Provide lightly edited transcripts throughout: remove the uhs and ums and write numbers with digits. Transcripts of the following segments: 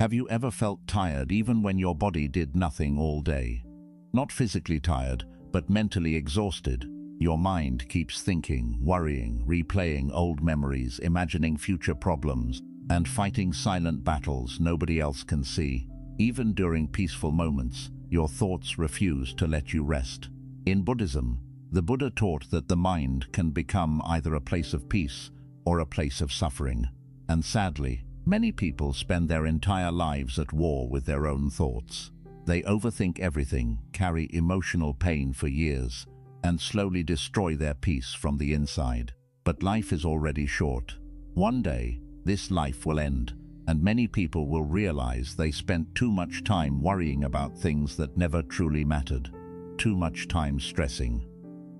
Have you ever felt tired even when your body did nothing all day? Not physically tired, but mentally exhausted. Your mind keeps thinking, worrying, replaying old memories, imagining future problems, and fighting silent battles nobody else can see. Even during peaceful moments, your thoughts refuse to let you rest. In Buddhism, the Buddha taught that the mind can become either a place of peace or a place of suffering. And sadly, many people spend their entire lives at war with their own thoughts. They overthink everything, carry emotional pain for years, and slowly destroy their peace from the inside. But life is already short. One day, this life will end, and many people will realize they spent too much time worrying about things that never truly mattered. Too much time stressing.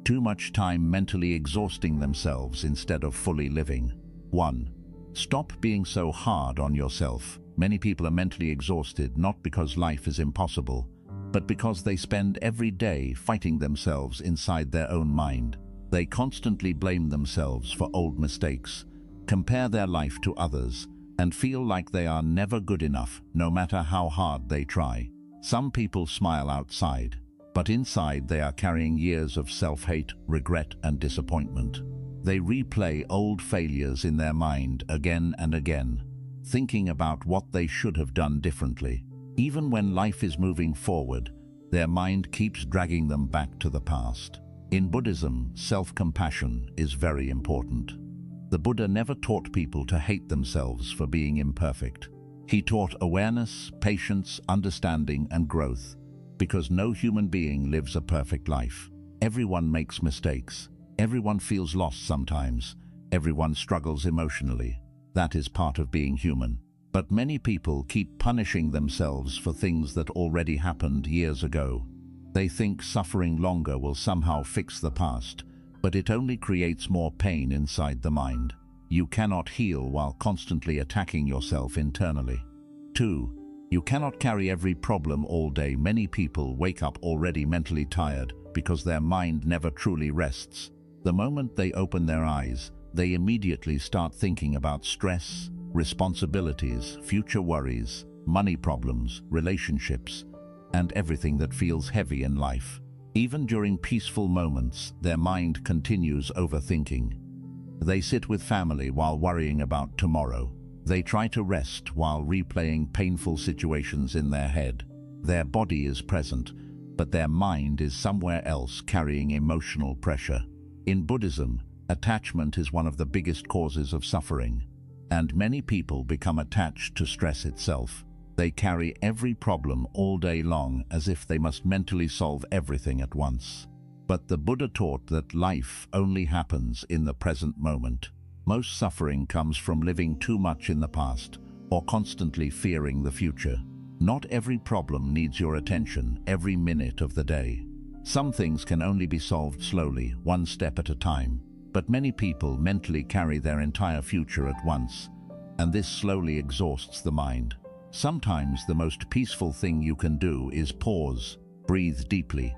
Too much time mentally exhausting themselves instead of fully living. 1. Stop being so hard on yourself. Many people are mentally exhausted not because life is impossible, but because they spend every day fighting themselves inside their own mind. They constantly blame themselves for old mistakes, compare their life to others, and feel like they are never good enough, no matter how hard they try. Some people smile outside, but inside they are carrying years of self-hate, regret, and disappointment. They replay old failures in their mind again and again, thinking about what they should have done differently. Even when life is moving forward, their mind keeps dragging them back to the past. In Buddhism, self-compassion is very important. The Buddha never taught people to hate themselves for being imperfect. He taught awareness, patience, understanding, and growth, because no human being lives a perfect life. Everyone makes mistakes. Everyone feels lost sometimes. Everyone struggles emotionally. That is part of being human. But many people keep punishing themselves for things that already happened years ago. They think suffering longer will somehow fix the past, but it only creates more pain inside the mind. You cannot heal while constantly attacking yourself internally. 2. You cannot carry every problem all day. Many people wake up already mentally tired because their mind never truly rests. The moment they open their eyes, they immediately start thinking about stress, responsibilities, future worries, money problems, relationships, and everything that feels heavy in life. Even during peaceful moments, their mind continues overthinking. They sit with family while worrying about tomorrow. They try to rest while replaying painful situations in their head. Their body is present, but their mind is somewhere else carrying emotional pressure. In Buddhism, attachment is one of the biggest causes of suffering, and many people become attached to stress itself. They carry every problem all day long as if they must mentally solve everything at once. But the Buddha taught that life only happens in the present moment. Most suffering comes from living too much in the past or constantly fearing the future. Not every problem needs your attention every minute of the day. Some things can only be solved slowly, one step at a time. But many people mentally carry their entire future at once, and this slowly exhausts the mind. Sometimes the most peaceful thing you can do is pause, breathe deeply,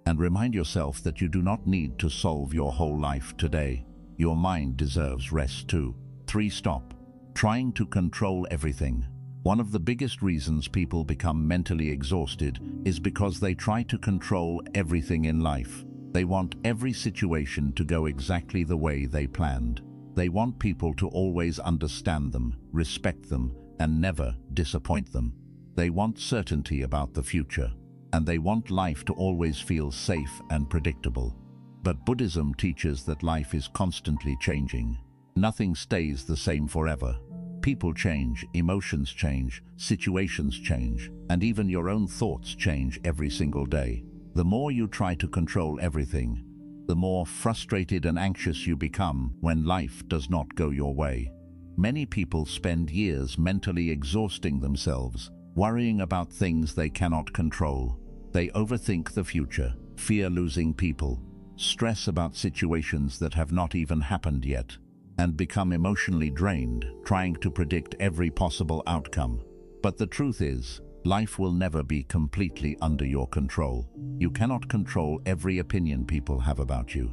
and remind yourself that you do not need to solve your whole life today. Your mind deserves rest too. 3. Stop trying to control everything. One of the biggest reasons people become mentally exhausted is because they try to control everything in life. They want every situation to go exactly the way they planned. They want people to always understand them, respect them, and never disappoint them. They want certainty about the future, and they want life to always feel safe and predictable. But Buddhism teaches that life is constantly changing. Nothing stays the same forever. People change, emotions change, situations change, and even your own thoughts change every single day. The more you try to control everything, the more frustrated and anxious you become when life does not go your way. Many people spend years mentally exhausting themselves, worrying about things they cannot control. They overthink the future, fear losing people, stress about situations that have not even happened yet, and become emotionally drained, trying to predict every possible outcome. But the truth is, life will never be completely under your control. You cannot control every opinion people have about you.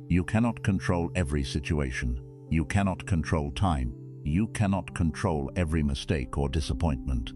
You cannot control every situation. You cannot control time. You cannot control every mistake or disappointment.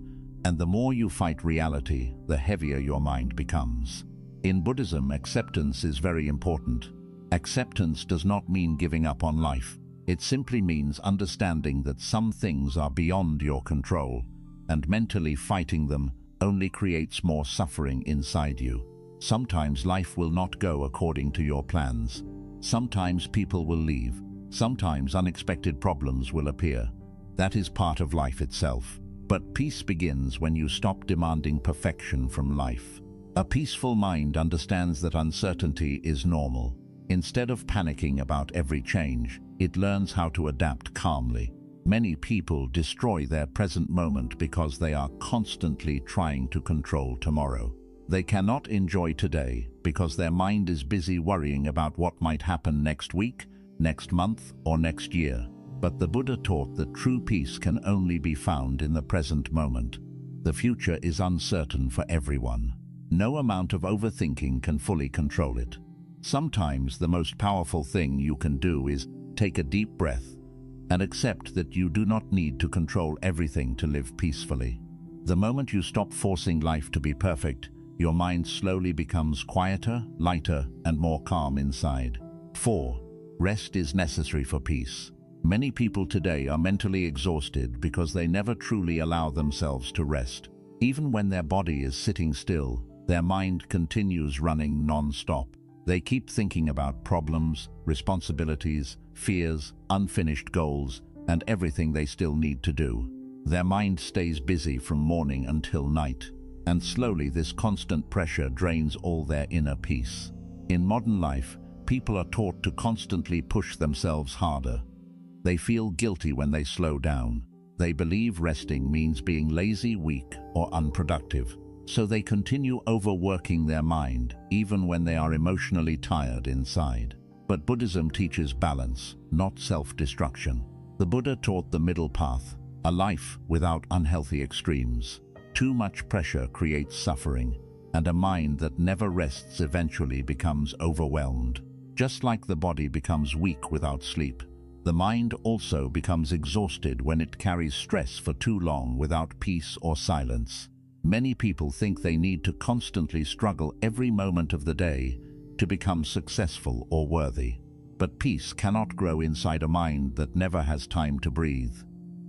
And the more you fight reality, the heavier your mind becomes. In Buddhism, acceptance is very important. Acceptance does not mean giving up on life. It simply means understanding that some things are beyond your control, and mentally fighting them only creates more suffering inside you. Sometimes life will not go according to your plans. Sometimes people will leave. Sometimes unexpected problems will appear. That is part of life itself. But peace begins when you stop demanding perfection from life. A peaceful mind understands that uncertainty is normal. Instead of panicking about every change, it learns how to adapt calmly. Many people destroy their present moment because they are constantly trying to control tomorrow. They cannot enjoy today because their mind is busy worrying about what might happen next week, next month, or next year. But the Buddha taught that true peace can only be found in the present moment. The future is uncertain for everyone. No amount of overthinking can fully control it. Sometimes the most powerful thing you can do is take a deep breath and accept that you do not need to control everything to live peacefully. The moment you stop forcing life to be perfect, your mind slowly becomes quieter, lighter, and more calm inside. 4. Rest is necessary for peace. Many people today are mentally exhausted because they never truly allow themselves to rest. Even when their body is sitting still, their mind continues running non-stop. They keep thinking about problems, responsibilities, fears, unfinished goals, and everything they still need to do. Their mind stays busy from morning until night, and slowly this constant pressure drains all their inner peace. In modern life, people are taught to constantly push themselves harder. They feel guilty when they slow down. They believe resting means being lazy, weak, or unproductive. So they continue overworking their mind, even when they are emotionally tired inside. But Buddhism teaches balance, not self-destruction. The Buddha taught the middle path, a life without unhealthy extremes. Too much pressure creates suffering, and a mind that never rests eventually becomes overwhelmed. Just like the body becomes weak without sleep, the mind also becomes exhausted when it carries stress for too long without peace or silence. Many people think they need to constantly struggle every moment of the day to become successful or worthy. But peace cannot grow inside a mind that never has time to breathe.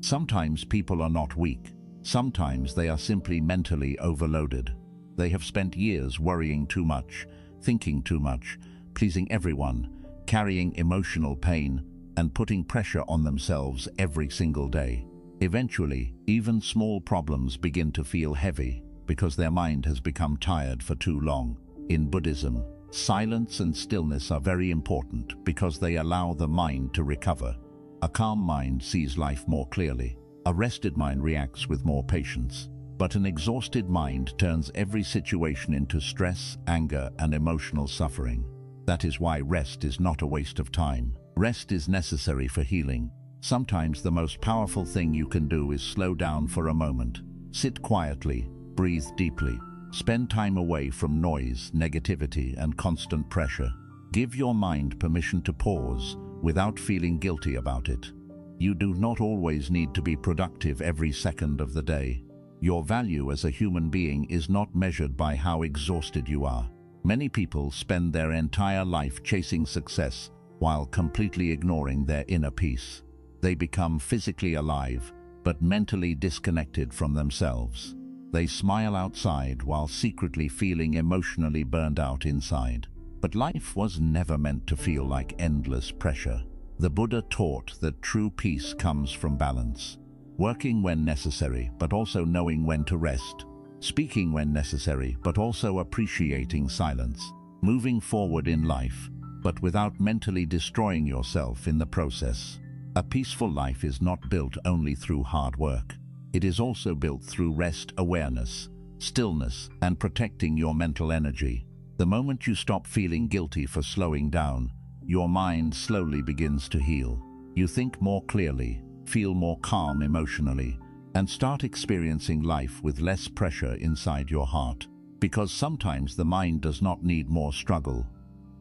Sometimes people are not weak. Sometimes they are simply mentally overloaded. They have spent years worrying too much, thinking too much, pleasing everyone, carrying emotional pain, and putting pressure on themselves every single day. Eventually, even small problems begin to feel heavy because their mind has become tired for too long. In Buddhism, silence and stillness are very important because they allow the mind to recover. A calm mind sees life more clearly. A rested mind reacts with more patience. But an exhausted mind turns every situation into stress, anger, and emotional suffering. That is why rest is not a waste of time. Rest is necessary for healing. Sometimes the most powerful thing you can do is slow down for a moment. Sit quietly, breathe deeply, spend time away from noise, negativity, and constant pressure. Give your mind permission to pause without feeling guilty about it. You do not always need to be productive every second of the day. Your value as a human being is not measured by how exhausted you are. Many people spend their entire life chasing success while completely ignoring their inner peace. They become physically alive, but mentally disconnected from themselves. They smile outside while secretly feeling emotionally burned out inside. But life was never meant to feel like endless pressure. The Buddha taught that true peace comes from balance. Working when necessary, but also knowing when to rest. Speaking when necessary, but also appreciating silence. Moving forward in life, but without mentally destroying yourself in the process. A peaceful life is not built only through hard work. It is also built through rest, awareness, stillness, and protecting your mental energy. The moment you stop feeling guilty for slowing down, your mind slowly begins to heal. You think more clearly, feel more calm emotionally, and start experiencing life with less pressure inside your heart. Because sometimes the mind does not need more struggle.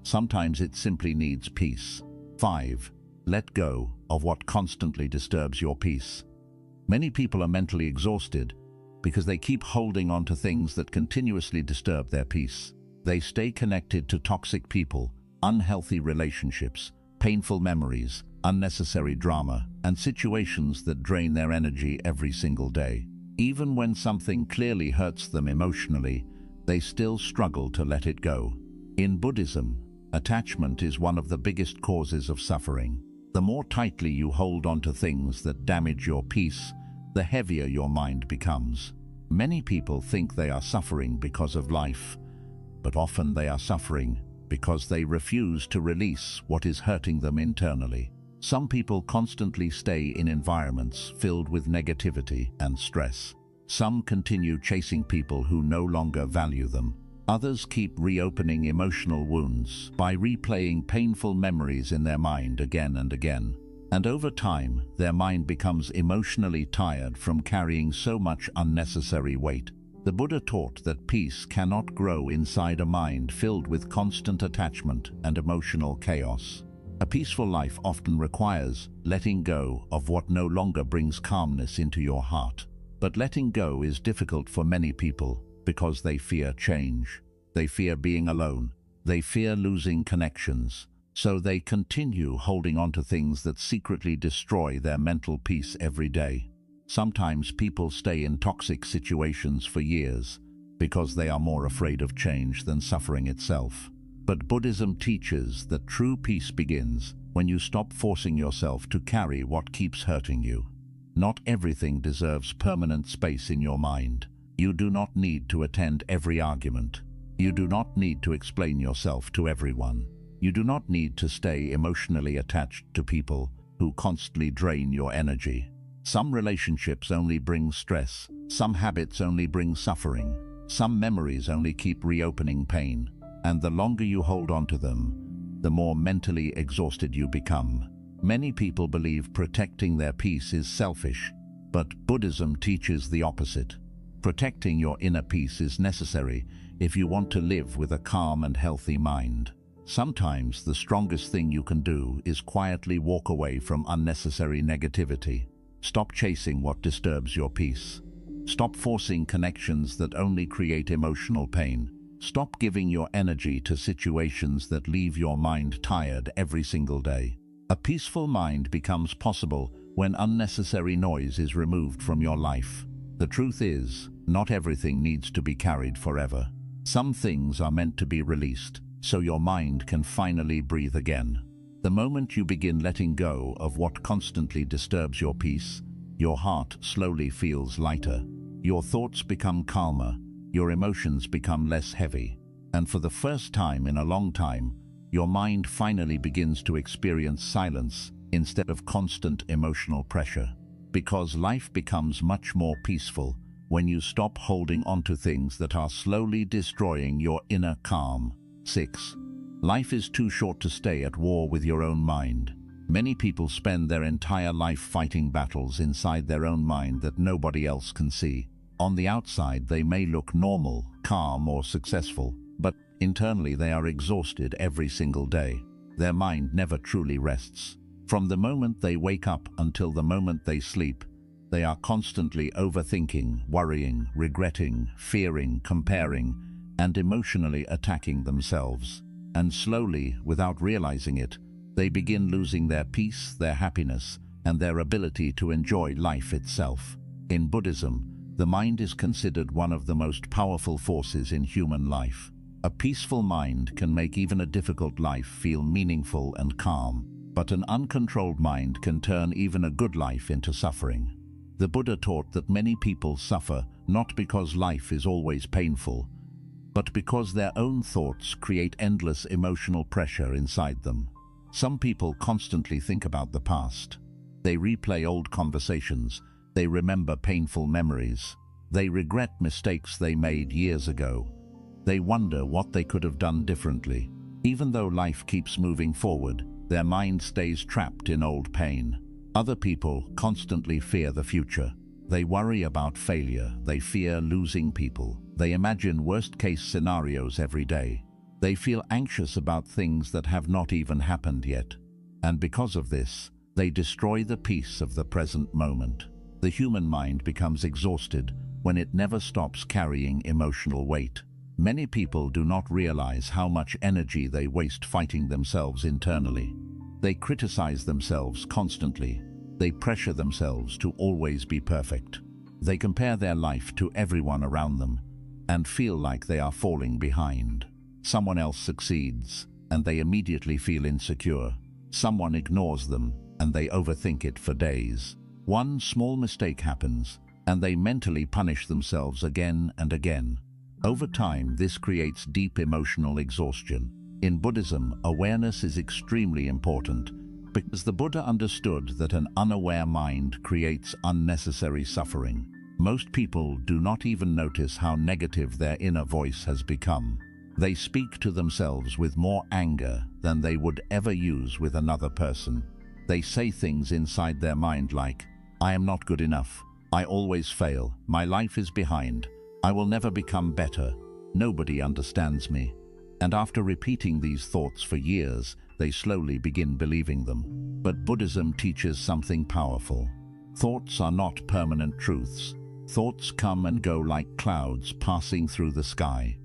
Sometimes it simply needs peace. 5. Let go of what constantly disturbs your peace. Many people are mentally exhausted because they keep holding on to things that continuously disturb their peace. They stay connected to toxic people, unhealthy relationships, painful memories, unnecessary drama, and situations that drain their energy every single day. Even when something clearly hurts them emotionally, they still struggle to let it go. In Buddhism, attachment is one of the biggest causes of suffering. The more tightly you hold on to things that damage your peace, the heavier your mind becomes. Many people think they are suffering because of life, but often they are suffering because they refuse to release what is hurting them internally. Some people constantly stay in environments filled with negativity and stress. Some continue chasing people who no longer value them. Others keep reopening emotional wounds by replaying painful memories in their mind again and again. And over time, their mind becomes emotionally tired from carrying so much unnecessary weight. The Buddha taught that peace cannot grow inside a mind filled with constant attachment and emotional chaos. A peaceful life often requires letting go of what no longer brings calmness into your heart. But letting go is difficult for many people because they fear change. They fear being alone. They fear losing connections. So they continue holding on to things that secretly destroy their mental peace every day. Sometimes people stay in toxic situations for years because they are more afraid of change than suffering itself. But Buddhism teaches that true peace begins when you stop forcing yourself to carry what keeps hurting you. Not everything deserves permanent space in your mind. You do not need to attend every argument. You do not need to explain yourself to everyone. You do not need to stay emotionally attached to people who constantly drain your energy. Some relationships only bring stress. Some habits only bring suffering. Some memories only keep reopening pain. And the longer you hold on to them, the more mentally exhausted you become. Many people believe protecting their peace is selfish, but Buddhism teaches the opposite. Protecting your inner peace is necessary if you want to live with a calm and healthy mind. Sometimes the strongest thing you can do is quietly walk away from unnecessary negativity. Stop chasing what disturbs your peace. Stop forcing connections that only create emotional pain. Stop giving your energy to situations that leave your mind tired every single day. A peaceful mind becomes possible when unnecessary noise is removed from your life. The truth is, not everything needs to be carried forever. Some things are meant to be released, so your mind can finally breathe again. The moment you begin letting go of what constantly disturbs your peace, your heart slowly feels lighter. Your thoughts become calmer. Your emotions become less heavy. And for the first time in a long time, your mind finally begins to experience silence instead of constant emotional pressure. Because life becomes much more peaceful when you stop holding on to things that are slowly destroying your inner calm. 6. Life is too short to stay at war with your own mind. Many people spend their entire life fighting battles inside their own mind that nobody else can see. On the outside, they may look normal, calm, or successful, but internally they are exhausted every single day. Their mind never truly rests. From the moment they wake up until the moment they sleep, they are constantly overthinking, worrying, regretting, fearing, comparing, and emotionally attacking themselves. And slowly, without realizing it, they begin losing their peace, their happiness, and their ability to enjoy life itself. In Buddhism, the mind is considered one of the most powerful forces in human life. A peaceful mind can make even a difficult life feel meaningful and calm, but an uncontrolled mind can turn even a good life into suffering. The Buddha taught that many people suffer not because life is always painful, but because their own thoughts create endless emotional pressure inside them. Some people constantly think about the past. They replay old conversations. They remember painful memories. They regret mistakes they made years ago. They wonder what they could have done differently. Even though life keeps moving forward, their mind stays trapped in old pain. Other people constantly fear the future. They worry about failure. They fear losing people. They imagine worst-case scenarios every day. They feel anxious about things that have not even happened yet. And because of this, they destroy the peace of the present moment. The human mind becomes exhausted when it never stops carrying emotional weight. Many people do not realize how much energy they waste fighting themselves internally. They criticize themselves constantly. They pressure themselves to always be perfect. They compare their life to everyone around them and feel like they are falling behind. Someone else succeeds, and they immediately feel insecure. Someone ignores them, and they overthink it for days. One small mistake happens, and they mentally punish themselves again and again. Over time, this creates deep emotional exhaustion. In Buddhism, awareness is extremely important because the Buddha understood that an unaware mind creates unnecessary suffering. Most people do not even notice how negative their inner voice has become. They speak to themselves with more anger than they would ever use with another person. They say things inside their mind like, "I am not good enough. I always fail. My life is behind. I will never become better. Nobody understands me." And after repeating these thoughts for years, they slowly begin believing them. But Buddhism teaches something powerful. Thoughts are not permanent truths. Thoughts come and go like clouds passing through the sky.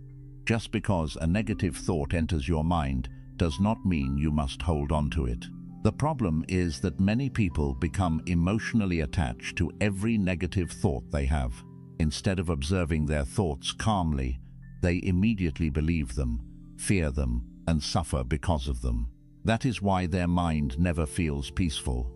Just because a negative thought enters your mind does not mean you must hold on to it. The problem is that many people become emotionally attached to every negative thought they have. Instead of observing their thoughts calmly, they immediately believe them, fear them, and suffer because of them. That is why their mind never feels peaceful.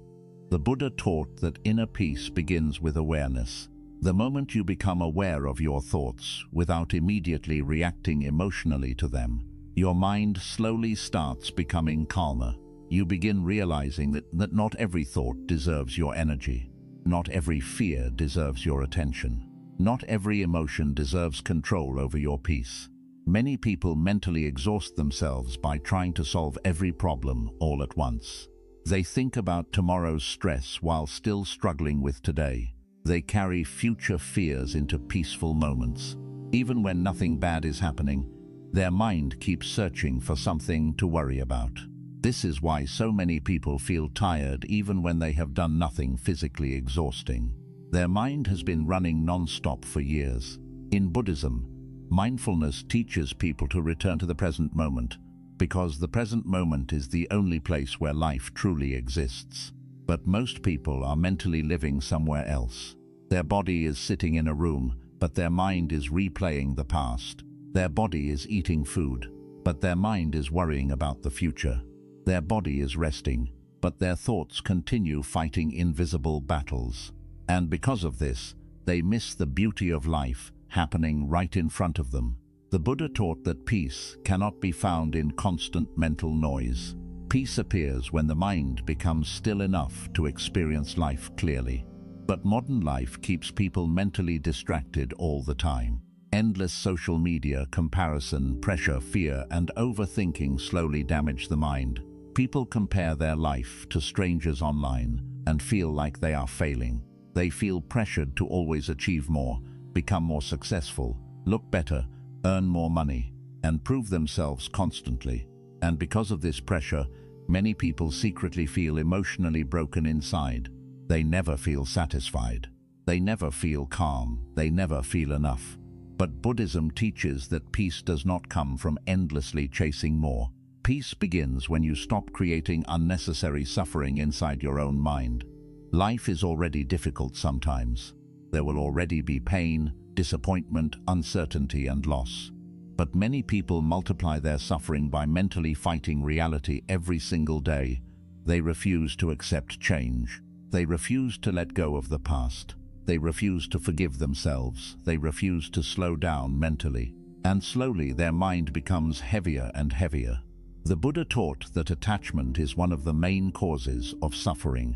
The Buddha taught that inner peace begins with awareness. The moment you become aware of your thoughts without immediately reacting emotionally to them, your mind slowly starts becoming calmer. You begin realizing that not every thought deserves your energy. Not every fear deserves your attention. Not every emotion deserves control over your peace. Many people mentally exhaust themselves by trying to solve every problem all at once. They think about tomorrow's stress while still struggling with today. They carry future fears into peaceful moments. Even when nothing bad is happening, their mind keeps searching for something to worry about. This is why so many people feel tired even when they have done nothing physically exhausting. Their mind has been running non-stop for years. In Buddhism, mindfulness teaches people to return to the present moment, because the present moment is the only place where life truly exists. But most people are mentally living somewhere else. Their body is sitting in a room, but their mind is replaying the past. Their body is eating food, but their mind is worrying about the future. Their body is resting, but their thoughts continue fighting invisible battles. And because of this, they miss the beauty of life happening right in front of them. The Buddha taught that peace cannot be found in constant mental noise. Peace appears when the mind becomes still enough to experience life clearly. But modern life keeps people mentally distracted all the time. Endless social media, comparison, pressure, fear, and overthinking slowly damage the mind. People compare their life to strangers online and feel like they are failing. They feel pressured to always achieve more, become more successful, look better, earn more money, and prove themselves constantly. And because of this pressure, many people secretly feel emotionally broken inside. They never feel satisfied. They never feel calm. They never feel enough. But Buddhism teaches that peace does not come from endlessly chasing more. Peace begins when you stop creating unnecessary suffering inside your own mind. Life is already difficult sometimes. There will already be pain, disappointment, uncertainty, and loss. But many people multiply their suffering by mentally fighting reality every single day. They refuse to accept change. They refuse to let go of the past. They refuse to forgive themselves. They refuse to slow down mentally. And slowly their mind becomes heavier and heavier. The Buddha taught that attachment is one of the main causes of suffering.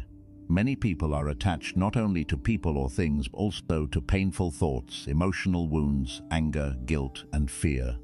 Many people are attached not only to people or things, but also to painful thoughts, emotional wounds, anger, guilt, and fear.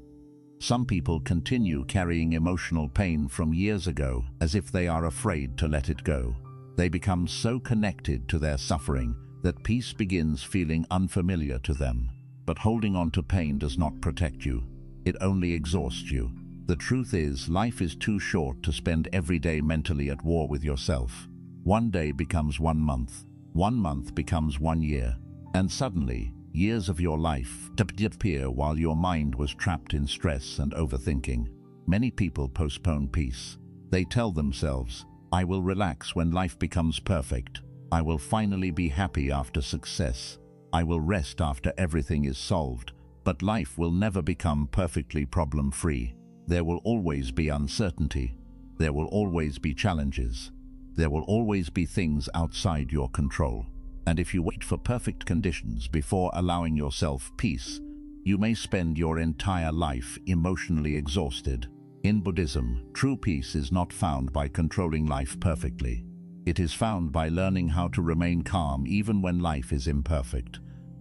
Some people continue carrying emotional pain from years ago as if they are afraid to let it go. They become so connected to their suffering that peace begins feeling unfamiliar to them. But holding on to pain does not protect you. It only exhausts you. The truth is, life is too short to spend every day mentally at war with yourself. One day becomes 1 month. 1 month becomes 1 year. And suddenly, Years of your life disappear while your mind was trapped in stress and overthinking. Many people postpone peace. They tell themselves, "I will relax when life becomes perfect. I will finally be happy after success. I will rest after everything is solved." But life will never become perfectly problem-free. There will always be uncertainty. There will always be challenges. There will always be things outside your control. And if you wait for perfect conditions before allowing yourself peace, you may spend your entire life emotionally exhausted. In Buddhism, true peace is not found by controlling life perfectly. It is found by learning how to remain calm even when life is imperfect.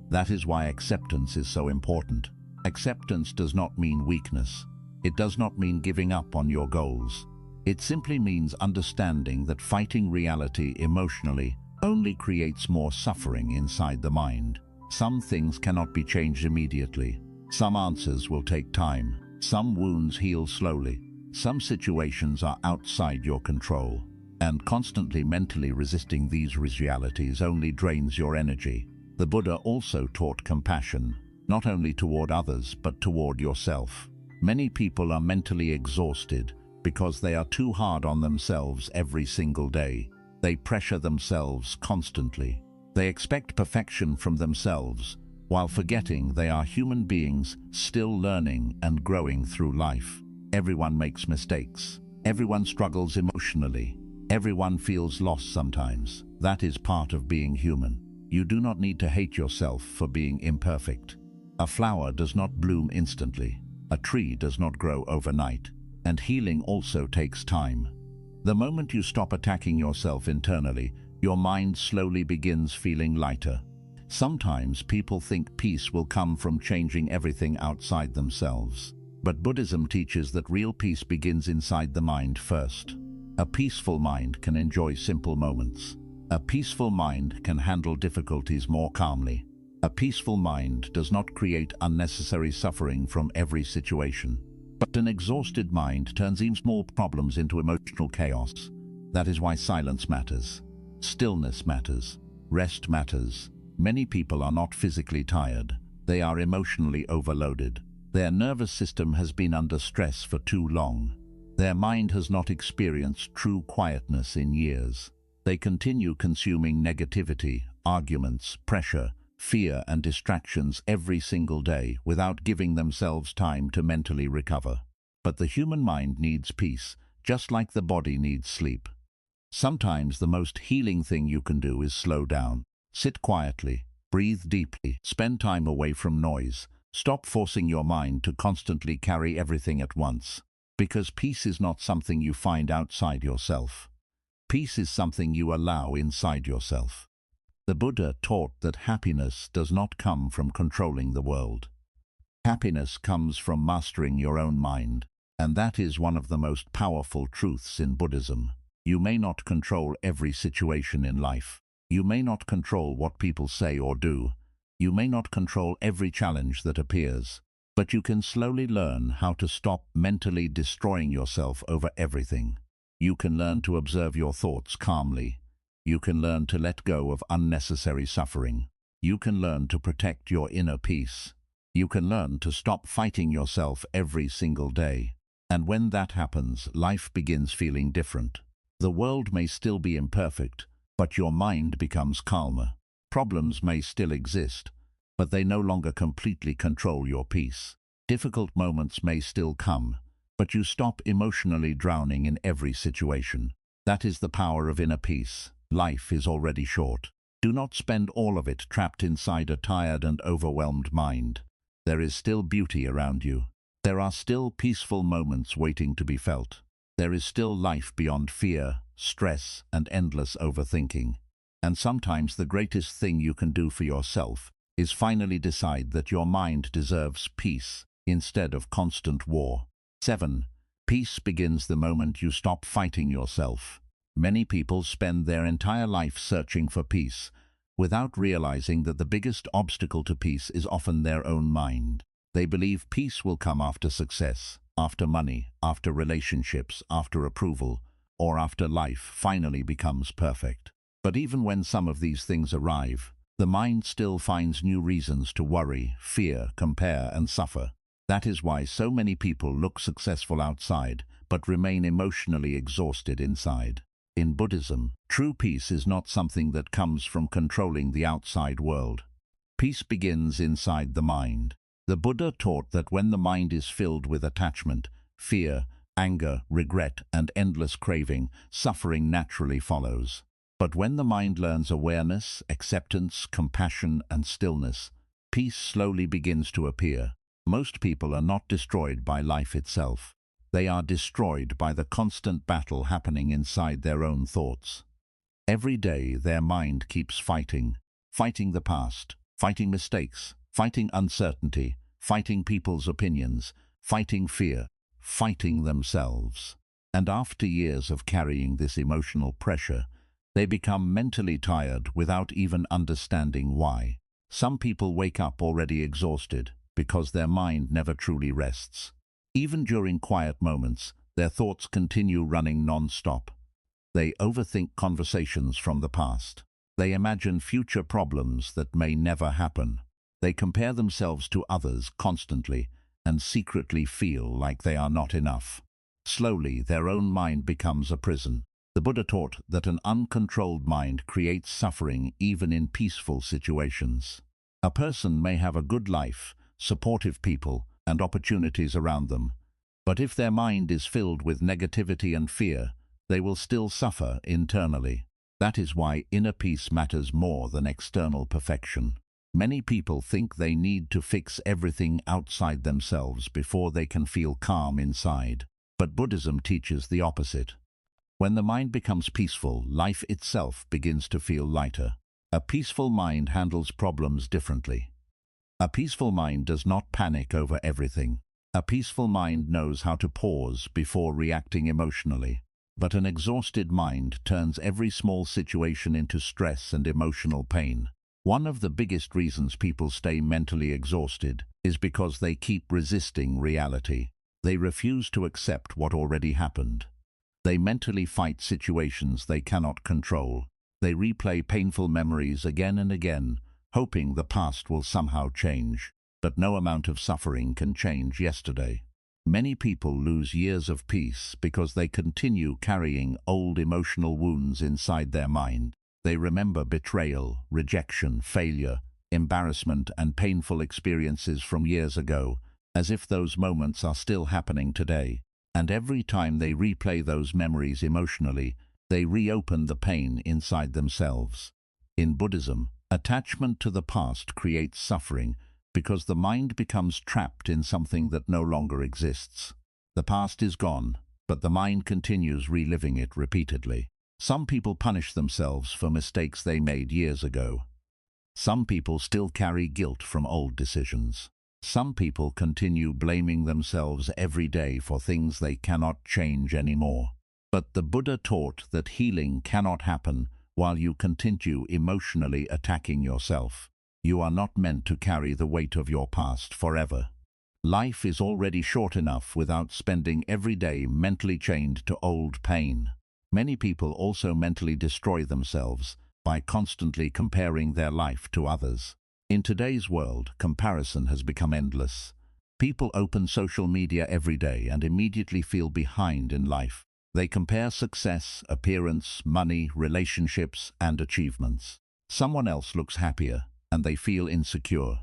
That is why acceptance is so important. Acceptance does not mean weakness. It does not mean giving up on your goals. It simply means understanding that fighting reality emotionally only creates more suffering inside the mind. Some things cannot be changed immediately. Some answers will take time. Some wounds heal slowly. Some situations are outside your control. And constantly mentally resisting these realities only drains your energy. The Buddha also taught compassion, not only toward others but toward yourself. Many people are mentally exhausted because they are too hard on themselves every single day. They pressure themselves constantly. They expect perfection from themselves, while forgetting they are human beings still learning and growing through life. Everyone makes mistakes. Everyone struggles emotionally. Everyone feels lost sometimes. That is part of being human. You do not need to hate yourself for being imperfect. A flower does not bloom instantly. A tree does not grow overnight. And healing also takes time. The moment you stop attacking yourself internally, your mind slowly begins feeling lighter. Sometimes people think peace will come from changing everything outside themselves. But Buddhism teaches that real peace begins inside the mind first. A peaceful mind can enjoy simple moments. A peaceful mind can handle difficulties more calmly. A peaceful mind does not create unnecessary suffering from every situation. But an exhausted mind turns even small problems into emotional chaos. That is why silence matters. Stillness matters. Rest matters. Many people are not physically tired. They are emotionally overloaded. Their nervous system has been under stress for too long. Their mind has not experienced true quietness in years. They continue consuming negativity, arguments, pressure, fear and distractions every single day without giving themselves time to mentally recover. But the human mind needs peace, just like the body needs sleep. Sometimes the most healing thing you can do is slow down. Sit quietly, breathe deeply, spend time away from noise. Stop forcing your mind to constantly carry everything at once. Because peace is not something you find outside yourself. Peace is something you allow inside yourself. The Buddha taught that happiness does not come from controlling the world. Happiness comes from mastering your own mind, and that is one of the most powerful truths in Buddhism. You may not control every situation in life. You may not control what people say or do. You may not control every challenge that appears, but you can slowly learn how to stop mentally destroying yourself over everything. You can learn to observe your thoughts calmly. You can learn to let go of unnecessary suffering. You can learn to protect your inner peace. You can learn to stop fighting yourself every single day. And when that happens, life begins feeling different. The world may still be imperfect, but your mind becomes calmer. Problems may still exist, but they no longer completely control your peace. Difficult moments may still come, but you stop emotionally drowning in every situation. That is the power of inner peace. Life is already short. Do not spend all of it trapped inside a tired and overwhelmed mind. There is still beauty around you. There are still peaceful moments waiting to be felt. There is still life beyond fear, stress, and endless overthinking. And sometimes the greatest thing you can do for yourself is finally decide that your mind deserves peace instead of constant war. 7. Peace begins the moment you stop fighting yourself. Many people spend their entire life searching for peace, without realizing that the biggest obstacle to peace is often their own mind. They believe peace will come after success, after money, after relationships, after approval, or after life finally becomes perfect. But even when some of these things arrive, The mind still finds new reasons to worry, fear, compare, and suffer. That is why so many people look successful outside, but remain emotionally exhausted inside. In Buddhism, true peace is not something that comes from controlling the outside world. Peace begins inside the mind. The Buddha taught that when the mind is filled with attachment, fear, anger, regret, and endless craving, suffering naturally follows. But when the mind learns awareness, acceptance, compassion, and stillness, peace slowly begins to appear. Most people are not destroyed by life itself. They are destroyed by the constant battle happening inside their own thoughts. Every day their mind keeps fighting the past, fighting mistakes, fighting uncertainty, fighting people's opinions, fighting fear, fighting themselves. And after years of carrying this emotional pressure, they become mentally tired without even understanding why. Some people wake up already exhausted because their mind never truly rests. Even during quiet moments, their thoughts continue running non-stop. They overthink conversations from the past. They imagine future problems that may never happen. They compare themselves to others constantly and secretly feel like they are not enough. Slowly, their own mind becomes a prison. The Buddha taught that an uncontrolled mind creates suffering even in peaceful situations. A person may have a good life, supportive people, and opportunities around them, but if their mind is filled with negativity and fear, they will still suffer internally. That is why inner peace matters more than external perfection. Many people think they need to fix everything outside themselves before they can feel calm inside. But Buddhism teaches the opposite. When the mind becomes peaceful, life itself begins to feel lighter. A peaceful mind handles problems differently. A peaceful mind does not panic over everything. A peaceful mind knows how to pause before reacting emotionally. But an exhausted mind turns every small situation into stress and emotional pain. One of the biggest reasons people stay mentally exhausted is because they keep resisting reality. They refuse to accept what already happened. They mentally fight situations they cannot control. They replay painful memories again and again, hoping the past will somehow change. But no amount of suffering can change yesterday. Many people lose years of peace because they continue carrying old emotional wounds inside their mind. They remember betrayal, rejection, failure, embarrassment, and painful experiences from years ago, as if those moments are still happening today. And every time they replay those memories emotionally, they reopen the pain inside themselves. In Buddhism, attachment to the past creates suffering because the mind becomes trapped in something that no longer exists. The past is gone, but the mind continues reliving it repeatedly. Some people punish themselves for mistakes they made years ago. Some people still carry guilt from old decisions. Some people continue blaming themselves every day for things they cannot change anymore. But the Buddha taught that healing cannot happen while you continue emotionally attacking yourself. You are not meant to carry the weight of your past forever. Life is already short enough without spending every day mentally chained to old pain. Many people also mentally destroy themselves by constantly comparing their life to others. In today's world, comparison has become endless. People open social media every day and immediately feel behind in life. They compare success, appearance, money, relationships, and achievements. Someone else looks happier, and they feel insecure.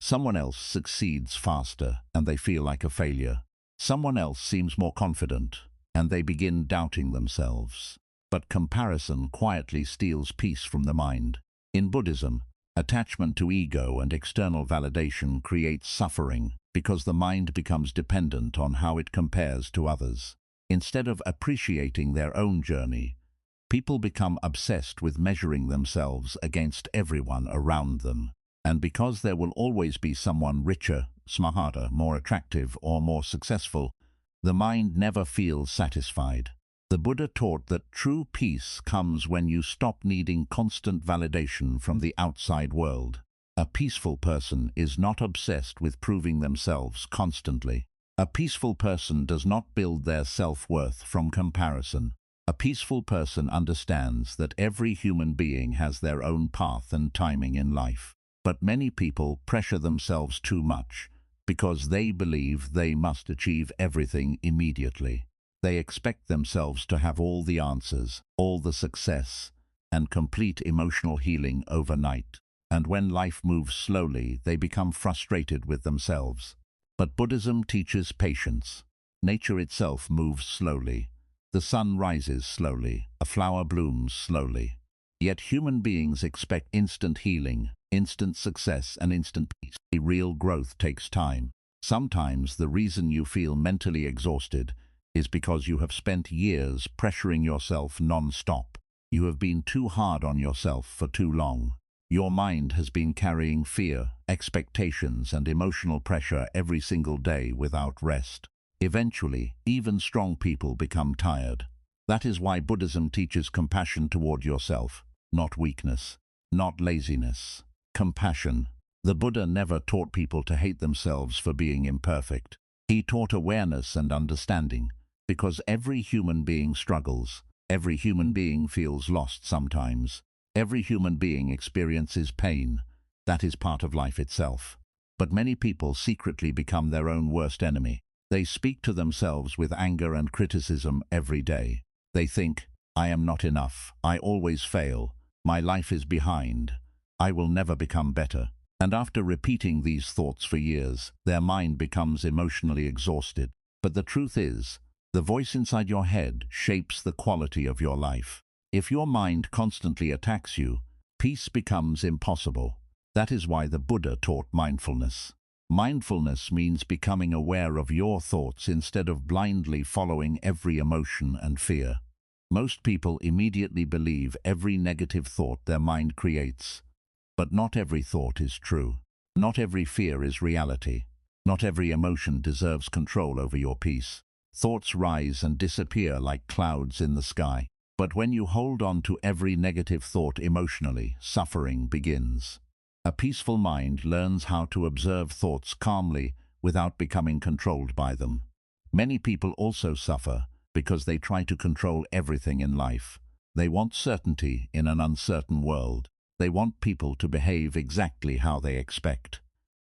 Someone else succeeds faster, and they feel like a failure. Someone else seems more confident, and they begin doubting themselves. But comparison quietly steals peace from the mind. In Buddhism, attachment to ego and external validation creates suffering because the mind becomes dependent on how it compares to others. Instead of appreciating their own journey, people become obsessed with measuring themselves against everyone around them. And because there will always be someone richer, smarter, more attractive, or more successful, the mind never feels satisfied. The Buddha taught that true peace comes when you stop needing constant validation from the outside world. A peaceful person is not obsessed with proving themselves constantly. A peaceful person does not build their self-worth from comparison. A peaceful person understands that every human being has their own path and timing in life. But many people pressure themselves too much because they believe they must achieve everything immediately. They expect themselves to have all the answers, all the success, and complete emotional healing overnight. And when life moves slowly, they become frustrated with themselves. But Buddhism teaches patience. Nature itself moves slowly. The sun rises slowly, a flower blooms slowly. Yet human beings expect instant healing, instant success, and instant peace. Real growth takes time. Sometimes the reason you feel mentally exhausted is because you have spent years pressuring yourself non-stop. You have been too hard on yourself for too long. Your mind has been carrying fear, expectations, and emotional pressure every single day without rest. Eventually, even strong people become tired. That is why Buddhism teaches compassion toward yourself, not weakness, not laziness. Compassion. The Buddha never taught people to hate themselves for being imperfect. He taught awareness and understanding, because every human being struggles. Every human being feels lost sometimes. Every human being experiences pain. That is part of life itself. But many people secretly become their own worst enemy. They speak to themselves with anger and criticism every day. They think, I am not enough, I always fail, my life is behind, I will never become better. And after repeating these thoughts for years, their mind becomes emotionally exhausted. But the truth is, the voice inside your head shapes the quality of your life. If your mind constantly attacks you, peace becomes impossible. That is why the Buddha taught mindfulness. Mindfulness means becoming aware of your thoughts instead of blindly following every emotion and fear. Most people immediately believe every negative thought their mind creates. But not every thought is true. Not every fear is reality. Not every emotion deserves control over your peace. Thoughts rise and disappear like clouds in the sky. But when you hold on to every negative thought emotionally, suffering begins. A peaceful mind learns how to observe thoughts calmly without becoming controlled by them. Many people also suffer because they try to control everything in life. They want certainty in an uncertain world. They want people to behave exactly how they expect.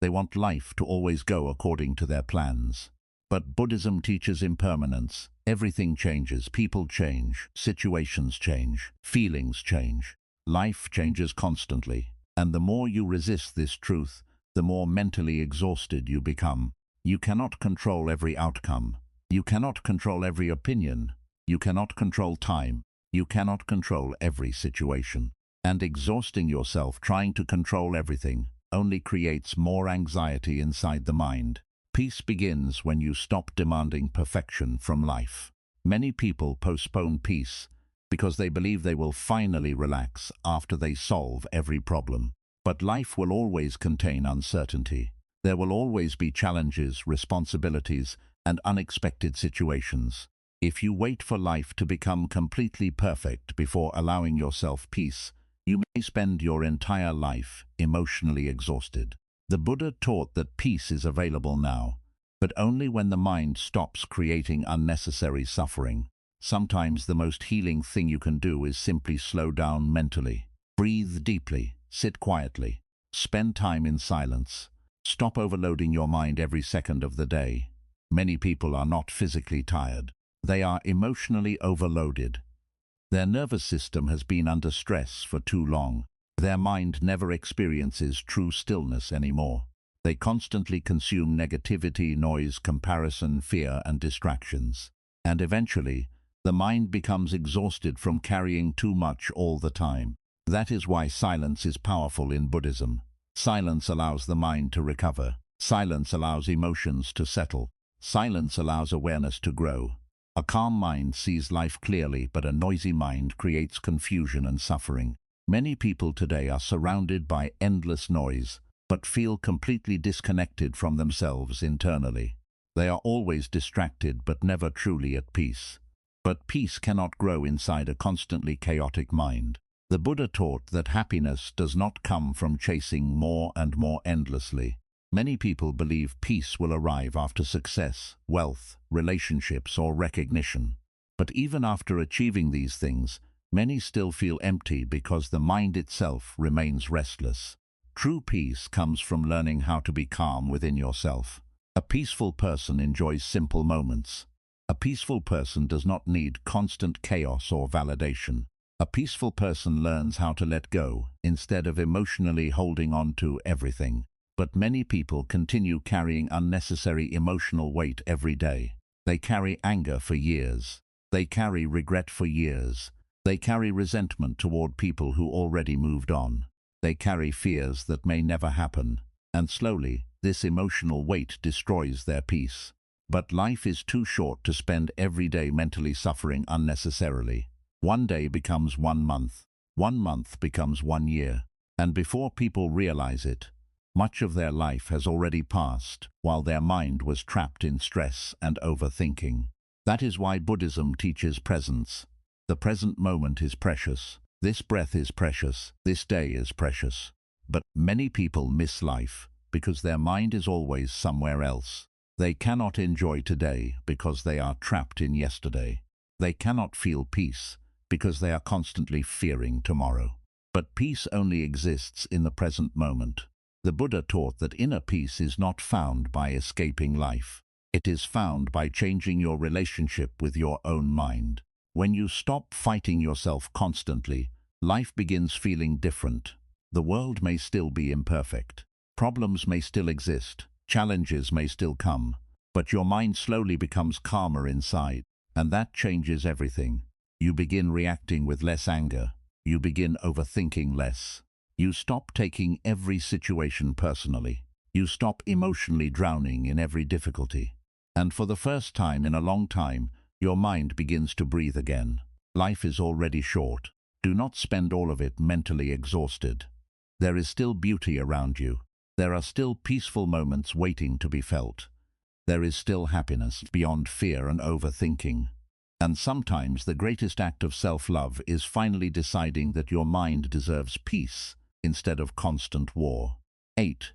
They want life to always go according to their plans. But Buddhism teaches impermanence. Everything changes, people change, situations change, feelings change. Life changes constantly. And the more you resist this truth, the more mentally exhausted you become. You cannot control every outcome. You cannot control every opinion. You cannot control time. You cannot control every situation. And exhausting yourself trying to control everything only creates more anxiety inside the mind. Peace begins when you stop demanding perfection from life. Many people postpone peace because they believe they will finally relax after they solve every problem. But life will always contain uncertainty. There will always be challenges, responsibilities, and unexpected situations. If you wait for life to become completely perfect before allowing yourself peace, you may spend your entire life emotionally exhausted. The Buddha taught that peace is available now, but only when the mind stops creating unnecessary suffering. Sometimes the most healing thing you can do is simply slow down mentally. Breathe deeply, sit quietly, spend time in silence. Stop overloading your mind every second of the day. Many people are not physically tired. They are emotionally overloaded. Their nervous system has been under stress for too long. Their mind never experiences true stillness anymore. They constantly consume negativity, noise, comparison, fear, and distractions. And eventually, the mind becomes exhausted from carrying too much all the time. That is why silence is powerful in Buddhism. Silence allows the mind to recover. Silence allows emotions to settle. Silence allows awareness to grow. A calm mind sees life clearly, but a noisy mind creates confusion and suffering. Many people today are surrounded by endless noise, but feel completely disconnected from themselves internally. They are always distracted, but never truly at peace. But peace cannot grow inside a constantly chaotic mind. The Buddha taught that happiness does not come from chasing more and more endlessly. Many people believe peace will arrive after success, wealth, relationships, or recognition. But even after achieving these things, many still feel empty because the mind itself remains restless. True peace comes from learning how to be calm within yourself. A peaceful person enjoys simple moments. A peaceful person does not need constant chaos or validation. A peaceful person learns how to let go instead of emotionally holding on to everything. But many people continue carrying unnecessary emotional weight every day. They carry anger for years. They carry regret for years. They carry resentment toward people who already moved on. They carry fears that may never happen. And slowly, this emotional weight destroys their peace. But life is too short to spend every day mentally suffering unnecessarily. One day becomes 1 month. 1 month becomes 1 year. And before people realize it, much of their life has already passed while their mind was trapped in stress and overthinking. That is why Buddhism teaches presence. The present moment is precious. This breath is precious. This day is precious. But many people miss life because their mind is always somewhere else. They cannot enjoy today because they are trapped in yesterday. They cannot feel peace because they are constantly fearing tomorrow. But peace only exists in the present moment. The Buddha taught that inner peace is not found by escaping life. It is found by changing your relationship with your own mind. When you stop fighting yourself constantly, life begins feeling different. The world may still be imperfect. Problems may still exist. Challenges may still come. But your mind slowly becomes calmer inside, and that changes everything. You begin reacting with less anger. You begin overthinking less. You stop taking every situation personally. You stop emotionally drowning in every difficulty. And for the first time in a long time, your mind begins to breathe again. Life is already short. Do not spend all of it mentally exhausted. There is still beauty around you. There are still peaceful moments waiting to be felt. There is still happiness beyond fear and overthinking. And sometimes the greatest act of self-love is finally deciding that your mind deserves peace instead of constant war. 8.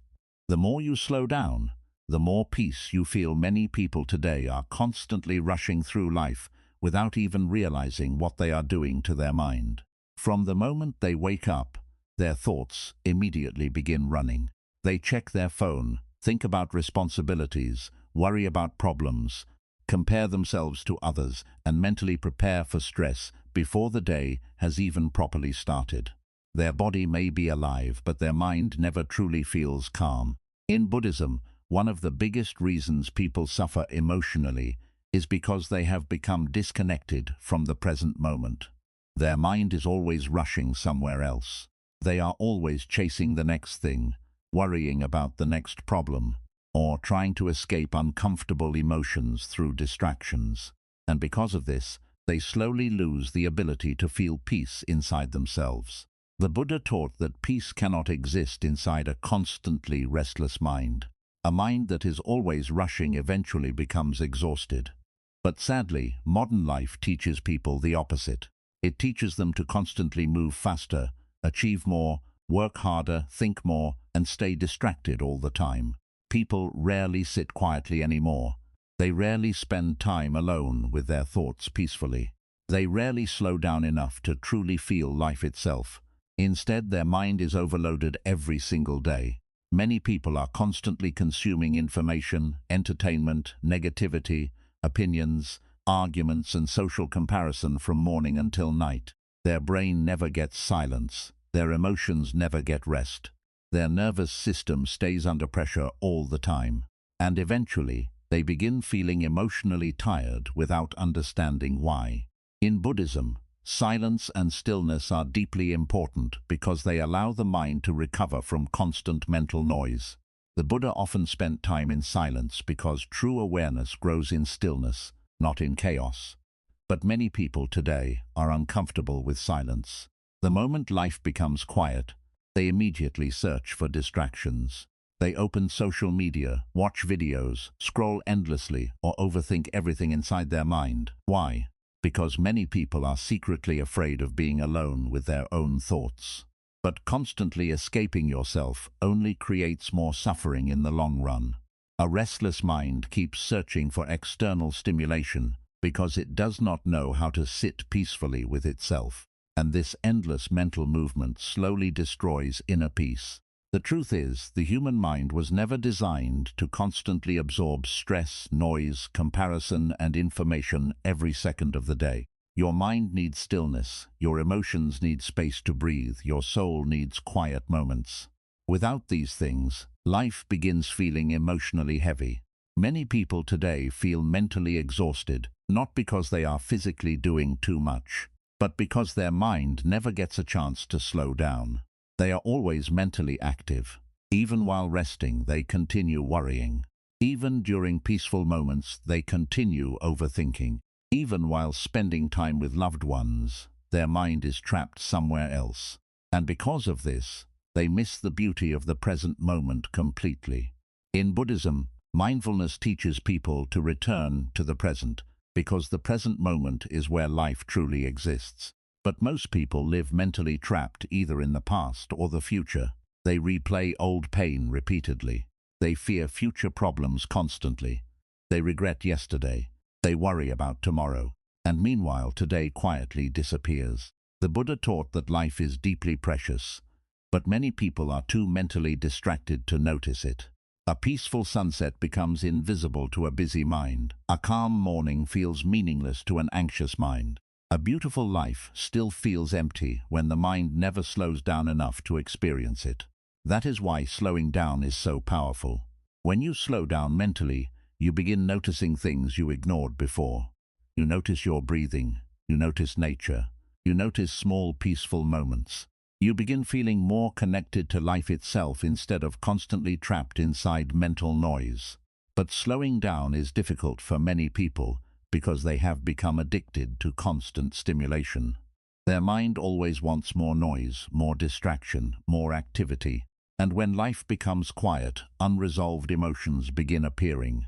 The more you slow down, the more peace you feel. Many people today are constantly rushing through life without even realizing what they are doing to their mind. From the moment they wake up, their thoughts immediately begin running. They check their phone, think about responsibilities, worry about problems, compare themselves to others, and mentally prepare for stress before the day has even properly started. Their body may be alive, but their mind never truly feels calm. In Buddhism, one of the biggest reasons people suffer emotionally is because they have become disconnected from the present moment. Their mind is always rushing somewhere else. They are always chasing the next thing, worrying about the next problem, or trying to escape uncomfortable emotions through distractions. And because of this, they slowly lose the ability to feel peace inside themselves. The Buddha taught that peace cannot exist inside a constantly restless mind. A mind that is always rushing eventually becomes exhausted. But sadly, modern life teaches people the opposite. It teaches them to constantly move faster, achieve more, work harder, think more, and stay distracted all the time. People rarely sit quietly anymore. They rarely spend time alone with their thoughts peacefully. They rarely slow down enough to truly feel life itself. Instead, their mind is overloaded every single day. Many people are constantly consuming information, entertainment, negativity, opinions, arguments, and social comparison from morning until night. Their brain never gets silence. Their emotions never get rest. Their nervous system stays under pressure all the time. And eventually, they begin feeling emotionally tired without understanding why. In Buddhism, silence and stillness are deeply important because they allow the mind to recover from constant mental noise. The Buddha often spent time in silence because true awareness grows in stillness, not in chaos. But many people today are uncomfortable with silence. The moment life becomes quiet, they immediately search for distractions. They open social media, watch videos, scroll endlessly, or overthink everything inside their mind. Why? Because many people are secretly afraid of being alone with their own thoughts. But constantly escaping yourself only creates more suffering in the long run. A restless mind keeps searching for external stimulation, because it does not know how to sit peacefully with itself. And this endless mental movement slowly destroys inner peace. The truth is, the human mind was never designed to constantly absorb stress, noise, comparison, and information every second of the day. Your mind needs stillness, your emotions need space to breathe, your soul needs quiet moments. Without these things, life begins feeling emotionally heavy. Many people today feel mentally exhausted, not because they are physically doing too much, but because their mind never gets a chance to slow down. They are always mentally active. Even while resting, they continue worrying. Even during peaceful moments, they continue overthinking. Even while spending time with loved ones, their mind is trapped somewhere else. And because of this, they miss the beauty of the present moment completely. In Buddhism, mindfulness teaches people to return to the present, because the present moment is where life truly exists. But most people live mentally trapped either in the past or the future. They replay old pain repeatedly. They fear future problems constantly. They regret yesterday. They worry about tomorrow. And meanwhile, today quietly disappears. The Buddha taught that life is deeply precious, but many people are too mentally distracted to notice it. A peaceful sunset becomes invisible to a busy mind. A calm morning feels meaningless to an anxious mind. A beautiful life still feels empty when the mind never slows down enough to experience it. That is why slowing down is so powerful. When you slow down mentally, you begin noticing things you ignored before. You notice your breathing, you notice nature, you notice small peaceful moments. You begin feeling more connected to life itself instead of constantly trapped inside mental noise. But slowing down is difficult for many people, because they have become addicted to constant stimulation. Their mind always wants more noise, more distraction, more activity. And when life becomes quiet, unresolved emotions begin appearing.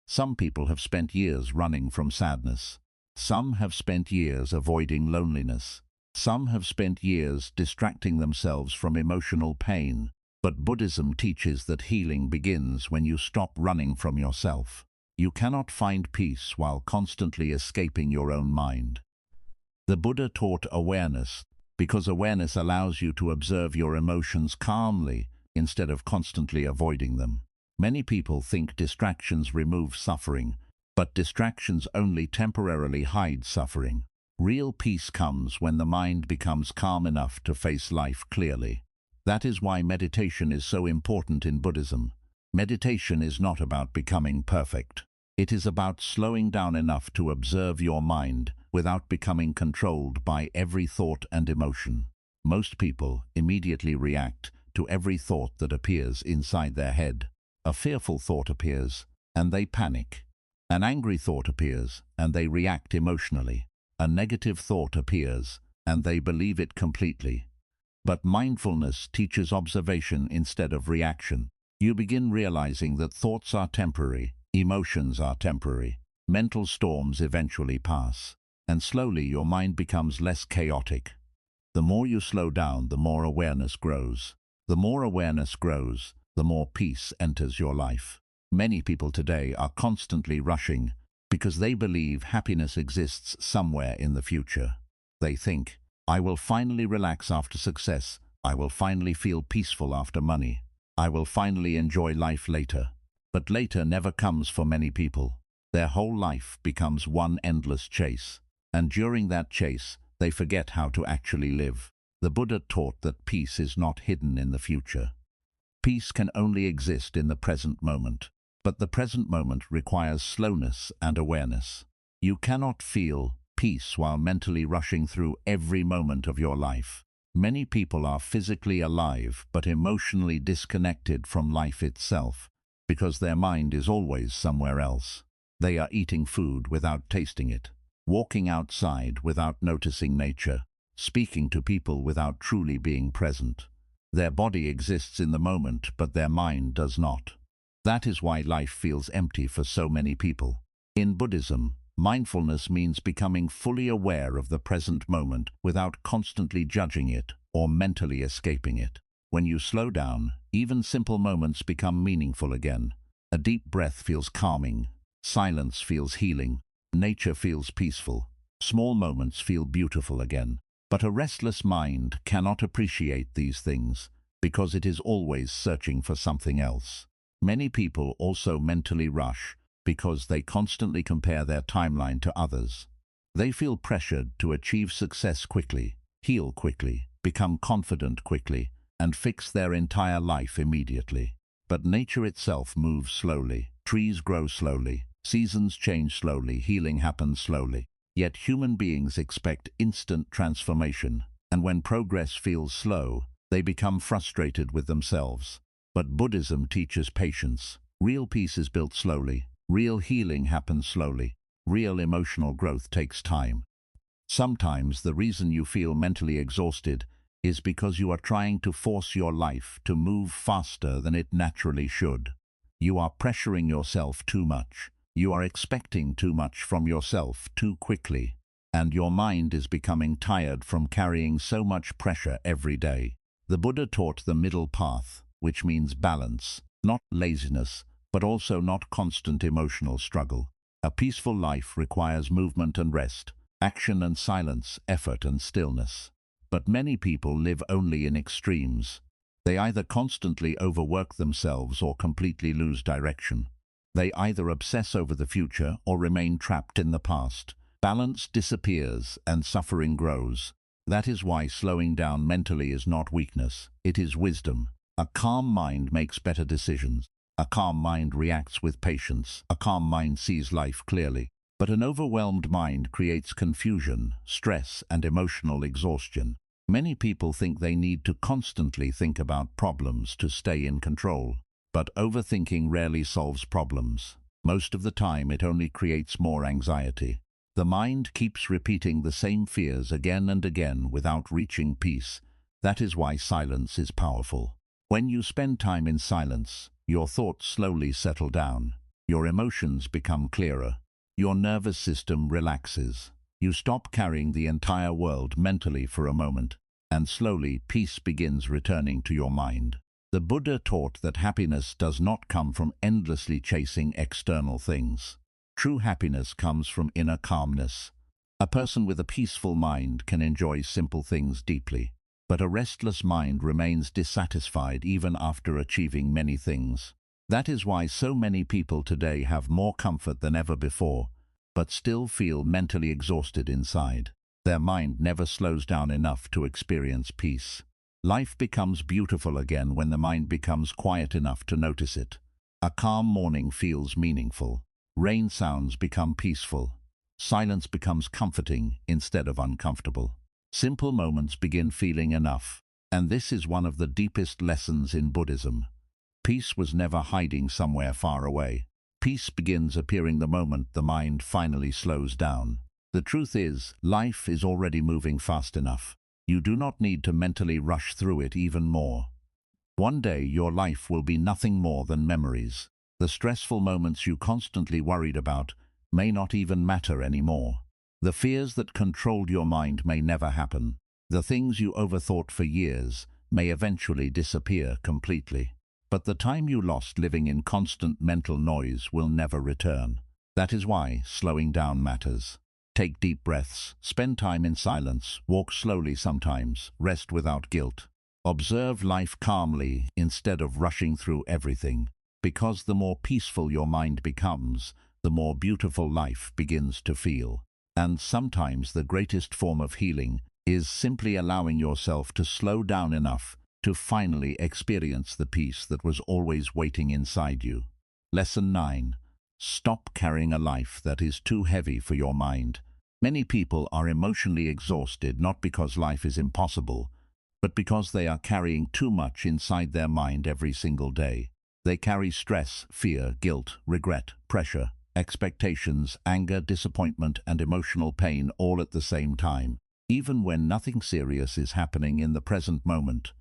Some people have spent years running from sadness. Some have spent years avoiding loneliness. Some have spent years distracting themselves from emotional pain. But Buddhism teaches that healing begins when you stop running from yourself. You cannot find peace while constantly escaping your own mind. The Buddha taught awareness, because awareness allows you to observe your emotions calmly instead of constantly avoiding them. Many people think distractions remove suffering, but distractions only temporarily hide suffering. Real peace comes when the mind becomes calm enough to face life clearly. That is why meditation is so important in Buddhism. Meditation is not about becoming perfect. It is about slowing down enough to observe your mind without becoming controlled by every thought and emotion. Most people immediately react to every thought that appears inside their head. A fearful thought appears, and they panic. An angry thought appears, and they react emotionally. A negative thought appears, and they believe it completely. But mindfulness teaches observation instead of reaction. You begin realizing that thoughts are temporary, emotions are temporary, mental storms eventually pass, and slowly your mind becomes less chaotic. The more you slow down, the more awareness grows. The more awareness grows, the more peace enters your life. Many people today are constantly rushing because they believe happiness exists somewhere in the future. They think, I will finally relax after success, I will finally feel peaceful after money, I will finally enjoy life later. But later never comes for many people. Their whole life becomes one endless chase. And during that chase, they forget how to actually live. The Buddha taught that peace is not hidden in the future. Peace can only exist in the present moment. But the present moment requires slowness and awareness. You cannot feel peace while mentally rushing through every moment of your life. Many people are physically alive but emotionally disconnected from life itself, because their mind is always somewhere else. They are eating food without tasting it, walking outside without noticing nature, speaking to people without truly being present. Their body exists in the moment, but their mind does not. That is why life feels empty for so many people. In Buddhism, mindfulness means becoming fully aware of the present moment without constantly judging it or mentally escaping it. When you slow down, even simple moments become meaningful again. A deep breath feels calming. Silence feels healing. Nature feels peaceful. Small moments feel beautiful again. But a restless mind cannot appreciate these things because it is always searching for something else. Many people also mentally rush because they constantly compare their timeline to others. They feel pressured to achieve success quickly, heal quickly, become confident quickly, and fix their entire life immediately. But nature itself moves slowly. Trees grow slowly. Seasons change slowly. Healing happens slowly. Yet human beings expect instant transformation, and when progress feels slow, they become frustrated with themselves. But Buddhism teaches patience. Real peace is built slowly. Real healing happens slowly. Real emotional growth takes time. Sometimes the reason you feel mentally exhausted is because you are trying to force your life to move faster than it naturally should. You are pressuring yourself too much. You are expecting too much from yourself too quickly. And your mind is becoming tired from carrying so much pressure every day. The Buddha taught the middle path, which means balance, not laziness, but also not constant emotional struggle. A peaceful life requires movement and rest, action and silence, effort and stillness. But many people live only in extremes. They either constantly overwork themselves or completely lose direction. They either obsess over the future or remain trapped in the past. Balance disappears and suffering grows. That is why slowing down mentally is not weakness, it is wisdom. A calm mind makes better decisions. A calm mind reacts with patience. A calm mind sees life clearly. But an overwhelmed mind creates confusion, stress, and emotional exhaustion. Many people think they need to constantly think about problems to stay in control. But overthinking rarely solves problems. Most of the time it only creates more anxiety. The mind keeps repeating the same fears again and again without reaching peace. That is why silence is powerful. When you spend time in silence, your thoughts slowly settle down. Your emotions become clearer. Your nervous system relaxes. You stop carrying the entire world mentally for a moment, and slowly peace begins returning to your mind. The Buddha taught that happiness does not come from endlessly chasing external things. True happiness comes from inner calmness. A person with a peaceful mind can enjoy simple things deeply, but a restless mind remains dissatisfied even after achieving many things. That is why so many people today have more comfort than ever before, but still feel mentally exhausted inside. Their mind never slows down enough to experience peace. Life becomes beautiful again when the mind becomes quiet enough to notice it. A calm morning feels meaningful. Rain sounds become peaceful. Silence becomes comforting instead of uncomfortable. Simple moments begin feeling enough. And this is one of the deepest lessons in Buddhism. Peace was never hiding somewhere far away. Peace begins appearing the moment the mind finally slows down. The truth is, life is already moving fast enough. You do not need to mentally rush through it even more. One day your life will be nothing more than memories. The stressful moments you constantly worried about may not even matter anymore. The fears that controlled your mind may never happen. The things you overthought for years may eventually disappear completely. But the time you lost living in constant mental noise will never return. That is why slowing down matters. Take deep breaths, spend time in silence, walk slowly sometimes, rest without guilt. Observe life calmly instead of rushing through everything, because the more peaceful your mind becomes, the more beautiful life begins to feel. And sometimes the greatest form of healing is simply allowing yourself to slow down enough to finally experience the peace that was always waiting inside you. Lesson 9. Stop carrying a life that is too heavy for your mind. Many people are emotionally exhausted not because life is impossible, but because they are carrying too much inside their mind every single day. They carry stress, fear, guilt, regret, pressure, expectations, anger, disappointment, and emotional pain all at the same time. Even when nothing serious is happening in the present moment,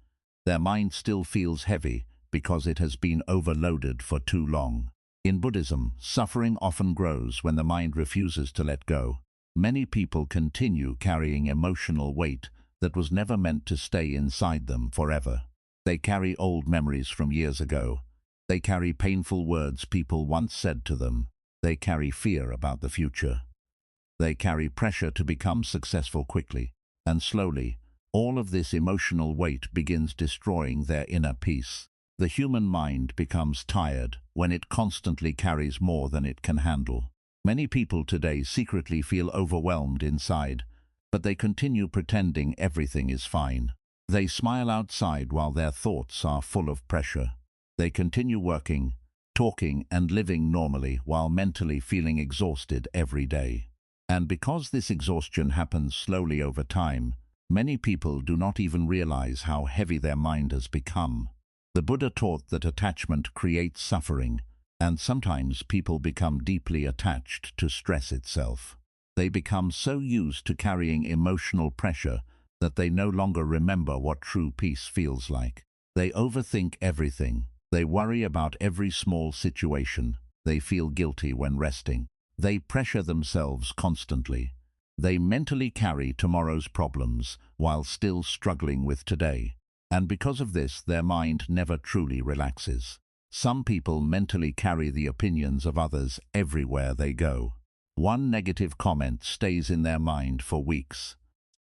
their mind still feels heavy because it has been overloaded for too long. In Buddhism, suffering often grows when the mind refuses to let go. Many people continue carrying emotional weight that was never meant to stay inside them forever. They carry old memories from years ago. They carry painful words people once said to them. They carry fear about the future. They carry pressure to become successful quickly. And slowly, all of this emotional weight begins destroying their inner peace. The human mind becomes tired when it constantly carries more than it can handle. Many people today secretly feel overwhelmed inside, but they continue pretending everything is fine. They smile outside while their thoughts are full of pressure. They continue working, talking and living normally while mentally feeling exhausted every day. And because this exhaustion happens slowly over time, many people do not even realize how heavy their mind has become. The Buddha taught that attachment creates suffering, and sometimes people become deeply attached to stress itself. They become so used to carrying emotional pressure that they no longer remember what true peace feels like. They overthink everything. They worry about every small situation. They feel guilty when resting. They pressure themselves constantly. They mentally carry tomorrow's problems while still struggling with today. And because of this, their mind never truly relaxes. Some people mentally carry the opinions of others everywhere they go. One negative comment stays in their mind for weeks.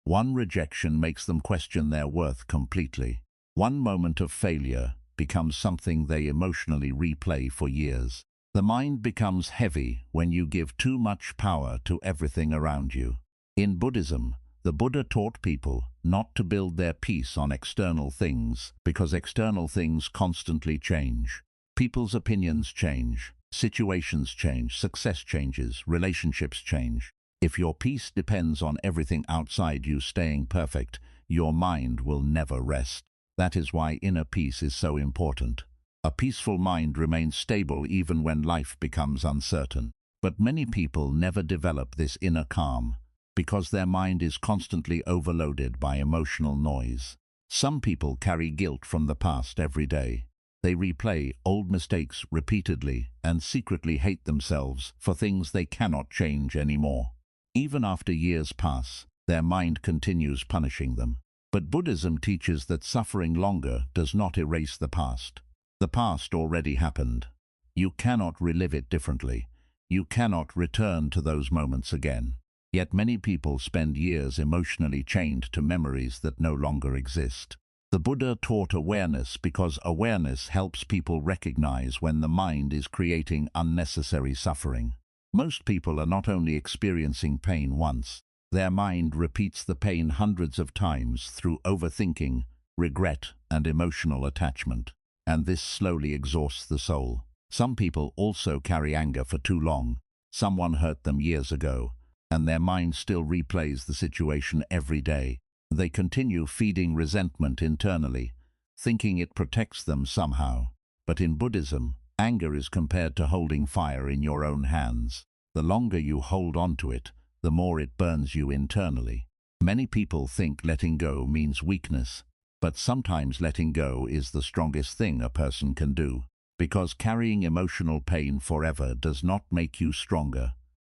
One rejection makes them question their worth completely. One moment of failure becomes something they emotionally replay for years. The mind becomes heavy when you give too much power to everything around you. In Buddhism, the Buddha taught people not to build their peace on external things because external things constantly change. People's opinions change, situations change, success changes, relationships change. If your peace depends on everything outside you staying perfect, your mind will never rest. That is why inner peace is so important. A peaceful mind remains stable even when life becomes uncertain. But many people never develop this inner calm because their mind is constantly overloaded by emotional noise. Some people carry guilt from the past every day. They replay old mistakes repeatedly and secretly hate themselves for things they cannot change anymore. Even after years pass, their mind continues punishing them. But Buddhism teaches that suffering longer does not erase the past. The past already happened. You cannot relive it differently. You cannot return to those moments again. Yet many people spend years emotionally chained to memories that no longer exist. The Buddha taught awareness because awareness helps people recognize when the mind is creating unnecessary suffering. Most people are not only experiencing pain once, their mind repeats the pain hundreds of times through overthinking, regret, and emotional attachment. And this slowly exhausts the soul. Some people also carry anger for too long. Someone hurt them years ago, and their mind still replays the situation every day. They continue feeding resentment internally, thinking it protects them somehow. But in Buddhism, anger is compared to holding fire in your own hands. The longer you hold on to it, the more it burns you internally. Many people think letting go means weakness, but sometimes letting go is the strongest thing a person can do. Because carrying emotional pain forever does not make you stronger.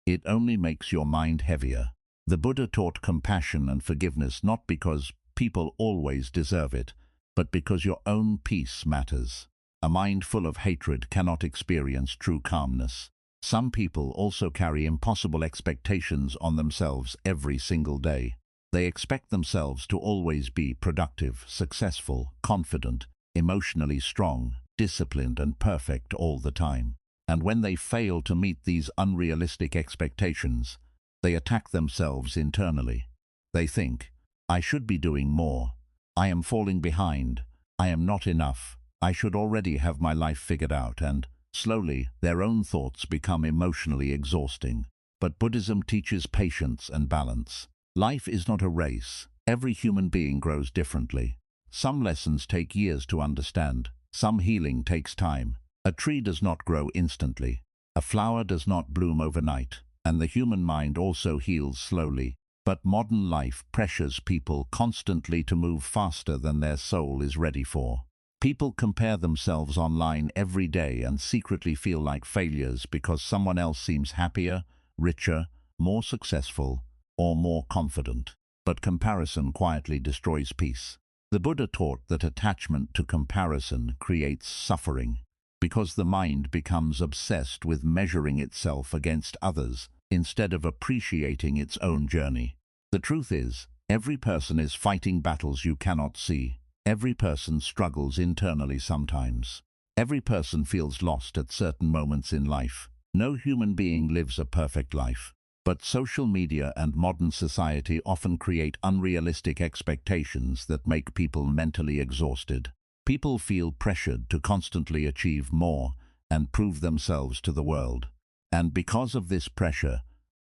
It only makes your mind heavier. The Buddha taught compassion and forgiveness not because people always deserve it, but because your own peace matters. A mind full of hatred cannot experience true calmness. Some people also carry impossible expectations on themselves every single day. They expect themselves to always be productive, successful, confident, emotionally strong, disciplined and perfect all the time. And when they fail to meet these unrealistic expectations, they attack themselves internally. They think, I should be doing more. I am falling behind. I am not enough. I should already have my life figured out, and slowly their own thoughts become emotionally exhausting. But Buddhism teaches patience and balance. Life is not a race. Every human being grows differently. Some lessons take years to understand. Some healing takes time. A tree does not grow instantly. A flower does not bloom overnight. And the human mind also heals slowly. But modern life pressures people constantly to move faster than their soul is ready for. People compare themselves online every day and secretly feel like failures because someone else seems happier, richer, more successful, or more confident. But comparison quietly destroys peace. The Buddha taught that attachment to comparison creates suffering because the mind becomes obsessed with measuring itself against others instead of appreciating its own journey. The truth is, every person is fighting battles you cannot see. Every person struggles internally sometimes. Every person feels lost at certain moments in life. No human being lives a perfect life. But social media and modern society often create unrealistic expectations that make people mentally exhausted. People feel pressured to constantly achieve more and prove themselves to the world. And because of this pressure,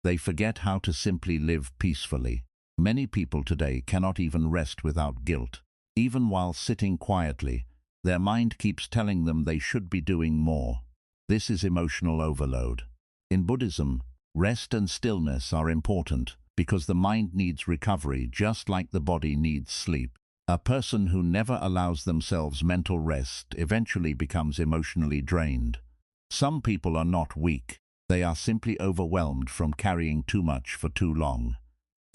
they forget how to simply live peacefully. Many people today cannot even rest without guilt. Even while sitting quietly, their mind keeps telling them they should be doing more. This is emotional overload. In Buddhism, rest and stillness are important because the mind needs recovery just like the body needs sleep. A person who never allows themselves mental rest eventually becomes emotionally drained. Some people are not weak. They are simply overwhelmed from carrying too much for too long.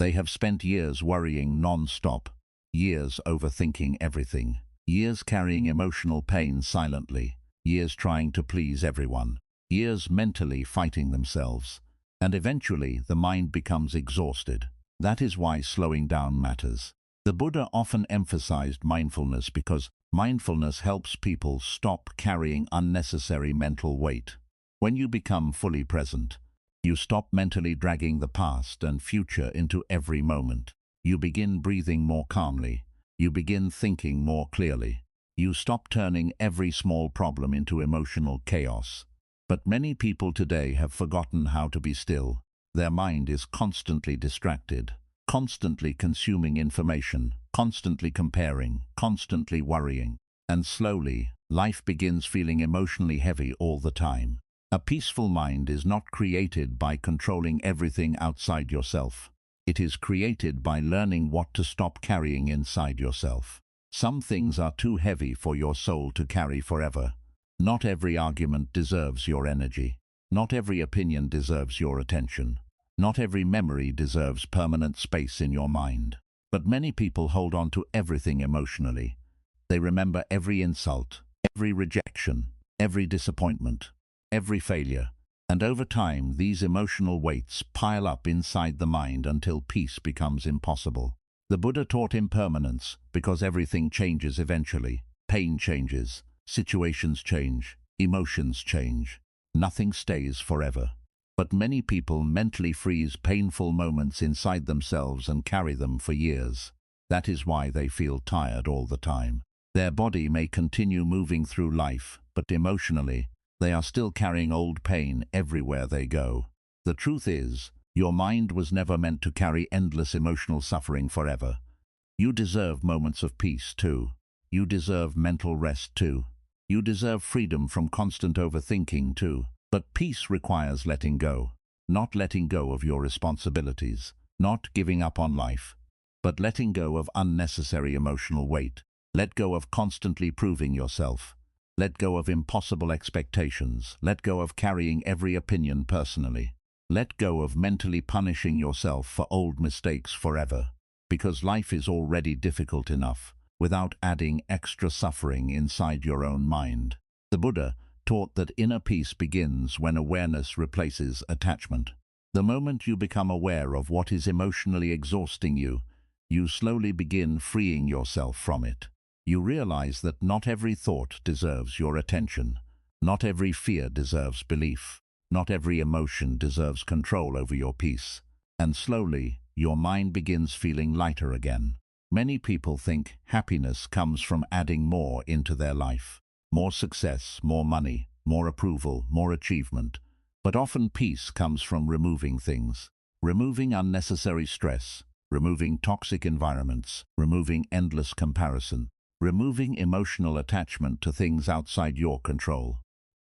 They have spent years worrying non-stop, years overthinking everything, years carrying emotional pain silently, years trying to please everyone, years mentally fighting themselves. And eventually the mind becomes exhausted. That is why slowing down matters. The Buddha often emphasized mindfulness because mindfulness helps people stop carrying unnecessary mental weight. When you become fully present, you stop mentally dragging the past and future into every moment. You begin breathing more calmly. You begin thinking more clearly. You stop turning every small problem into emotional chaos. But many people today have forgotten how to be still. Their mind is constantly distracted, constantly consuming information, constantly comparing, constantly worrying. And slowly, life begins feeling emotionally heavy all the time. A peaceful mind is not created by controlling everything outside yourself. It is created by learning what to stop carrying inside yourself. Some things are too heavy for your soul to carry forever. Not every argument deserves your energy. Not every opinion deserves your attention. Not every memory deserves permanent space in your mind. But many people hold on to everything emotionally. They remember every insult, every rejection, every disappointment, every failure. And over time, these emotional weights pile up inside the mind until peace becomes impossible. The Buddha taught impermanence because everything changes eventually. Pain changes, situations change, emotions change. Nothing stays forever. But many people mentally freeze painful moments inside themselves and carry them for years. That is why they feel tired all the time. Their body may continue moving through life, but emotionally, they are still carrying old pain everywhere they go. The truth is, your mind was never meant to carry endless emotional suffering forever. You deserve moments of peace too. You deserve mental rest too. You deserve freedom from constant overthinking too. But peace requires letting go. Not letting go of your responsibilities. Not giving up on life. But letting go of unnecessary emotional weight. Let go of constantly proving yourself. Let go of impossible expectations. Let go of carrying every opinion personally. Let go of mentally punishing yourself for old mistakes forever. Because life is already difficult enough, without adding extra suffering inside your own mind. The Buddha taught that inner peace begins when awareness replaces attachment. The moment you become aware of what is emotionally exhausting you, you slowly begin freeing yourself from it. You realize that not every thought deserves your attention. Not every fear deserves belief. Not every emotion deserves control over your peace. And slowly, your mind begins feeling lighter again. Many people think happiness comes from adding more into their life. More success, more money, more approval, more achievement. But often peace comes from removing things. Removing unnecessary stress. Removing toxic environments. Removing endless comparison. Removing emotional attachment to things outside your control.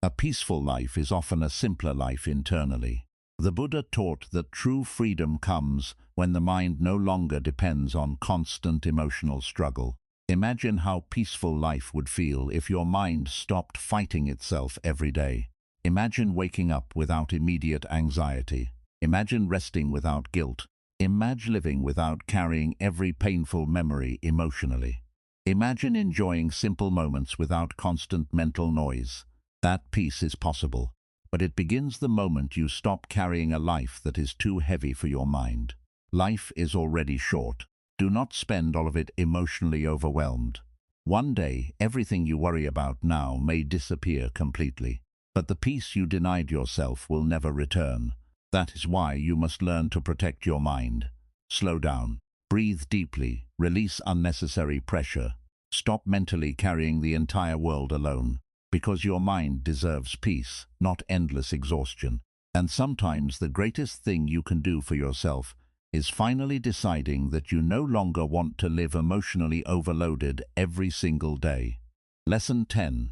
A peaceful life is often a simpler life internally. The Buddha taught that true freedom comes when the mind no longer depends on constant emotional struggle. Imagine how peaceful life would feel if your mind stopped fighting itself every day. Imagine waking up without immediate anxiety. Imagine resting without guilt. Imagine living without carrying every painful memory emotionally. Imagine enjoying simple moments without constant mental noise. That peace is possible. but it begins the moment you stop carrying a life that is too heavy for your mind. Life is already short. Do not spend all of it emotionally overwhelmed. One day, everything you worry about now may disappear completely, but the peace you denied yourself will never return. That is why you must learn to protect your mind. Slow down. Breathe deeply. Release unnecessary pressure. Stop mentally carrying the entire world alone, because your mind deserves peace, not endless exhaustion. And sometimes the greatest thing you can do for yourself is finally deciding that you no longer want to live emotionally overloaded every single day. Lesson 10.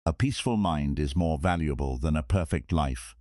A peaceful mind is more valuable than a perfect life.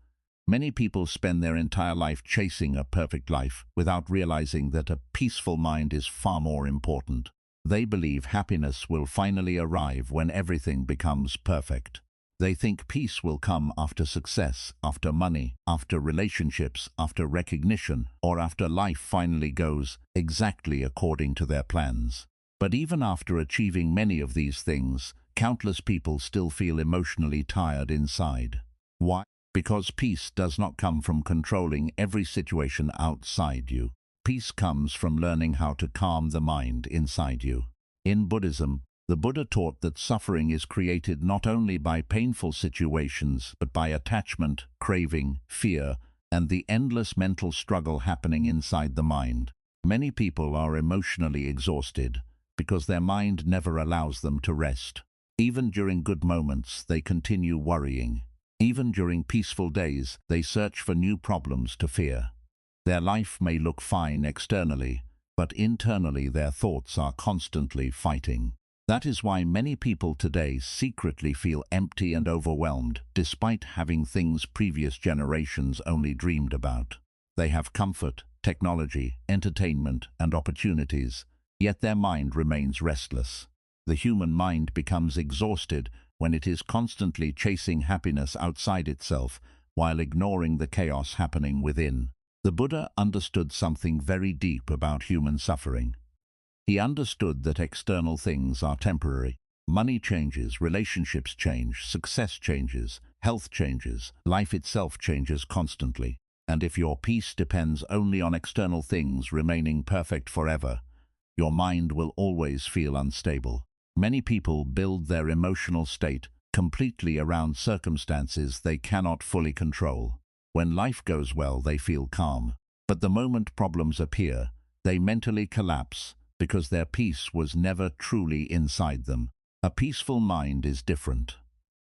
Many people spend their entire life chasing a perfect life without realizing that a peaceful mind is far more important. They believe happiness will finally arrive when everything becomes perfect. They think peace will come after success, after money, after relationships, after recognition, or after life finally goes exactly according to their plans. But even after achieving many of these things, countless people still feel emotionally tired inside. Why? Because peace does not come from controlling every situation outside you. Peace comes from learning how to calm the mind inside you. In Buddhism, the Buddha taught that suffering is created not only by painful situations, but by attachment, craving, fear, and the endless mental struggle happening inside the mind. Many people are emotionally exhausted because their mind never allows them to rest. Even during good moments, they continue worrying. Even during peaceful days, they search for new problems to fear. Their life may look fine externally, but internally their thoughts are constantly fighting. That is why many people today secretly feel empty and overwhelmed, despite having things previous generations only dreamed about. They have comfort, technology, entertainment, and opportunities, yet their mind remains restless. The human mind becomes exhausted when it is constantly chasing happiness outside itself while ignoring the chaos happening within. The Buddha understood something very deep about human suffering. He understood that external things are temporary. Money changes, relationships change, success changes, health changes, life itself changes constantly. And if your peace depends only on external things remaining perfect forever, your mind will always feel unstable. Many people build their emotional state completely around circumstances they cannot fully control. When life goes well, they feel calm. But the moment problems appear, they mentally collapse because their peace was never truly inside them. A peaceful mind is different.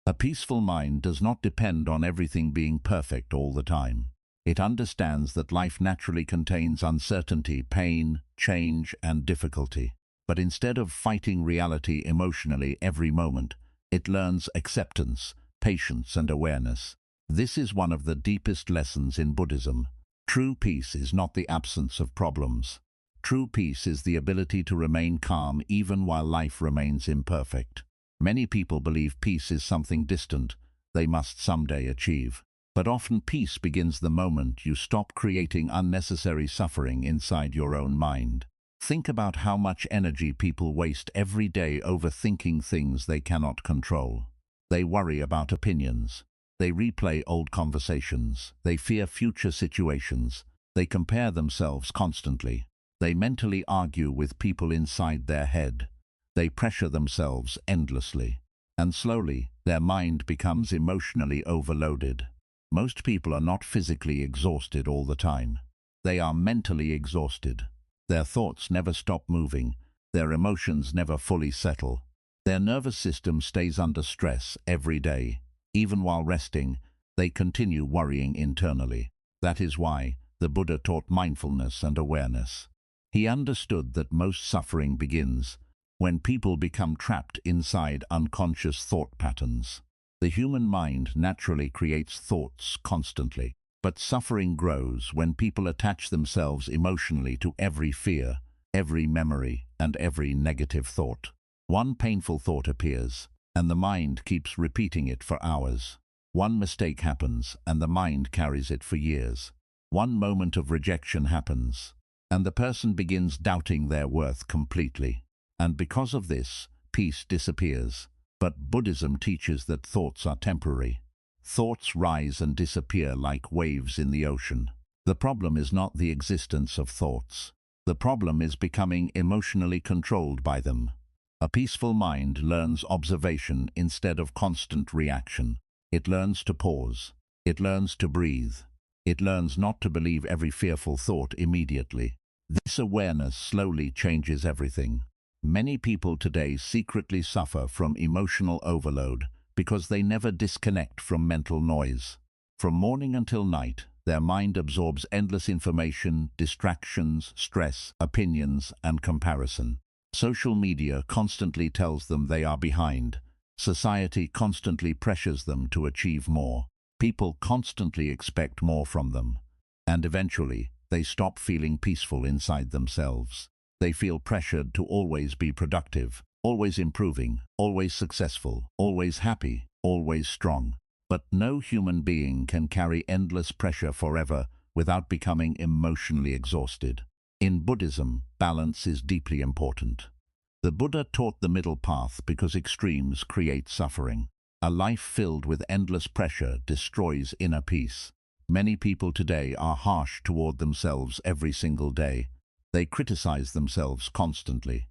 A peaceful mind does not depend on everything being perfect all the time. It understands that life naturally contains uncertainty, pain, change, and difficulty. But instead of fighting reality emotionally every moment, it learns acceptance, patience, and awareness. This is one of the deepest lessons in Buddhism. True peace is not the absence of problems. True peace is the ability to remain calm even while life remains imperfect. Many people believe peace is something distant they must someday achieve. But often peace begins the moment you stop creating unnecessary suffering inside your own mind. Think about how much energy people waste every day overthinking things they cannot control. They worry about opinions. They replay old conversations. They fear future situations. They compare themselves constantly. They mentally argue with people inside their head. They pressure themselves endlessly. And slowly, their mind becomes emotionally overloaded. Most people are not physically exhausted all the time. They are mentally exhausted. Their thoughts never stop moving. Their emotions never fully settle. Their nervous system stays under stress every day. Even while resting, they continue worrying internally. That is why the Buddha taught mindfulness and awareness. He understood that most suffering begins when people become trapped inside unconscious thought patterns. The human mind naturally creates thoughts constantly. But suffering grows when people attach themselves emotionally to every fear, every memory, and every negative thought. One painful thought appears, and the mind keeps repeating it for hours. One mistake happens, and the mind carries it for years. One moment of rejection happens, and the person begins doubting their worth completely. And because of this, peace disappears. But Buddhism teaches that thoughts are temporary. Thoughts rise and disappear like waves in the ocean. The problem is not the existence of thoughts. The problem is becoming emotionally controlled by them. A peaceful mind learns observation instead of constant reaction. It learns to pause. It learns to breathe. It learns not to believe every fearful thought immediately. This awareness slowly changes everything. Many people today secretly suffer from emotional overload because they never disconnect from mental noise. From morning until night, their mind absorbs endless information, distractions, stress, opinions, and comparison. Social media constantly tells them they are behind. Society constantly pressures them to achieve more. People constantly expect more from them. And eventually, they stop feeling peaceful inside themselves. They feel pressured to always be productive, always improving, always successful, always happy, always strong. But no human being can carry endless pressure forever without becoming emotionally exhausted. In Buddhism, balance is deeply important. The Buddha taught the middle path because extremes create suffering. A life filled with endless pressure destroys inner peace. Many people today are harsh toward themselves every single day. They criticize themselves constantly.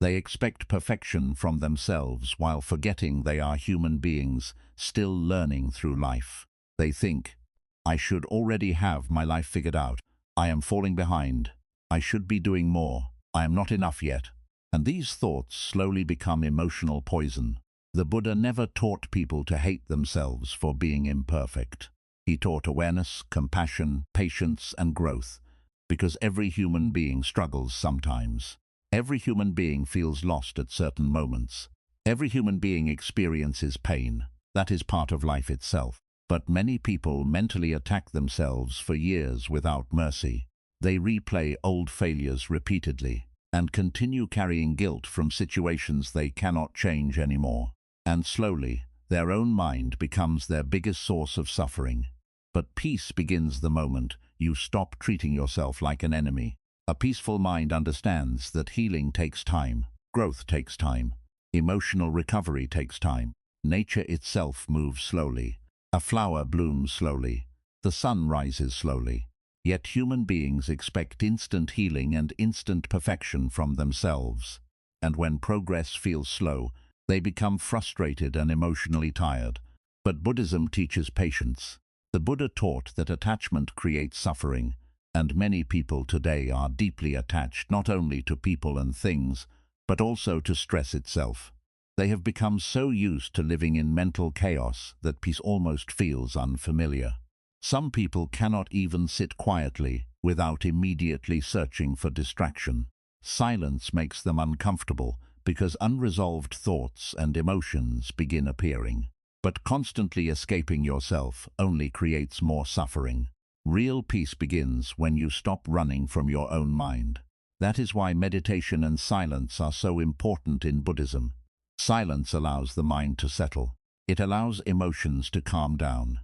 They expect perfection from themselves while forgetting they are human beings still learning through life. They think, I should already have my life figured out. I am falling behind. I should be doing more. I am not enough yet. And these thoughts slowly become emotional poison. The Buddha never taught people to hate themselves for being imperfect. He taught awareness, compassion, patience, and growth, because every human being struggles sometimes. Every human being feels lost at certain moments. Every human being experiences pain. That is part of life itself. But many people mentally attack themselves for years without mercy. They replay old failures repeatedly and continue carrying guilt from situations they cannot change anymore. And slowly, their own mind becomes their biggest source of suffering. But peace begins the moment you stop treating yourself like an enemy. A peaceful mind understands that healing takes time, growth takes time, emotional recovery takes time. Nature itself moves slowly. A flower blooms slowly. The sun rises slowly. Yet human beings expect instant healing and instant perfection from themselves. And when progress feels slow, they become frustrated and emotionally tired. But Buddhism teaches patience. The Buddha taught that attachment creates suffering, and many people today are deeply attached not only to people and things, but also to stress itself. They have become so used to living in mental chaos that peace almost feels unfamiliar. Some people cannot even sit quietly without immediately searching for distraction. Silence makes them uncomfortable because unresolved thoughts and emotions begin appearing. But constantly escaping yourself only creates more suffering. Real peace begins when you stop running from your own mind. That is why meditation and silence are so important in Buddhism. Silence allows the mind to settle. It allows emotions to calm down.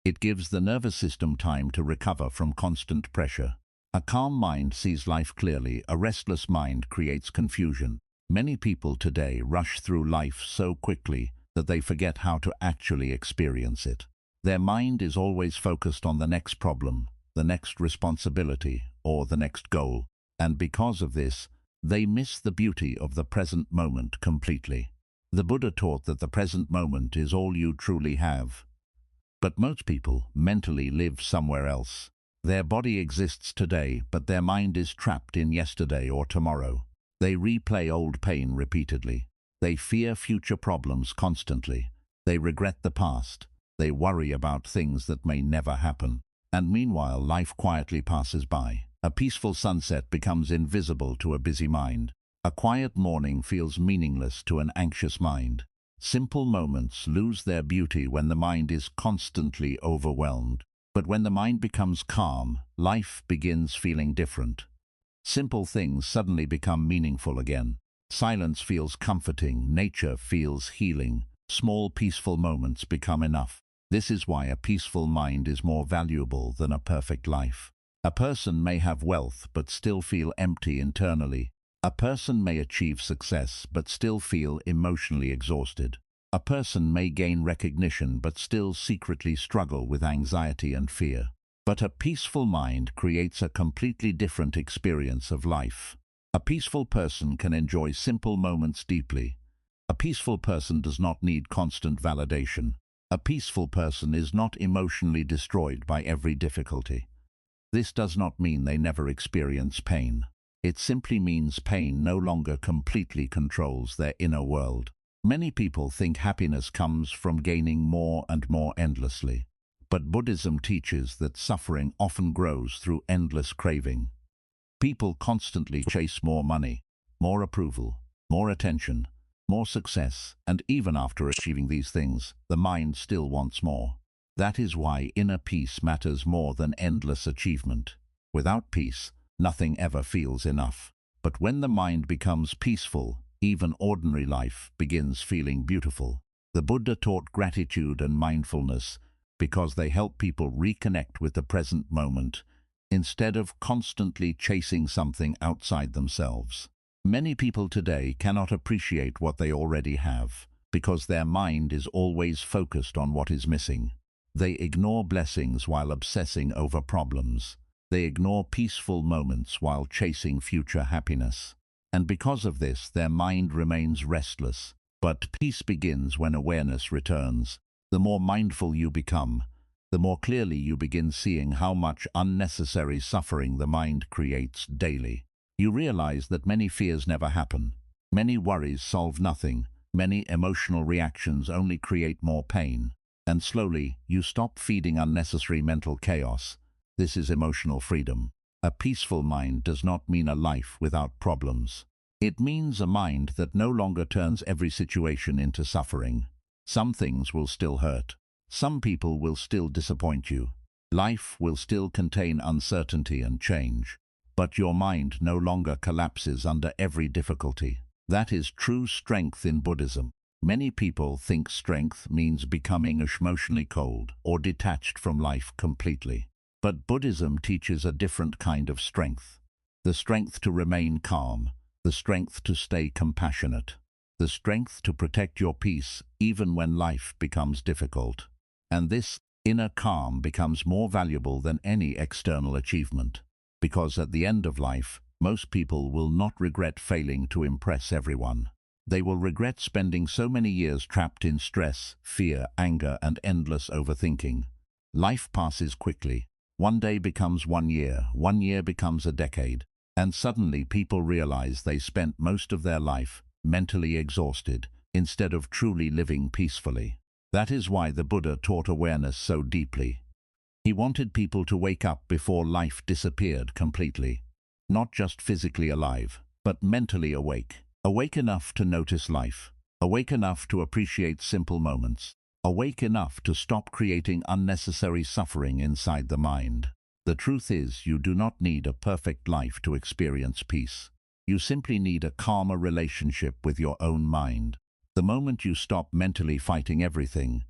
It gives the nervous system time to recover from constant pressure. A calm mind sees life clearly. A restless mind creates confusion. Many people today rush through life so quickly that they forget how to actually experience it. Their mind is always focused on the next problem, the next responsibility, or the next goal. And because of this, they miss the beauty of the present moment completely. The Buddha taught that the present moment is all you truly have. But most people mentally live somewhere else. Their body exists today, but their mind is trapped in yesterday or tomorrow. They replay old pain repeatedly. They fear future problems constantly. They regret the past. They worry about things that may never happen. And meanwhile, life quietly passes by. A peaceful sunset becomes invisible to a busy mind. A quiet morning feels meaningless to an anxious mind. Simple moments lose their beauty when the mind is constantly overwhelmed. But when the mind becomes calm, life begins feeling different. Simple things suddenly become meaningful again. Silence feels comforting, nature feels healing. Small peaceful moments become enough. This is why a peaceful mind is more valuable than a perfect life. A person may have wealth but still feel empty internally. A person may achieve success but still feel emotionally exhausted. A person may gain recognition but still secretly struggle with anxiety and fear. But a peaceful mind creates a completely different experience of life. A peaceful person can enjoy simple moments deeply. A peaceful person does not need constant validation. A peaceful person is not emotionally destroyed by every difficulty. This does not mean they never experience pain. It simply means pain no longer completely controls their inner world. Many people think happiness comes from gaining more and more endlessly. But Buddhism teaches that suffering often grows through endless craving. People constantly chase more money, more approval, more attention, more success, and even after achieving these things, the mind still wants more. That is why inner peace matters more than endless achievement. Without peace, nothing ever feels enough. But when the mind becomes peaceful, even ordinary life begins feeling beautiful. The Buddha taught gratitude and mindfulness because they help people reconnect with the present moment instead of constantly chasing something outside themselves. Many people today cannot appreciate what they already have because their mind is always focused on what is missing. They ignore blessings while obsessing over problems. They ignore peaceful moments while chasing future happiness. And because of this, their mind remains restless. But peace begins when awareness returns. The more mindful you become, the more clearly you begin seeing how much unnecessary suffering the mind creates daily. You realize that many fears never happen. Many worries solve nothing. Many emotional reactions only create more pain. And slowly, you stop feeding unnecessary mental chaos. This is emotional freedom. A peaceful mind does not mean a life without problems. It means a mind that no longer turns every situation into suffering. Some things will still hurt. Some people will still disappoint you. Life will still contain uncertainty and change. But your mind no longer collapses under every difficulty. That is true strength in Buddhism. Many people think strength means becoming emotionally cold or detached from life completely. But Buddhism teaches a different kind of strength. The strength to remain calm, the strength to stay compassionate, the strength to protect your peace even when life becomes difficult. And this inner calm becomes more valuable than any external achievement. Because at the end of life, most people will not regret failing to impress everyone. They will regret spending so many years trapped in stress, fear, anger, and endless overthinking. Life passes quickly. One day becomes 1 year becomes a decade, and suddenly people realize they spent most of their life mentally exhausted instead of truly living peacefully. That is why the Buddha taught awareness so deeply. He wanted people to wake up before life disappeared completely. Not just physically alive, but mentally awake. Awake enough to notice life. Awake enough to appreciate simple moments. Awake enough to stop creating unnecessary suffering inside the mind. The truth is, you do not need a perfect life to experience peace. You simply need a calmer relationship with your own mind. The moment you stop mentally fighting everything,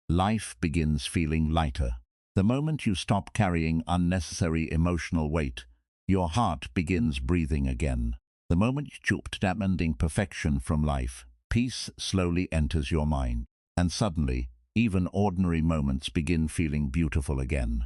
life begins feeling lighter. The moment you stop carrying unnecessary emotional weight, your heart begins breathing again. The moment you stop demanding perfection from life, peace slowly enters your mind. And suddenly, even ordinary moments begin feeling beautiful again.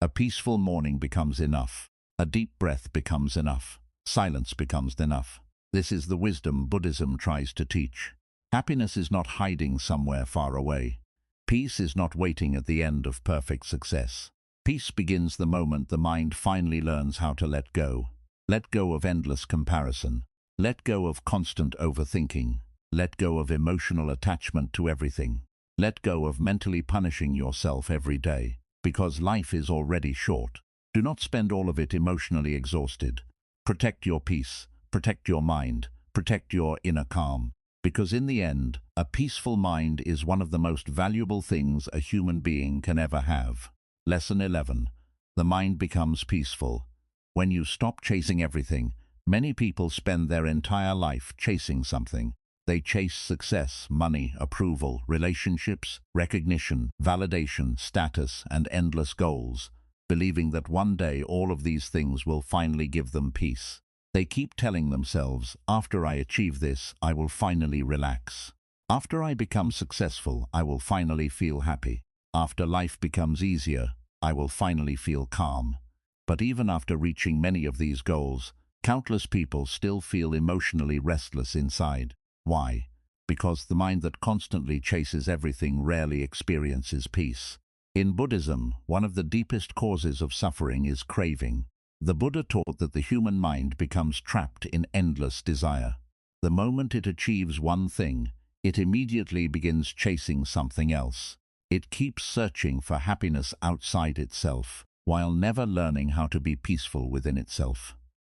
A peaceful morning becomes enough. A deep breath becomes enough. Silence becomes enough. This is the wisdom Buddhism tries to teach. Happiness is not hiding somewhere far away. Peace is not waiting at the end of perfect success. Peace begins the moment the mind finally learns how to let go. Let go of endless comparison. Let go of constant overthinking. Let go of emotional attachment to everything. Let go of mentally punishing yourself every day, because life is already short. Do not spend all of it emotionally exhausted. Protect your peace, protect your mind, protect your inner calm, because in the end, a peaceful mind is one of the most valuable things a human being can ever have. Lesson 11. The mind becomes peaceful. When you stop chasing everything, many people spend their entire life chasing something. They chase success, money, approval, relationships, recognition, validation, status, and endless goals, believing that one day all of these things will finally give them peace. They keep telling themselves, after I achieve this, I will finally relax. After I become successful, I will finally feel happy. After life becomes easier, I will finally feel calm. But even after reaching many of these goals, countless people still feel emotionally restless inside. Why? Because the mind that constantly chases everything rarely experiences peace. In Buddhism, one of the deepest causes of suffering is craving. The Buddha taught that the human mind becomes trapped in endless desire. The moment it achieves one thing, it immediately begins chasing something else. It keeps searching for happiness outside itself, while never learning how to be peaceful within itself.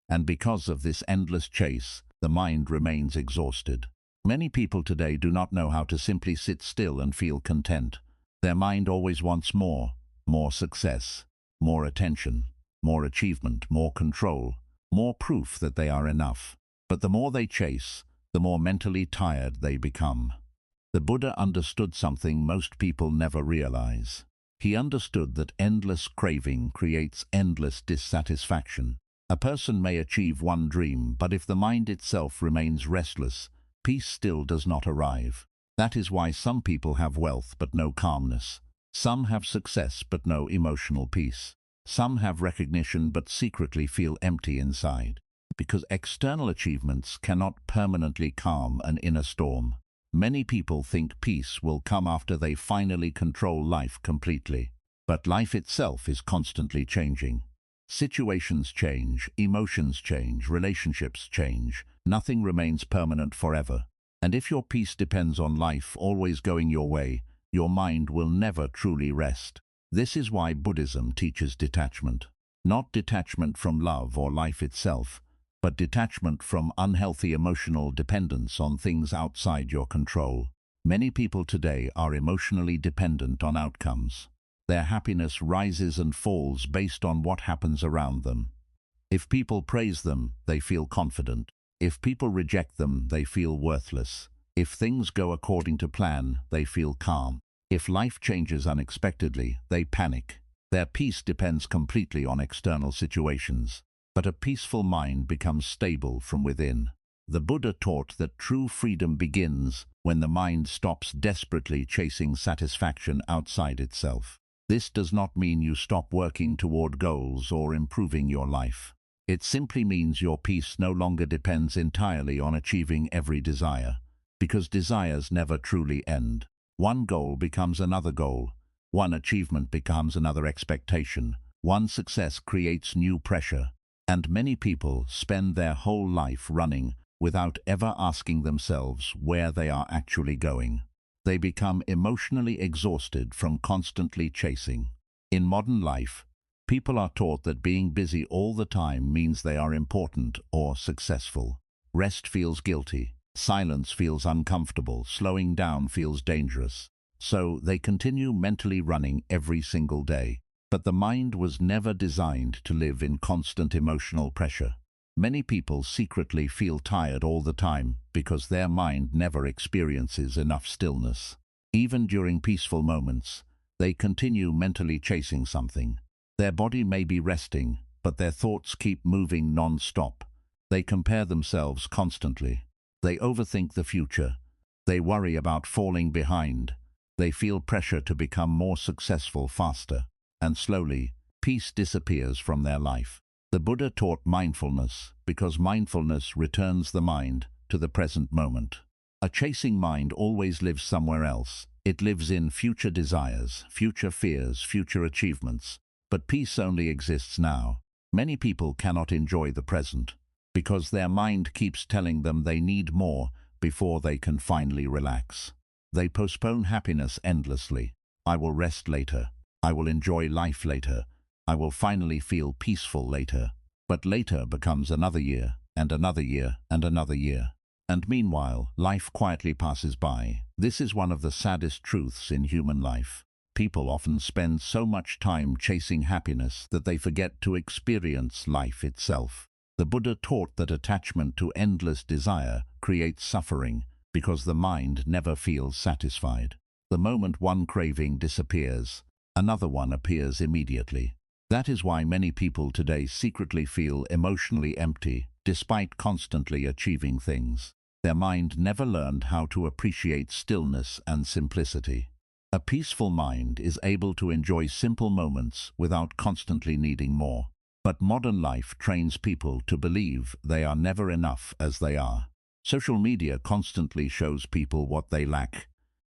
And because of this endless chase, the mind remains exhausted. Many people today do not know how to simply sit still and feel content. Their mind always wants more success, more attention, more achievement, more control, more proof that they are enough. But the more they chase, the more mentally tired they become. The Buddha understood something most people never realize. He understood that endless craving creates endless dissatisfaction. A person may achieve one dream, but if the mind itself remains restless, peace still does not arrive. That is why some people have wealth but no calmness. Some have success but no emotional peace. Some have recognition but secretly feel empty inside. Because external achievements cannot permanently calm an inner storm. Many people think peace will come after they finally control life completely. But life itself is constantly changing. Situations change, emotions change, relationships change. Nothing remains permanent forever. And if your peace depends on life always going your way, your mind will never truly rest. This is why Buddhism teaches detachment. Not detachment from love or life itself, but detachment from unhealthy emotional dependence on things outside your control. Many people today are emotionally dependent on outcomes. Their happiness rises and falls based on what happens around them. If people praise them, they feel confident. If people reject them, they feel worthless. If things go according to plan, they feel calm. If life changes unexpectedly, they panic. Their peace depends completely on external situations. But a peaceful mind becomes stable from within. The Buddha taught that true freedom begins when the mind stops desperately chasing satisfaction outside itself. This does not mean you stop working toward goals or improving your life. It simply means your peace no longer depends entirely on achieving every desire, because desires never truly end. One goal becomes another goal. One achievement becomes another expectation. One success creates new pressure. And many people spend their whole life running without ever asking themselves where they are actually going. They become emotionally exhausted from constantly chasing. In modern life, people are taught that being busy all the time means they are important or successful. Rest feels guilty. Silence feels uncomfortable. Slowing down feels dangerous. So they continue mentally running every single day. But the mind was never designed to live in constant emotional pressure. Many people secretly feel tired all the time because their mind never experiences enough stillness. Even during peaceful moments, they continue mentally chasing something. Their body may be resting, but their thoughts keep moving non-stop. They compare themselves constantly. They overthink the future. They worry about falling behind. They feel pressure to become more successful faster. And slowly, peace disappears from their life. The Buddha taught mindfulness because mindfulness returns the mind to the present moment. A chasing mind always lives somewhere else. It lives in future desires, future fears, future achievements. But peace only exists now. Many people cannot enjoy the present because their mind keeps telling them they need more before they can finally relax. They postpone happiness endlessly. I will rest later. I will enjoy life later. I will finally feel peaceful later. But later becomes another year, and another year, and another year. And meanwhile, life quietly passes by. This is one of the saddest truths in human life. People often spend so much time chasing happiness that they forget to experience life itself. The Buddha taught that attachment to endless desire creates suffering because the mind never feels satisfied. The moment one craving disappears, another one appears immediately. That is why many people today secretly feel emotionally empty, despite constantly achieving things. Their mind never learned how to appreciate stillness and simplicity. A peaceful mind is able to enjoy simple moments without constantly needing more. But modern life trains people to believe they are never enough as they are. Social media constantly shows people what they lack.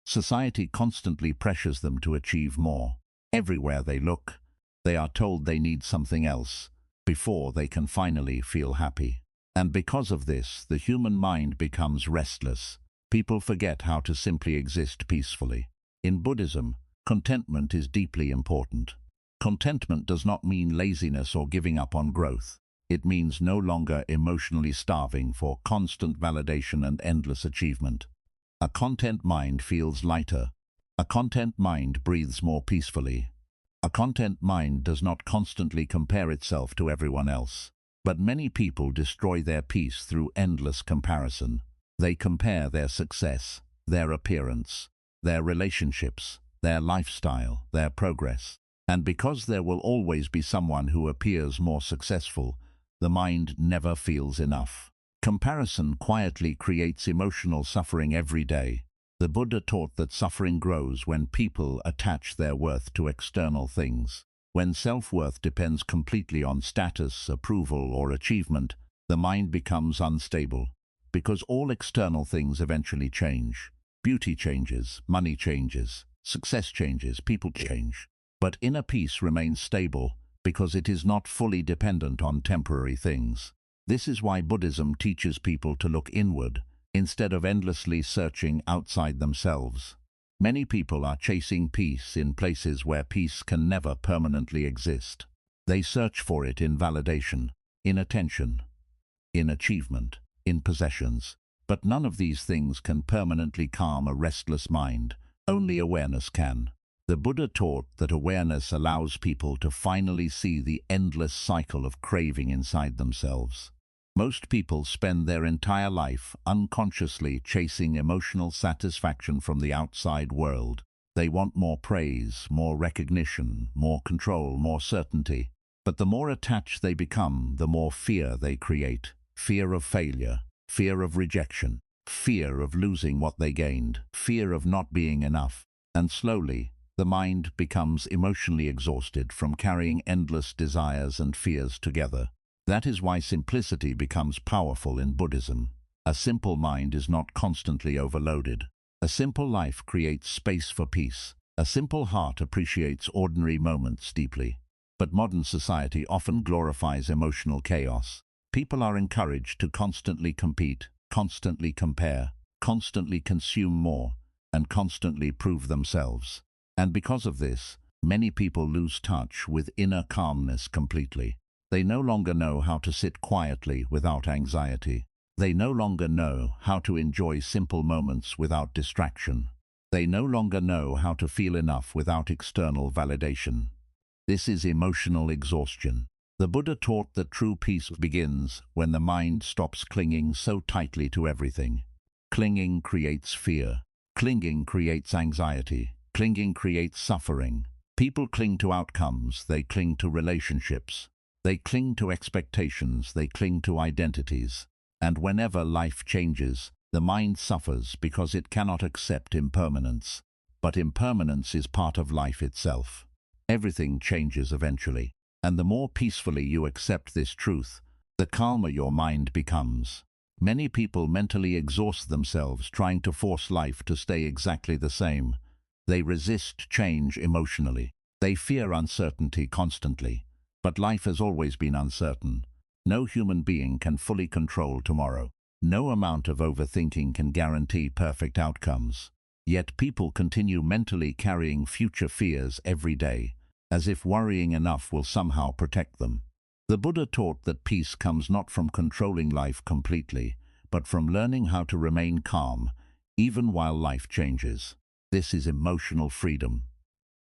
Society constantly pressures them to achieve more. Everywhere they look, they are told they need something else before they can finally feel happy. And because of this, the human mind becomes restless. People forget how to simply exist peacefully. In Buddhism, contentment is deeply important. Contentment does not mean laziness or giving up on growth. It means no longer emotionally starving for constant validation and endless achievement. A content mind feels lighter. A content mind breathes more peacefully. A content mind does not constantly compare itself to everyone else. But many people destroy their peace through endless comparison. They compare their success, their appearance, their relationships, their lifestyle, their progress. And because there will always be someone who appears more successful, the mind never feels enough. Comparison quietly creates emotional suffering every day. The Buddha taught that suffering grows when people attach their worth to external things. When self-worth depends completely on status, approval, or achievement, the mind becomes unstable. Because all external things eventually change. Beauty changes, money changes, success changes, people change. But inner peace remains stable because it is not fully dependent on temporary things. This is why Buddhism teaches people to look inward, instead of endlessly searching outside themselves. Many people are chasing peace in places where peace can never permanently exist. They search for it in validation, in attention, in achievement, in possessions. But none of these things can permanently calm a restless mind. Only awareness can. The Buddha taught that awareness allows people to finally see the endless cycle of craving inside themselves. Most people spend their entire life unconsciously chasing emotional satisfaction from the outside world. They want more praise, more recognition, more control, more certainty. But the more attached they become, the more fear they create. Fear of failure, fear of rejection, fear of losing what they gained, fear of not being enough. And slowly, the mind becomes emotionally exhausted from carrying endless desires and fears together. That is why simplicity becomes powerful in Buddhism. A simple mind is not constantly overloaded. A simple life creates space for peace. A simple heart appreciates ordinary moments deeply. But modern society often glorifies emotional chaos. People are encouraged to constantly compete, constantly compare, constantly consume more, and constantly prove themselves. And because of this, many people lose touch with inner calmness completely. They no longer know how to sit quietly without anxiety. They no longer know how to enjoy simple moments without distraction. They no longer know how to feel enough without external validation. This is emotional exhaustion. The Buddha taught that true peace begins when the mind stops clinging so tightly to everything. Clinging creates fear. Clinging creates anxiety. Clinging creates suffering. People cling to outcomes. They cling to relationships. They cling to expectations, they cling to identities. And whenever life changes, the mind suffers because it cannot accept impermanence. But impermanence is part of life itself. Everything changes eventually. And the more peacefully you accept this truth, the calmer your mind becomes. Many people mentally exhaust themselves trying to force life to stay exactly the same. They resist change emotionally. They fear uncertainty constantly. But life has always been uncertain. No human being can fully control tomorrow. No amount of overthinking can guarantee perfect outcomes. Yet people continue mentally carrying future fears every day, as if worrying enough will somehow protect them. The Buddha taught that peace comes not from controlling life completely, but from learning how to remain calm, even while life changes. This is emotional freedom.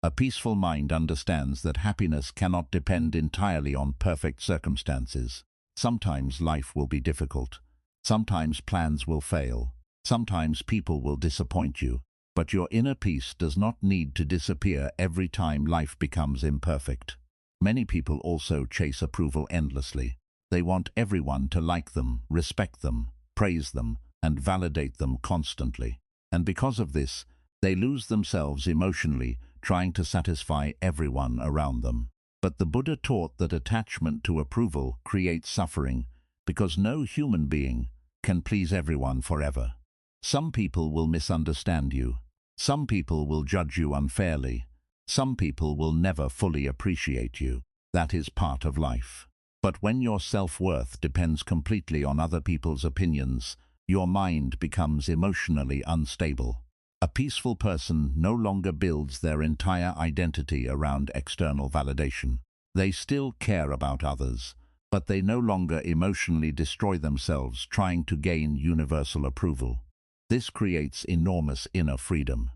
A peaceful mind understands that happiness cannot depend entirely on perfect circumstances. Sometimes life will be difficult. Sometimes plans will fail. Sometimes people will disappoint you. But your inner peace does not need to disappear every time life becomes imperfect. Many people also chase approval endlessly. They want everyone to like them, respect them, praise them, and validate them constantly. And because of this, they lose themselves emotionally, trying to satisfy everyone around them. But the Buddha taught that attachment to approval creates suffering, because no human being can please everyone forever. Some people will misunderstand you. Some people will judge you unfairly. Some people will never fully appreciate you. That is part of life. But when your self-worth depends completely on other people's opinions, your mind becomes emotionally unstable. A peaceful person no longer builds their entire identity around external validation. They still care about others, but they no longer emotionally destroy themselves trying to gain universal approval. This creates enormous inner freedom.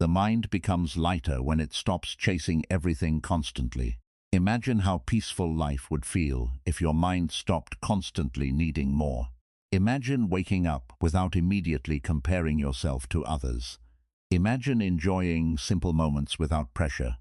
The mind becomes lighter when it stops chasing everything constantly. Imagine how peaceful life would feel if your mind stopped constantly needing more. Imagine waking up without immediately comparing yourself to others. Imagine enjoying simple moments without pressure.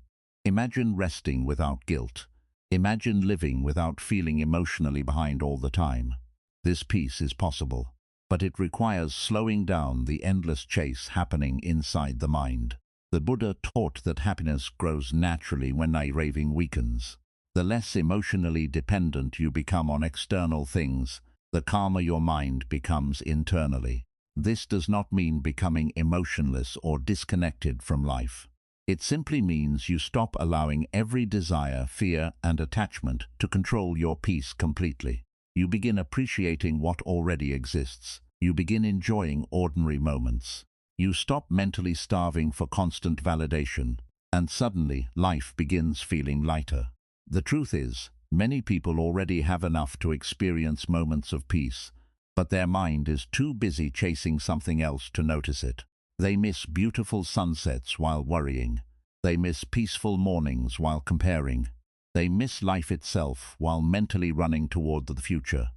Imagine resting without guilt. Imagine living without feeling emotionally behind all the time. This peace is possible, but it requires slowing down the endless chase happening inside the mind. The Buddha taught that happiness grows naturally when craving weakens. The less emotionally dependent you become on external things, the calmer your mind becomes internally. This does not mean becoming emotionless or disconnected from life. It simply means you stop allowing every desire, fear, and attachment to control your peace completely. You begin appreciating what already exists. You begin enjoying ordinary moments. You stop mentally starving for constant validation, and suddenly life begins feeling lighter. The truth is, many people already have enough to experience moments of peace, but their mind is too busy chasing something else to notice it. They miss beautiful sunsets while worrying. They miss peaceful mornings while comparing. They miss life itself while mentally running toward the future.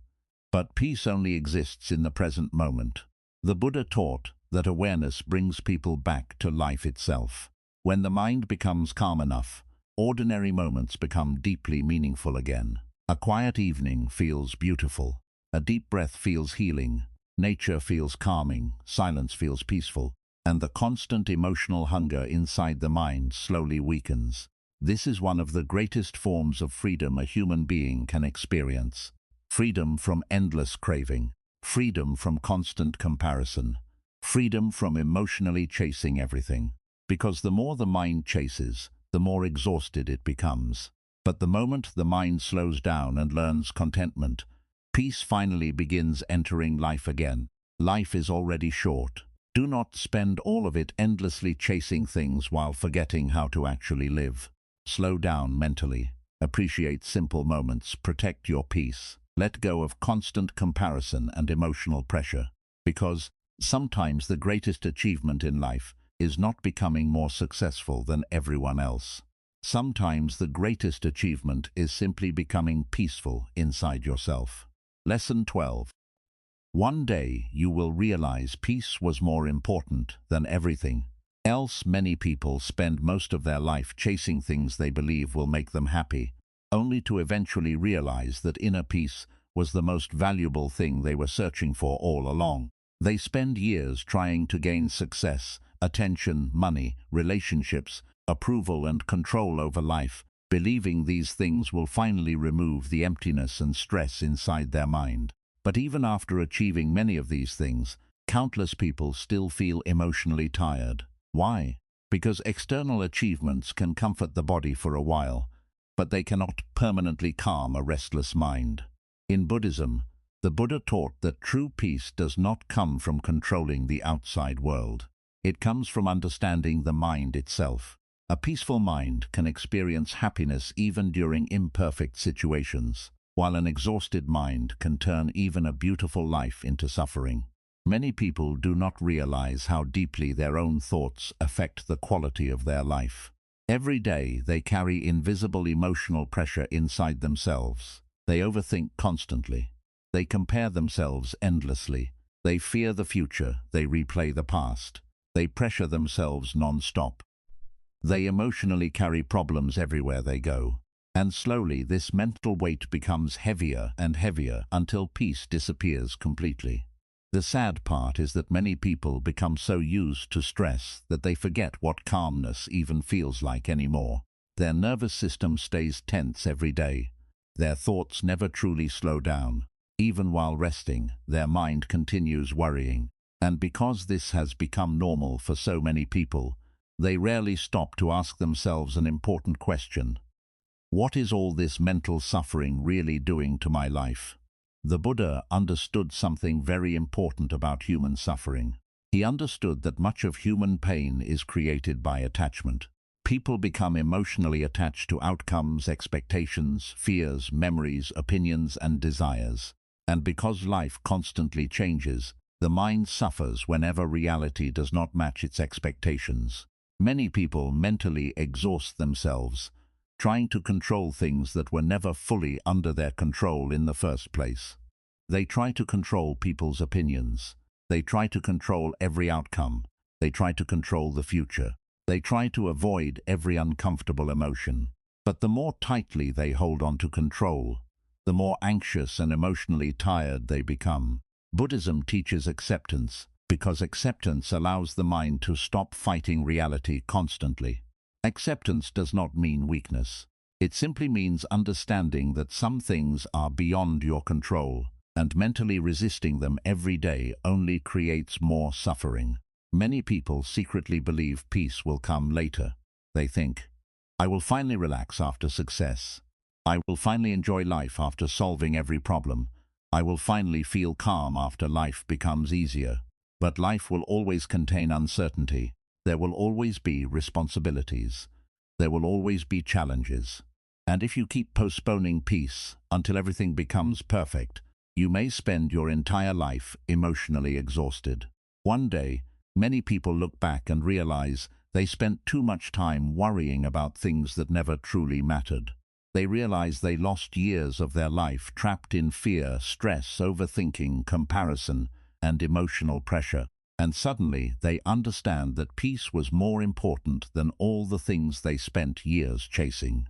But peace only exists in the present moment. The Buddha taught that awareness brings people back to life itself. When the mind becomes calm enough, ordinary moments become deeply meaningful again. A quiet evening feels beautiful. A deep breath feels healing. Nature feels calming. Silence feels peaceful. And the constant emotional hunger inside the mind slowly weakens. This is one of the greatest forms of freedom a human being can experience. Freedom from endless craving. Freedom from constant comparison. Freedom from emotionally chasing everything. Because the more the mind chases, the more exhausted it becomes. But the moment the mind slows down and learns contentment, peace finally begins entering life again. Life is already short. Do not spend all of it endlessly chasing things while forgetting how to actually live. Slow down mentally. Appreciate simple moments. Protect your peace. Let go of constant comparison and emotional pressure. Because sometimes the greatest achievement in life is not becoming more successful than everyone else. Sometimes the greatest achievement is simply becoming peaceful inside yourself. Lesson 12. One day you will realize peace was more important than everything else. Many people spend most of their life chasing things they believe will make them happy, only to eventually realize that inner peace was the most valuable thing they were searching for all along. They spend years trying to gain success, attention, money, relationships, approval, and control over life, believing these things will finally remove the emptiness and stress inside their mind. But even after achieving many of these things, countless people still feel emotionally tired. Why? Because external achievements can comfort the body for a while, but they cannot permanently calm a restless mind. In Buddhism, the Buddha taught that true peace does not come from controlling the outside world. It comes from understanding the mind itself. A peaceful mind can experience happiness even during imperfect situations, while an exhausted mind can turn even a beautiful life into suffering. Many people do not realize how deeply their own thoughts affect the quality of their life. Every day they carry invisible emotional pressure inside themselves. They overthink constantly. They compare themselves endlessly. They fear the future. They replay the past. They pressure themselves non-stop. They emotionally carry problems everywhere they go. And slowly this mental weight becomes heavier and heavier until peace disappears completely. The sad part is that many people become so used to stress that they forget what calmness even feels like anymore. Their nervous system stays tense every day. Their thoughts never truly slow down. Even while resting, their mind continues worrying. And because this has become normal for so many people, they rarely stop to ask themselves an important question. What is all this mental suffering really doing to my life? The Buddha understood something very important about human suffering. He understood that much of human pain is created by attachment. People become emotionally attached to outcomes, expectations, fears, memories, opinions, and desires. And because life constantly changes, the mind suffers whenever reality does not match its expectations. Many people mentally exhaust themselves, trying to control things that were never fully under their control in the first place. They try to control people's opinions. They try to control every outcome. They try to control the future. They try to avoid every uncomfortable emotion. But the more tightly they hold on to control, the more anxious and emotionally tired they become. Buddhism teaches acceptance because acceptance allows the mind to stop fighting reality constantly. Acceptance does not mean weakness. It simply means understanding that some things are beyond your control, and mentally resisting them every day only creates more suffering. Many people secretly believe peace will come later. They think, I will finally relax after success. I will finally enjoy life after solving every problem. I will finally feel calm after life becomes easier. But life will always contain uncertainty. There will always be responsibilities. There will always be challenges. And if you keep postponing peace until everything becomes perfect, you may spend your entire life emotionally exhausted. One day, many people look back and realize they spent too much time worrying about things that never truly mattered. They realize they lost years of their life trapped in fear, stress, overthinking, comparison, and emotional pressure. And suddenly they understand that peace was more important than all the things they spent years chasing.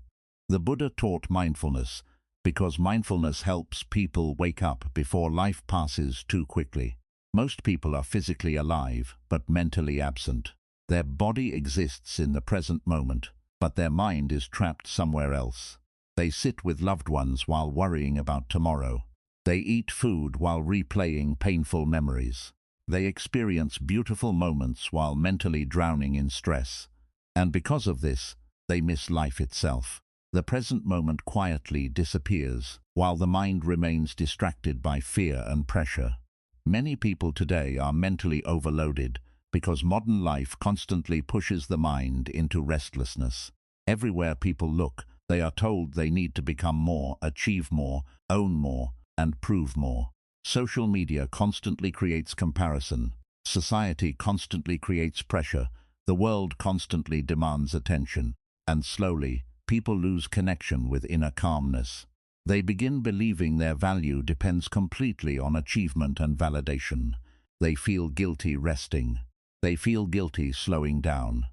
The Buddha taught mindfulness because mindfulness helps people wake up before life passes too quickly. Most people are physically alive but mentally absent. Their body exists in the present moment, but their mind is trapped somewhere else. They sit with loved ones while worrying about tomorrow. They eat food while replaying painful memories. They experience beautiful moments while mentally drowning in stress. And because of this, they miss life itself. The present moment quietly disappears, while the mind remains distracted by fear and pressure. Many people today are mentally overloaded because modern life constantly pushes the mind into restlessness. Everywhere people look, they are told they need to become more, achieve more, own more, and prove more. Social media constantly creates comparison. Society constantly creates pressure. The world constantly demands attention. And slowly, people lose connection with inner calmness. They begin believing their value depends completely on achievement and validation. They feel guilty resting. They feel guilty slowing down.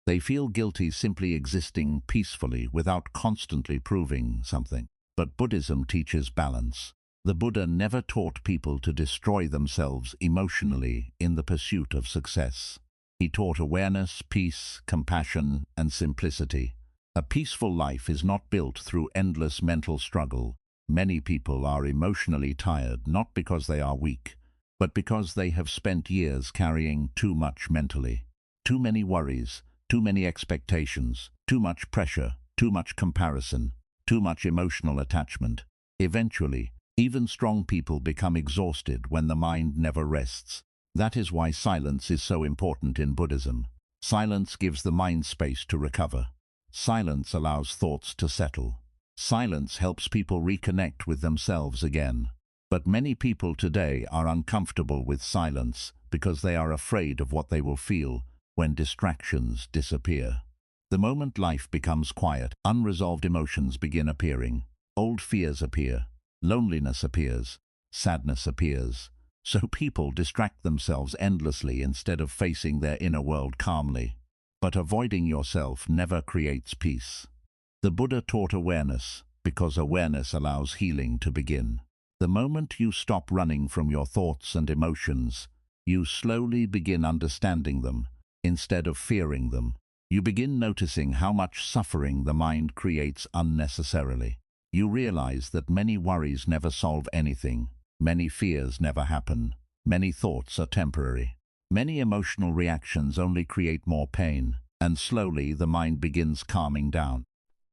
They feel guilty simply existing peacefully without constantly proving something. But Buddhism teaches balance. The Buddha never taught people to destroy themselves emotionally in the pursuit of success. He taught awareness, peace, compassion, and simplicity. A peaceful life is not built through endless mental struggle. Many people are emotionally tired not because they are weak, but because they have spent years carrying too much mentally. Too many worries, too many expectations, too much pressure, too much comparison, too much emotional attachment. Eventually, even strong people become exhausted when the mind never rests. That is why silence is so important in Buddhism. Silence gives the mind space to recover. Silence allows thoughts to settle. Silence helps people reconnect with themselves again. But many people today are uncomfortable with silence because they are afraid of what they will feel when distractions disappear. The moment life becomes quiet, unresolved emotions begin appearing. Old fears appear. Loneliness appears. Sadness appears. So people distract themselves endlessly instead of facing their inner world calmly. But avoiding yourself never creates peace. The Buddha taught awareness because awareness allows healing to begin. The moment you stop running from your thoughts and emotions, you slowly begin understanding them instead of fearing them. You begin noticing how much suffering the mind creates unnecessarily. You realize that many worries never solve anything, many fears never happen, many thoughts are temporary. Many emotional reactions only create more pain, and slowly the mind begins calming down.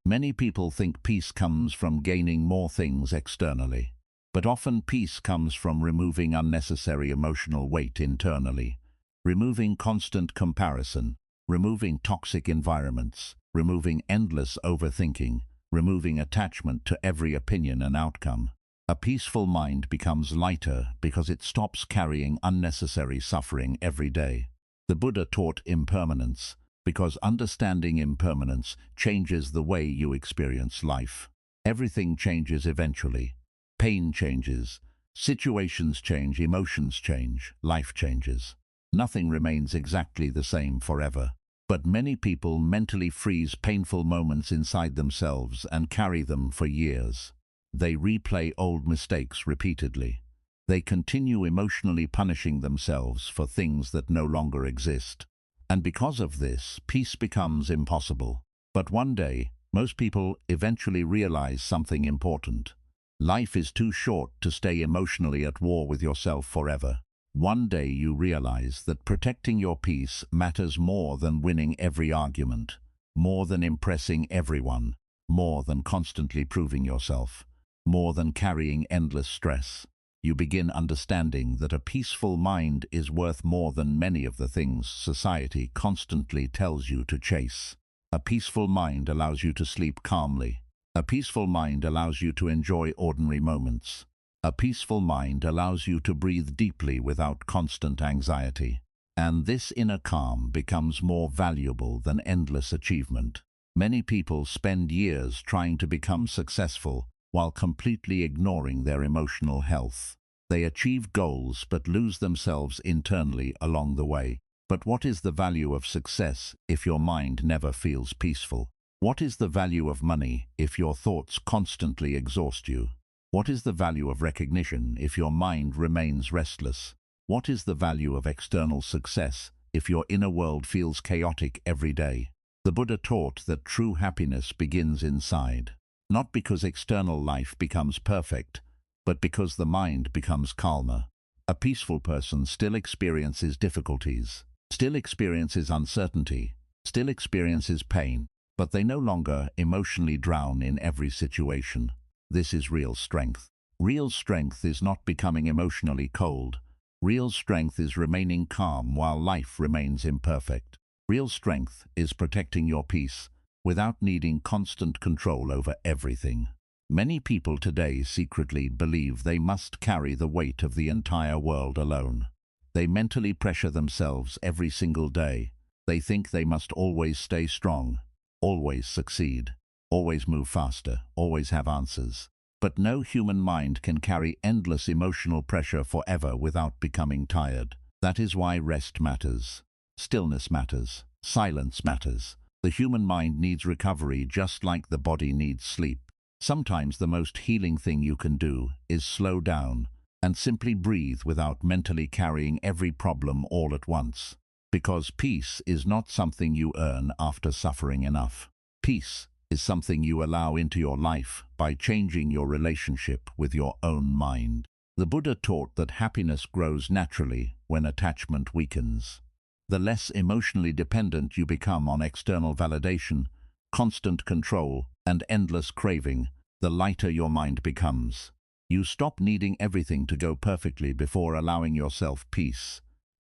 Many people think peace comes from gaining more things externally, but often peace comes from removing unnecessary emotional weight internally, removing constant comparison, removing toxic environments, removing endless overthinking, removing attachment to every opinion and outcome. A peaceful mind becomes lighter because it stops carrying unnecessary suffering every day. The Buddha taught impermanence because understanding impermanence changes the way you experience life. Everything changes eventually. Pain changes, situations change, emotions change, life changes. Nothing remains exactly the same forever. But many people mentally freeze painful moments inside themselves and carry them for years. They replay old mistakes repeatedly. They continue emotionally punishing themselves for things that no longer exist. And because of this, peace becomes impossible. But one day, most people eventually realize something important. Life is too short to stay emotionally at war with yourself forever. One day you realize that protecting your peace matters more than winning every argument, more than impressing everyone, more than constantly proving yourself, more than carrying endless stress. You begin understanding that a peaceful mind is worth more than many of the things society constantly tells you to chase. A peaceful mind allows you to sleep calmly. A peaceful mind allows you to enjoy ordinary moments. A peaceful mind allows you to breathe deeply without constant anxiety. And this inner calm becomes more valuable than endless achievement. Many people spend years trying to become successful while completely ignoring their emotional health. They achieve goals but lose themselves internally along the way. But what is the value of success if your mind never feels peaceful? What is the value of money if your thoughts constantly exhaust you? What is the value of recognition if your mind remains restless? What is the value of external success if your inner world feels chaotic every day? The Buddha taught that true happiness begins inside, not because external life becomes perfect, but because the mind becomes calmer. A peaceful person still experiences difficulties, still experiences uncertainty, still experiences pain, but they no longer emotionally drown in every situation. This is real strength. Real strength is not becoming emotionally cold. Real strength is remaining calm while life remains imperfect. Real strength is protecting your peace without needing constant control over everything. Many people today secretly believe they must carry the weight of the entire world alone. They mentally pressure themselves every single day. They think they must always stay strong, always succeed, always move faster, always have answers. But no human mind can carry endless emotional pressure forever without becoming tired. That is why rest matters. Stillness matters. Silence matters. The human mind needs recovery just like the body needs sleep. Sometimes the most healing thing you can do is slow down and simply breathe without mentally carrying every problem all at once. Because peace is not something you earn after suffering enough. Peace is something you allow into your life by changing your relationship with your own mind. The Buddha taught that happiness grows naturally when attachment weakens. The less emotionally dependent you become on external validation, constant control, and endless craving, the lighter your mind becomes. You stop needing everything to go perfectly before allowing yourself peace.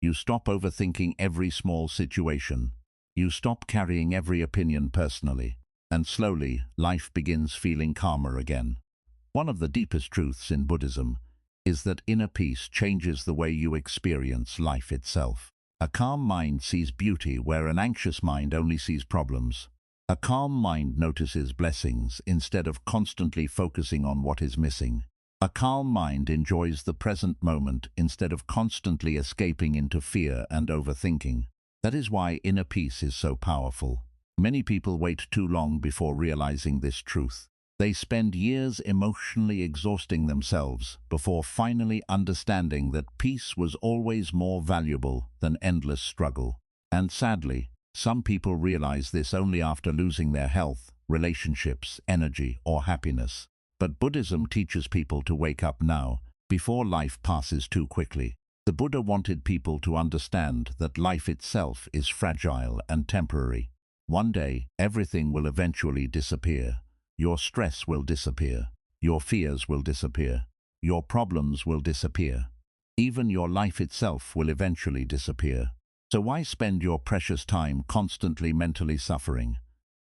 You stop overthinking every small situation. You stop carrying every opinion personally. And slowly, life begins feeling calmer again. One of the deepest truths in Buddhism is that inner peace changes the way you experience life itself. A calm mind sees beauty where an anxious mind only sees problems. A calm mind notices blessings instead of constantly focusing on what is missing. A calm mind enjoys the present moment instead of constantly escaping into fear and overthinking. That is why inner peace is so powerful. Many people wait too long before realizing this truth. They spend years emotionally exhausting themselves before finally understanding that peace was always more valuable than endless struggle. And sadly, some people realize this only after losing their health, relationships, energy, or happiness. But Buddhism teaches people to wake up now, before life passes too quickly. The Buddha wanted people to understand that life itself is fragile and temporary. One day, everything will eventually disappear. Your stress will disappear. Your fears will disappear. Your problems will disappear. Even your life itself will eventually disappear. So why spend your precious time constantly mentally suffering?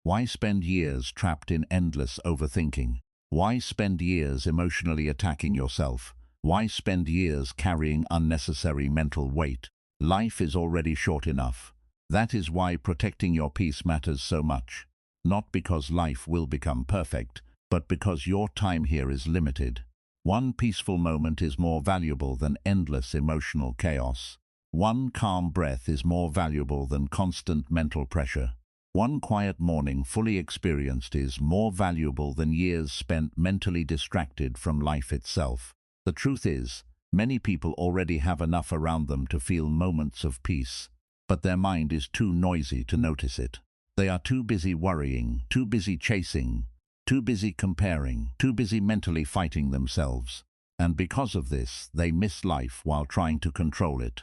Why spend years trapped in endless overthinking? Why spend years emotionally attacking yourself? Why spend years carrying unnecessary mental weight? Life is already short enough. That is why protecting your peace matters so much. Not because life will become perfect, but because your time here is limited. One peaceful moment is more valuable than endless emotional chaos. One calm breath is more valuable than constant mental pressure. One quiet morning fully experienced is more valuable than years spent mentally distracted from life itself. The truth is, many people already have enough around them to feel moments of peace, but their mind is too noisy to notice it. They are too busy worrying, too busy chasing, too busy comparing, too busy mentally fighting themselves. And because of this, they miss life while trying to control it.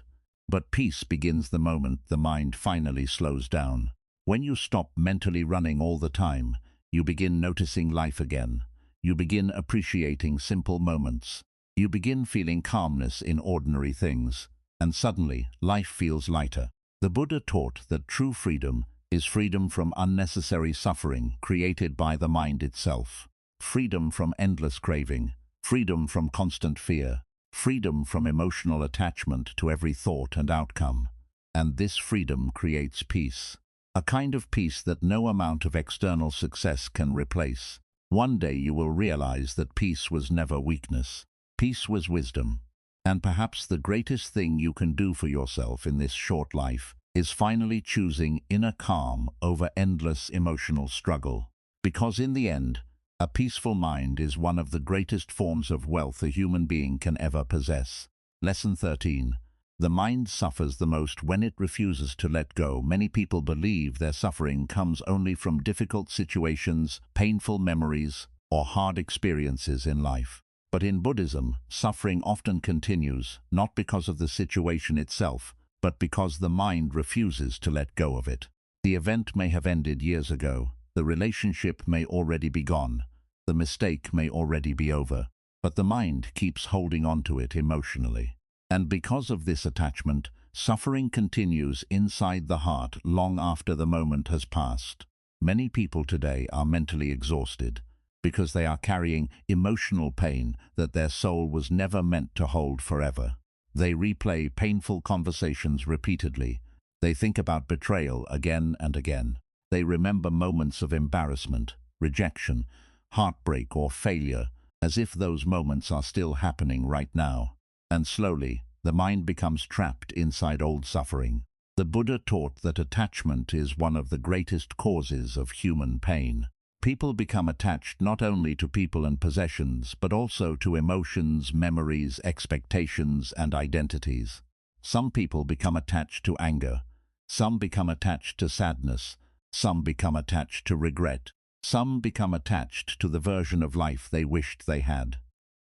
But peace begins the moment the mind finally slows down. When you stop mentally running all the time, you begin noticing life again. You begin appreciating simple moments. You begin feeling calmness in ordinary things. And suddenly, life feels lighter. The Buddha taught that true freedom is freedom from unnecessary suffering created by the mind itself. Freedom from endless craving. Freedom from constant fear. Freedom from emotional attachment to every thought and outcome. And this freedom creates peace. A kind of peace that no amount of external success can replace. One day you will realize that peace was never weakness. Peace was wisdom. And perhaps the greatest thing you can do for yourself in this short life is finally choosing inner calm over endless emotional struggle. Because in the end, a peaceful mind is one of the greatest forms of wealth a human being can ever possess. Lesson 13. The mind suffers the most when it refuses to let go. Many people believe their suffering comes only from difficult situations, painful memories, or hard experiences in life. But in Buddhism, suffering often continues, not because of the situation itself, but because the mind refuses to let go of it. The event may have ended years ago. The relationship may already be gone. The mistake may already be over. But the mind keeps holding on to it emotionally. And because of this attachment, suffering continues inside the heart long after the moment has passed. Many people today are mentally exhausted because they are carrying emotional pain that their soul was never meant to hold forever. They replay painful conversations repeatedly. They think about betrayal again and again. They remember moments of embarrassment, rejection, heartbreak, or failure, as if those moments are still happening right now. And slowly, the mind becomes trapped inside old suffering. The Buddha taught that attachment is one of the greatest causes of human pain. People become attached not only to people and possessions, but also to emotions, memories, expectations, and identities. Some people become attached to anger. Some become attached to sadness. Some become attached to regret. Some become attached to the version of life they wished they had.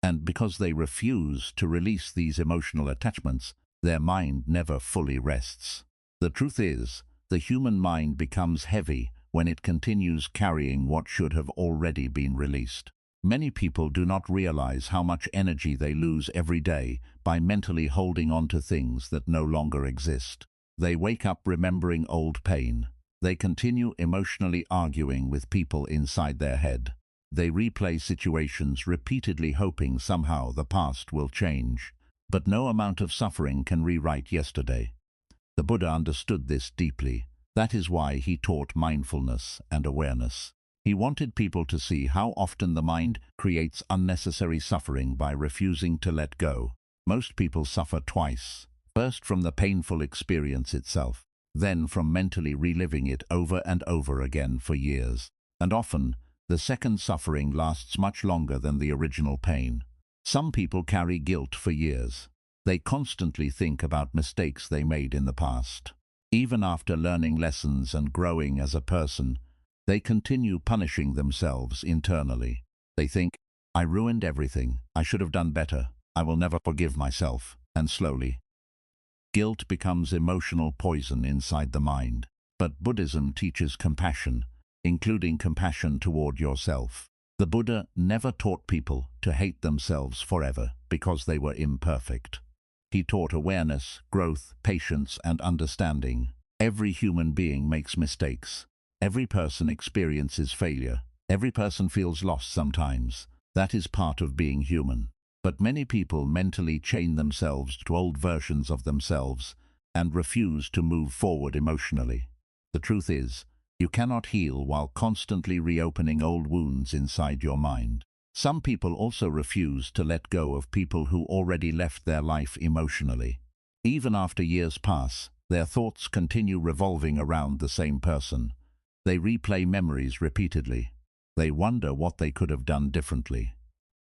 And because they refuse to release these emotional attachments, their mind never fully rests. The truth is, the human mind becomes heavy when it continues carrying what should have already been released. Many people do not realize how much energy they lose every day by mentally holding on to things that no longer exist. They wake up remembering old pain. They continue emotionally arguing with people inside their head. They replay situations repeatedly hoping somehow the past will change. But no amount of suffering can rewrite yesterday. The Buddha understood this deeply. That is why he taught mindfulness and awareness. He wanted people to see how often the mind creates unnecessary suffering by refusing to let go. Most people suffer twice. First from the painful experience itself, then from mentally reliving it over and over again for years. And often, The second suffering lasts much longer than the original pain. Some people carry guilt for years. They constantly think about mistakes they made in the past. Even after learning lessons and growing as a person, they continue punishing themselves internally. They think, I ruined everything, I should have done better, I will never forgive myself, and slowly, guilt becomes emotional poison inside the mind. But Buddhism teaches compassion, including compassion toward yourself. The Buddha never taught people to hate themselves forever because they were imperfect. He taught awareness, growth, patience, and understanding. Every human being makes mistakes. Every person experiences failure. Every person feels lost sometimes. That is part of being human. But many people mentally chain themselves to old versions of themselves and refuse to move forward emotionally. The truth is, you cannot heal while constantly reopening old wounds inside your mind. Some people also refuse to let go of people who already left their life emotionally. Even after years pass, their thoughts continue revolving around the same person. They replay memories repeatedly. They wonder what they could have done differently.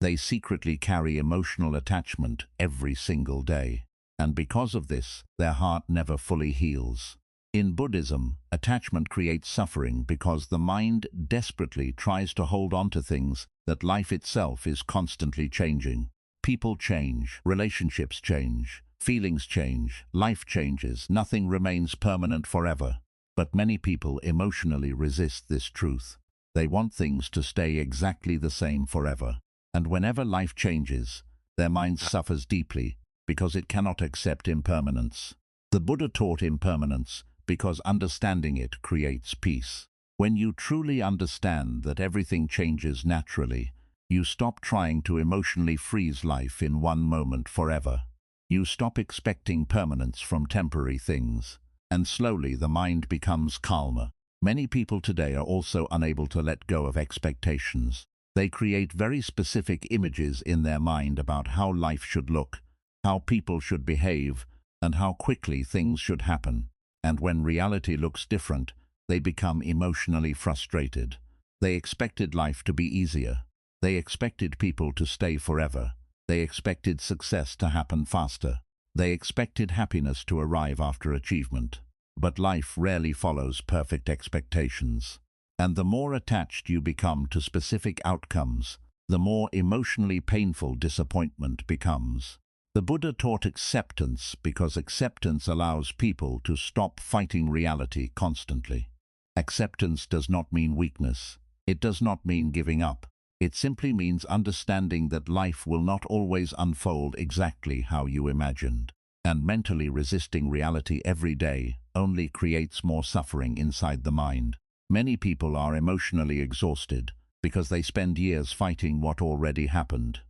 They secretly carry emotional attachment every single day. And because of this, their heart never fully heals. In Buddhism, attachment creates suffering because the mind desperately tries to hold on to things that life itself is constantly changing. People change, relationships change, feelings change, life changes, nothing remains permanent forever. But many people emotionally resist this truth. They want things to stay exactly the same forever. And whenever life changes, their mind suffers deeply because it cannot accept impermanence. The Buddha taught impermanence because understanding it creates peace. When you truly understand that everything changes naturally, you stop trying to emotionally freeze life in one moment forever. You stop expecting permanence from temporary things, and slowly the mind becomes calmer. Many people today are also unable to let go of expectations. They create very specific images in their mind about how life should look, how people should behave, and how quickly things should happen. And when reality looks different, they become emotionally frustrated. They expected life to be easier. They expected people to stay forever. They expected success to happen faster. They expected happiness to arrive after achievement. But life rarely follows perfect expectations. And the more attached you become to specific outcomes, the more emotionally painful disappointment becomes. The Buddha taught acceptance because acceptance allows people to stop fighting reality constantly. Acceptance does not mean weakness. It does not mean giving up. It simply means understanding that life will not always unfold exactly how you imagined. And mentally resisting reality every day only creates more suffering inside the mind. Many people are emotionally exhausted because they spend years fighting what already happened.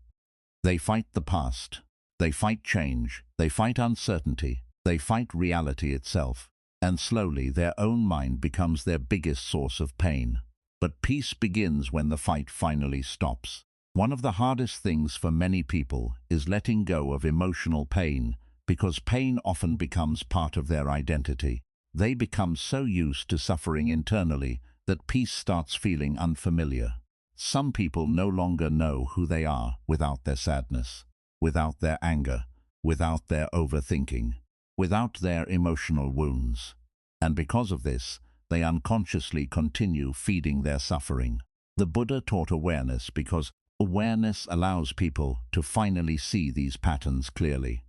They fight the past. They fight change, they fight uncertainty, they fight reality itself, and slowly their own mind becomes their biggest source of pain. But peace begins when the fight finally stops. One of the hardest things for many people is letting go of emotional pain because pain often becomes part of their identity. They become so used to suffering internally that peace starts feeling unfamiliar. Some people no longer know who they are without their sadness, without their anger, without their overthinking, without their emotional wounds. And because of this, they unconsciously continue feeding their suffering. The Buddha taught awareness because awareness allows people to finally see these patterns clearly.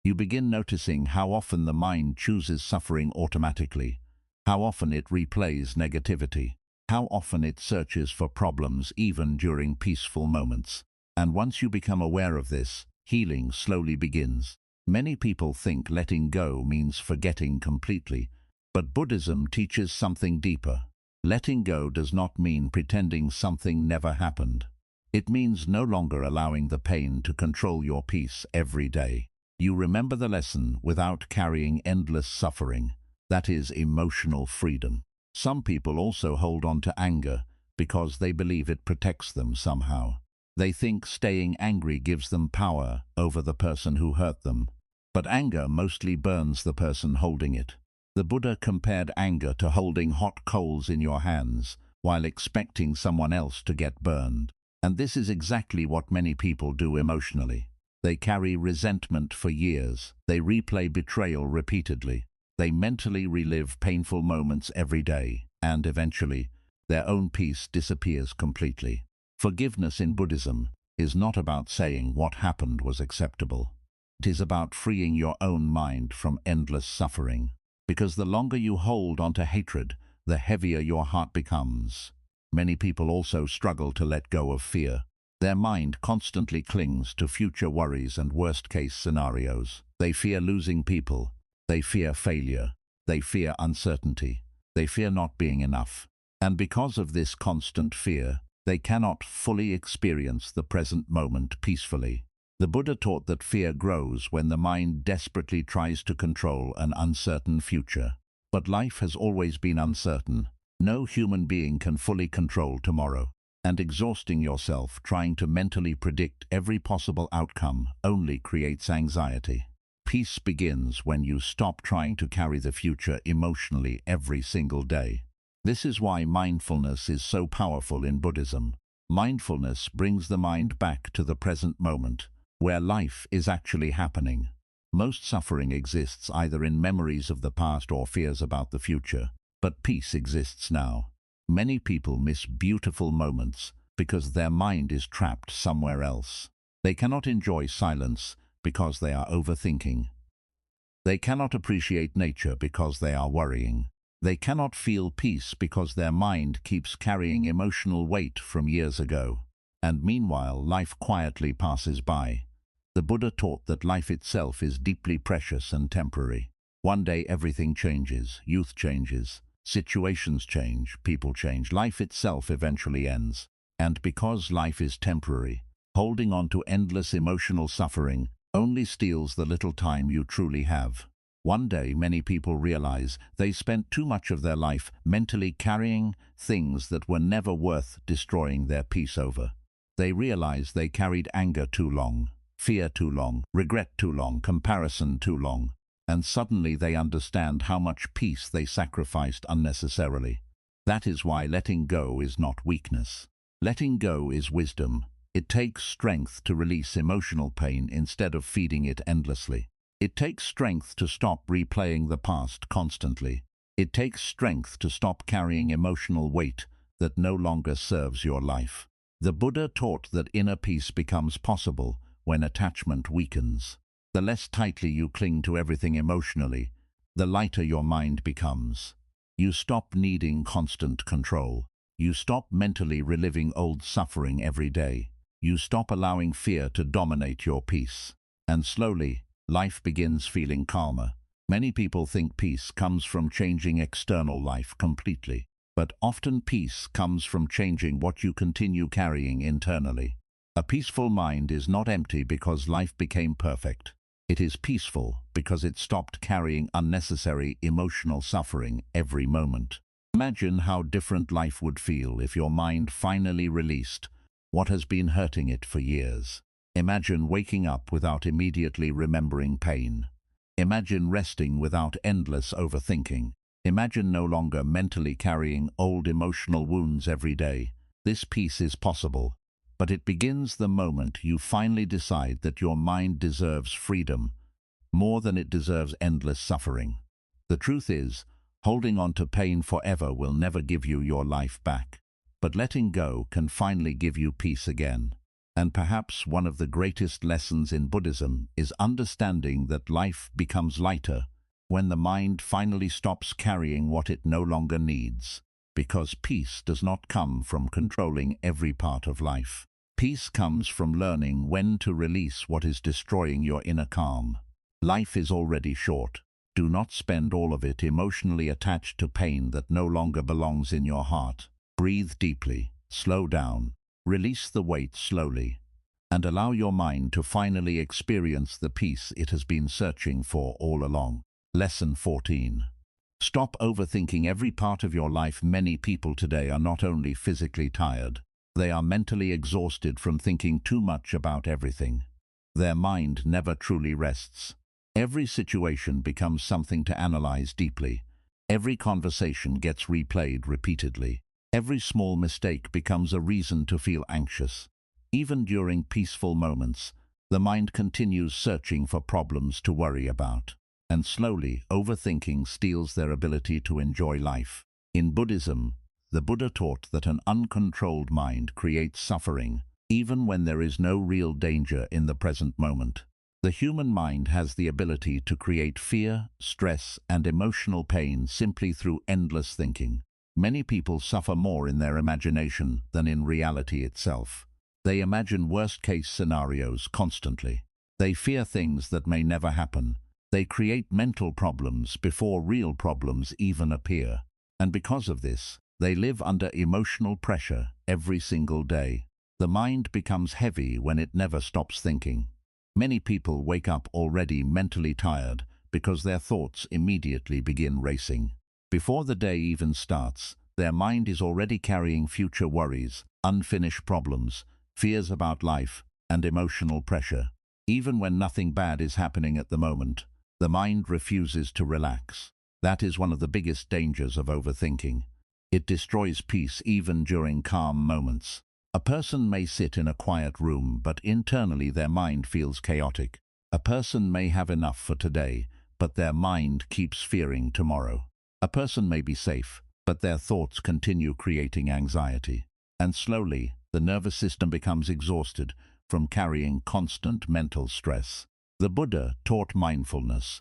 You begin noticing how often the mind chooses suffering automatically, how often it replays negativity, how often it searches for problems even during peaceful moments. And once you become aware of this, healing slowly begins. Many people think letting go means forgetting completely, but Buddhism teaches something deeper. Letting go does not mean pretending something never happened. It means no longer allowing the pain to control your peace every day. You remember the lesson without carrying endless suffering. That is emotional freedom. Some people also hold on to anger because they believe it protects them somehow. They think staying angry gives them power over the person who hurt them. But anger mostly burns the person holding it. The Buddha compared anger to holding hot coals in your hands. while expecting someone else to get burned. And this is exactly what many people do emotionally. They carry resentment for years. They replay betrayal repeatedly. They mentally relive painful moments every day, and eventually, their own peace disappears completely. Forgiveness in Buddhism is not about saying what happened was acceptable. It is about freeing your own mind from endless suffering. Because the longer you hold onto hatred, the heavier your heart becomes. Many people also struggle to let go of fear. Their mind constantly clings to future worries and worst-case scenarios. They fear losing people. They fear failure. They fear uncertainty. They fear not being enough. And because of this constant fear, they cannot fully experience the present moment peacefully. The Buddha taught that fear grows when the mind desperately tries to control an uncertain future. But life has always been uncertain. No human being can fully control tomorrow. And exhausting yourself trying to mentally predict every possible outcome only creates anxiety. Peace begins when you stop trying to carry the future emotionally every single day. This is why mindfulness is so powerful in Buddhism. Mindfulness brings the mind back to the present moment, where life is actually happening. Most suffering exists either in memories of the past or fears about the future, but peace exists now. Many people miss beautiful moments because their mind is trapped somewhere else. They cannot enjoy silence because they are overthinking. They cannot appreciate nature because they are worrying. They cannot feel peace because their mind keeps carrying emotional weight from years ago. And meanwhile, life quietly passes by. The Buddha taught that life itself is deeply precious and temporary. One day everything changes, youth changes, situations change, people change, life itself eventually ends. And because life is temporary, holding on to endless emotional suffering only steals the little time you truly have. One day many people realize they spent too much of their life mentally carrying things that were never worth destroying their peace over. They realize they carried anger too long, fear too long, regret too long, comparison too long. And suddenly they understand how much peace they sacrificed unnecessarily. That is why letting go is not weakness. Letting go is wisdom. It takes strength to release emotional pain instead of feeding it endlessly. It takes strength to stop replaying the past constantly. It takes strength to stop carrying emotional weight that no longer serves your life. The Buddha taught that inner peace becomes possible when attachment weakens. The less tightly you cling to everything emotionally, the lighter your mind becomes. You stop needing constant control. You stop mentally reliving old suffering every day. You stop allowing fear to dominate your peace. And slowly, life begins feeling calmer. Many people think peace comes from changing external life completely. But often peace comes from changing what you continue carrying internally. A peaceful mind is not empty because life became perfect. It is peaceful because it stopped carrying unnecessary emotional suffering every moment. Imagine how different life would feel if your mind finally released what has been hurting it for years. Imagine waking up without immediately remembering pain. Imagine resting without endless overthinking. Imagine no longer mentally carrying old emotional wounds every day. This peace is possible, but it begins the moment you finally decide that your mind deserves freedom more than it deserves endless suffering. The truth is, holding on to pain forever will never give you your life back, but letting go can finally give you peace again. And perhaps one of the greatest lessons in Buddhism is understanding that life becomes lighter when the mind finally stops carrying what it no longer needs. Because peace does not come from controlling every part of life. Peace comes from learning when to release what is destroying your inner calm. Life is already short. Do not spend all of it emotionally attached to pain that no longer belongs in your heart. Breathe deeply, slow down, release the weight slowly, and allow your mind to finally experience the peace it has been searching for all along. Lesson 14. Stop overthinking every part of your life. Many people today are not only physically tired, they are mentally exhausted from thinking too much about everything. Their mind never truly rests. Every situation becomes something to analyze deeply. Every conversation gets replayed repeatedly. Every small mistake becomes a reason to feel anxious. Even during peaceful moments, the mind continues searching for problems to worry about. And slowly, overthinking steals their ability to enjoy life. In Buddhism, the Buddha taught that an uncontrolled mind creates suffering, even when there is no real danger in the present moment. The human mind has the ability to create fear, stress, and emotional pain simply through endless thinking. Many people suffer more in their imagination than in reality itself. They imagine worst-case scenarios constantly. They fear things that may never happen. They create mental problems before real problems even appear. And because of this, they live under emotional pressure every single day. The mind becomes heavy when it never stops thinking. Many people wake up already mentally tired because their thoughts immediately begin racing. Before the day even starts, their mind is already carrying future worries, unfinished problems, fears about life, and emotional pressure. Even when nothing bad is happening at the moment, the mind refuses to relax. That is one of the biggest dangers of overthinking. It destroys peace even during calm moments. A person may sit in a quiet room, but internally their mind feels chaotic. A person may have enough for today, but their mind keeps fearing tomorrow. A person may be safe, but their thoughts continue creating anxiety. And slowly, the nervous system becomes exhausted from carrying constant mental stress. The Buddha taught mindfulness,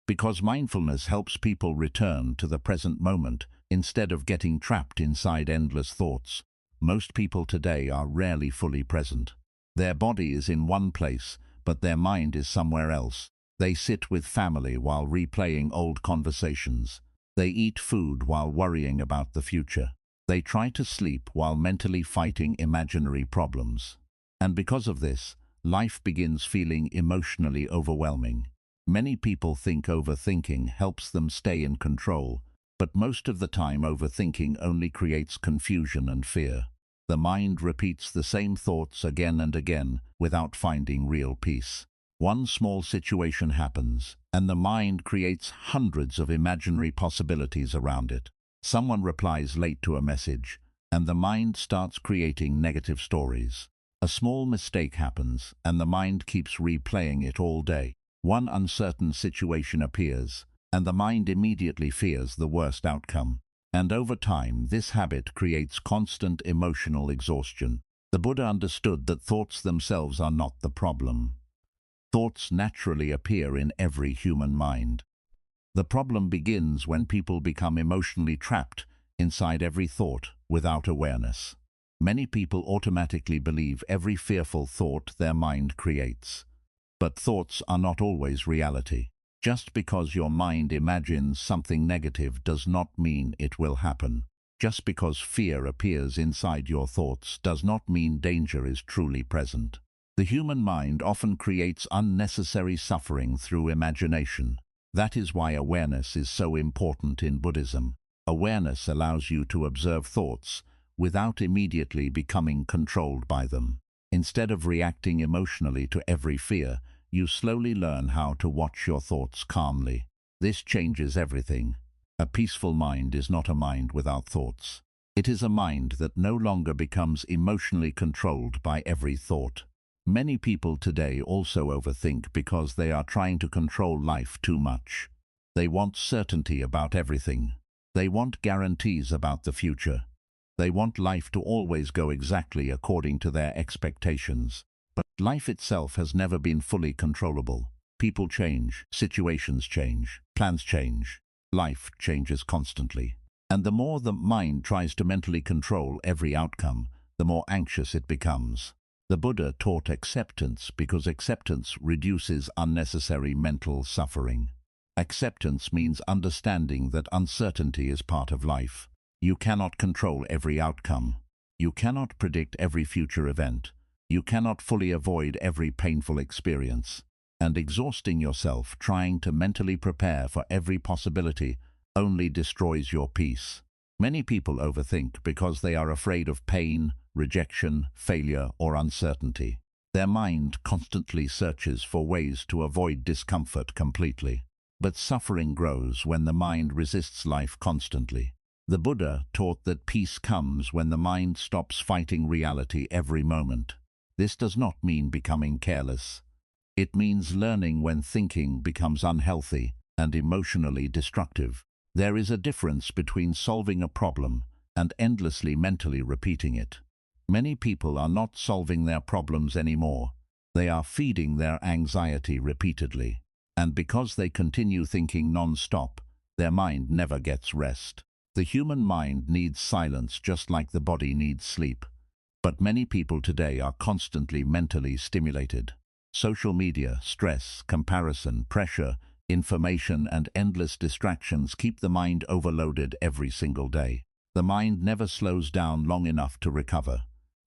because mindfulness helps people return to the present moment instead of getting trapped inside endless thoughts. Most people today are rarely fully present. Their body is in one place, but their mind is somewhere else. They sit with family while replaying old conversations. They eat food while worrying about the future. They try to sleep while mentally fighting imaginary problems. And because of this, life begins feeling emotionally overwhelming. Many people think overthinking helps them stay in control, but most of the time overthinking only creates confusion and fear. The mind repeats the same thoughts again and again without finding real peace. One small situation happens, and the mind creates hundreds of imaginary possibilities around it. Someone replies late to a message, and the mind starts creating negative stories. A small mistake happens, and the mind keeps replaying it all day. One uncertain situation appears, and the mind immediately fears the worst outcome. And over time, this habit creates constant emotional exhaustion. The Buddha understood that thoughts themselves are not the problem. Thoughts naturally appear in every human mind. The problem begins when people become emotionally trapped inside every thought without awareness. Many people automatically believe every fearful thought their mind creates. But thoughts are not always reality. Just because your mind imagines something negative does not mean it will happen. Just because fear appears inside your thoughts does not mean danger is truly present. The human mind often creates unnecessary suffering through imagination. That is why awareness is so important in Buddhism. Awareness allows you to observe thoughts without immediately becoming controlled by them. Instead of reacting emotionally to every fear, you slowly learn how to watch your thoughts calmly. This changes everything. A peaceful mind is not a mind without thoughts. It is a mind that no longer becomes emotionally controlled by every thought. Many people today also overthink because they are trying to control life too much. They want certainty about everything. They want guarantees about the future. They want life to always go exactly according to their expectations. But life itself has never been fully controllable. People change, situations change, plans change. Life changes constantly. And the more the mind tries to mentally control every outcome, the more anxious it becomes. The Buddha taught acceptance because acceptance reduces unnecessary mental suffering. Acceptance means understanding that uncertainty is part of life. You cannot control every outcome. You cannot predict every future event. You cannot fully avoid every painful experience. And exhausting yourself trying to mentally prepare for every possibility only destroys your peace. Many people overthink because they are afraid of pain, rejection, failure, or uncertainty. Their mind constantly searches for ways to avoid discomfort completely. But suffering grows when the mind resists life constantly. The Buddha taught that peace comes when the mind stops fighting reality every moment. This does not mean becoming careless. It means learning when thinking becomes unhealthy and emotionally destructive. There is a difference between solving a problem and endlessly mentally repeating it. Many people are not solving their problems anymore. They are feeding their anxiety repeatedly. And because they continue thinking non-stop, their mind never gets rest. The human mind needs silence just like the body needs sleep. But many people today are constantly mentally stimulated. Social media, stress, comparison, pressure, information and endless distractions keep the mind overloaded every single day. The mind never slows down long enough to recover.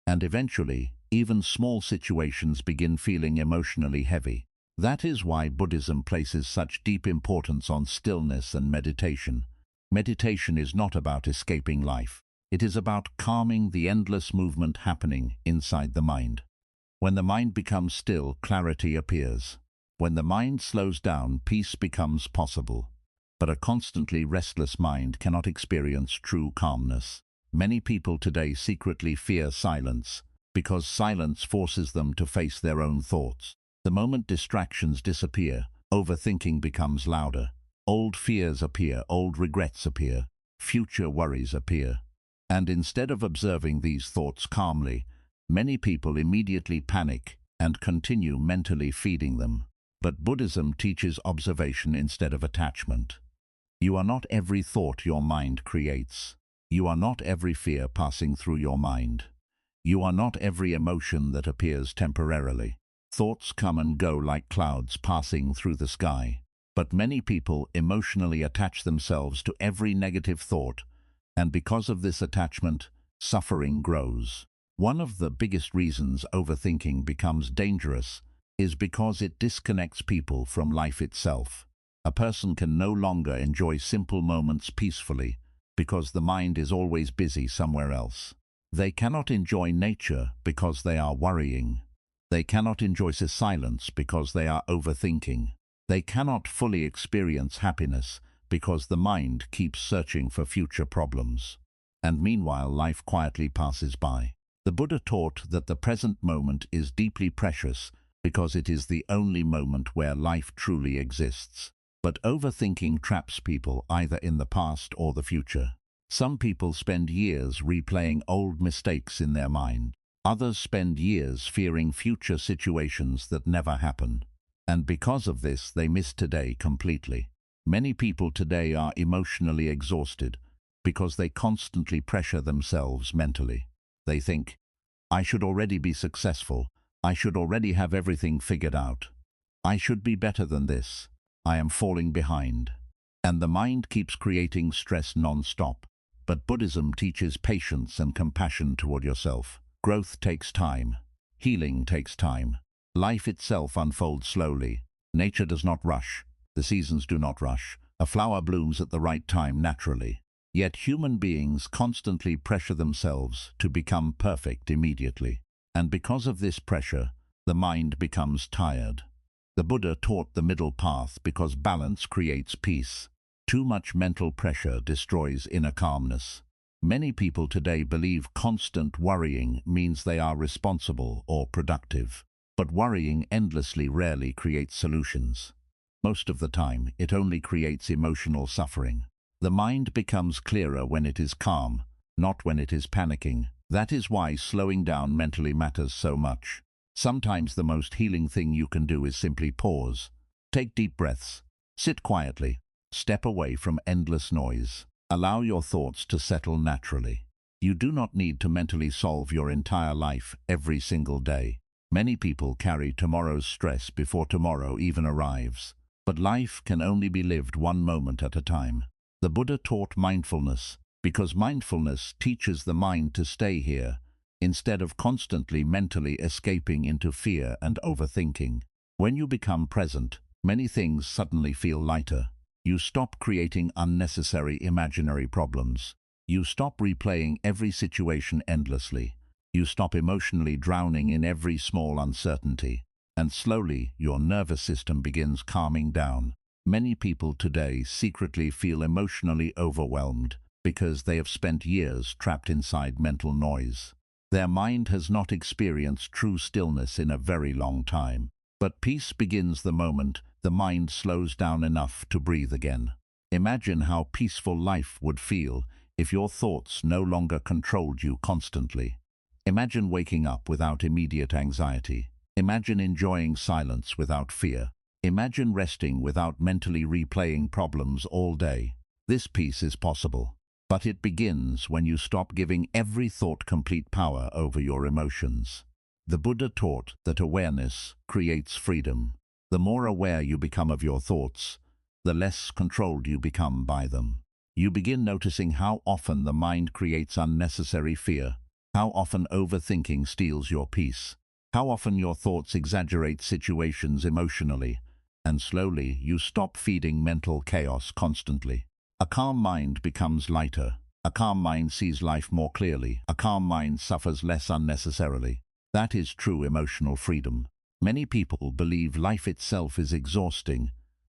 And eventually, even small situations begin feeling emotionally heavy. That is why Buddhism places such deep importance on stillness and meditation. Meditation is not about escaping life. It is about calming the endless movement happening inside the mind. When the mind becomes still, clarity appears. When the mind slows down, peace becomes possible. But a constantly restless mind cannot experience true calmness. Many people today secretly fear silence because silence forces them to face their own thoughts. The moment distractions disappear, overthinking becomes louder. Old fears appear, old regrets appear, future worries appear. And instead of observing these thoughts calmly, many people immediately panic and continue mentally feeding them. But Buddhism teaches observation instead of attachment. You are not every thought your mind creates. You are not every fear passing through your mind. You are not every emotion that appears temporarily. Thoughts come and go like clouds passing through the sky. But many people emotionally attach themselves to every negative thought, and because of this attachment, suffering grows. One of the biggest reasons overthinking becomes dangerous is because it disconnects people from life itself. A person can no longer enjoy simple moments peacefully because the mind is always busy somewhere else. They cannot enjoy nature because they are worrying. They cannot enjoy silence because they are overthinking. They cannot fully experience happiness because the mind keeps searching for future problems. And meanwhile, life quietly passes by. The Buddha taught that the present moment is deeply precious because it is the only moment where life truly exists. But overthinking traps people either in the past or the future. Some people spend years replaying old mistakes in their mind. Others spend years fearing future situations that never happen. And because of this, they miss today completely. Many people today are emotionally exhausted because they constantly pressure themselves mentally. They think, I should already be successful. I should already have everything figured out. I should be better than this. I am falling behind. And the mind keeps creating stress non-stop. But Buddhism teaches patience and compassion toward yourself. Growth takes time. Healing takes time. Life itself unfolds slowly. Nature does not rush. The seasons do not rush. A flower blooms at the right time naturally. Yet human beings constantly pressure themselves to become perfect immediately. And because of this pressure, the mind becomes tired. The Buddha taught the middle path because balance creates peace. Too much mental pressure destroys inner calmness. Many people today believe constant worrying means they are responsible or productive. But worrying endlessly rarely creates solutions. Most of the time, it only creates emotional suffering. The mind becomes clearer when it is calm, not when it is panicking. That is why slowing down mentally matters so much. Sometimes the most healing thing you can do is simply pause. Take deep breaths. Sit quietly. Step away from endless noise. Allow your thoughts to settle naturally. You do not need to mentally solve your entire life every single day. Many people carry tomorrow's stress before tomorrow even arrives. But life can only be lived one moment at a time. The Buddha taught mindfulness because mindfulness teaches the mind to stay here instead of constantly mentally escaping into fear and overthinking. When you become present, many things suddenly feel lighter. You stop creating unnecessary imaginary problems. You stop replaying every situation endlessly. You stop emotionally drowning in every small uncertainty. And slowly, your nervous system begins calming down. Many people today secretly feel emotionally overwhelmed because they have spent years trapped inside mental noise. Their mind has not experienced true stillness in a very long time. But peace begins the moment the mind slows down enough to breathe again. Imagine how peaceful life would feel if your thoughts no longer controlled you constantly. Imagine waking up without immediate anxiety. Imagine enjoying silence without fear. Imagine resting without mentally replaying problems all day. This peace is possible, but it begins when you stop giving every thought complete power over your emotions. The Buddha taught that awareness creates freedom. The more aware you become of your thoughts, the less controlled you become by them. You begin noticing how often the mind creates unnecessary fear, how often overthinking steals your peace, how often your thoughts exaggerate situations emotionally, and slowly you stop feeding mental chaos constantly. A calm mind becomes lighter. A calm mind sees life more clearly. A calm mind suffers less unnecessarily. That is true emotional freedom. Many people believe life itself is exhausting,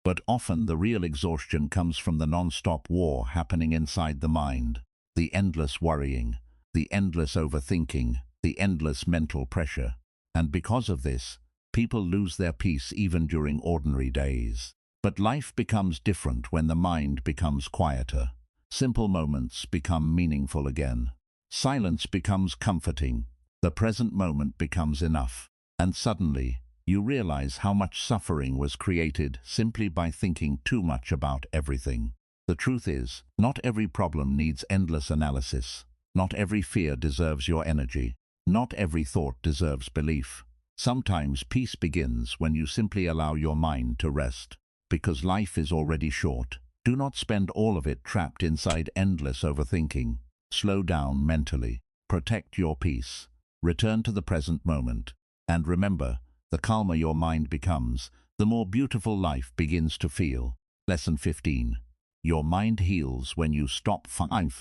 but often the real exhaustion comes from the non-stop war happening inside the mind. The endless worrying, the endless overthinking, the endless mental pressure. And because of this, people lose their peace even during ordinary days. But life becomes different when the mind becomes quieter. Simple moments become meaningful again. Silence becomes comforting. The present moment becomes enough. And suddenly, you realize how much suffering was created simply by thinking too much about everything. The truth is, not every problem needs endless analysis. Not every fear deserves your energy. Not every thought deserves belief. Sometimes peace begins when you simply allow your mind to rest. Because life is already short. Do not spend all of it trapped inside endless overthinking. Slow down mentally. Protect your peace. Return to the present moment. And remember, the calmer your mind becomes, the more beautiful life begins to feel. Lesson 15. Your mind heals when you stop fighting.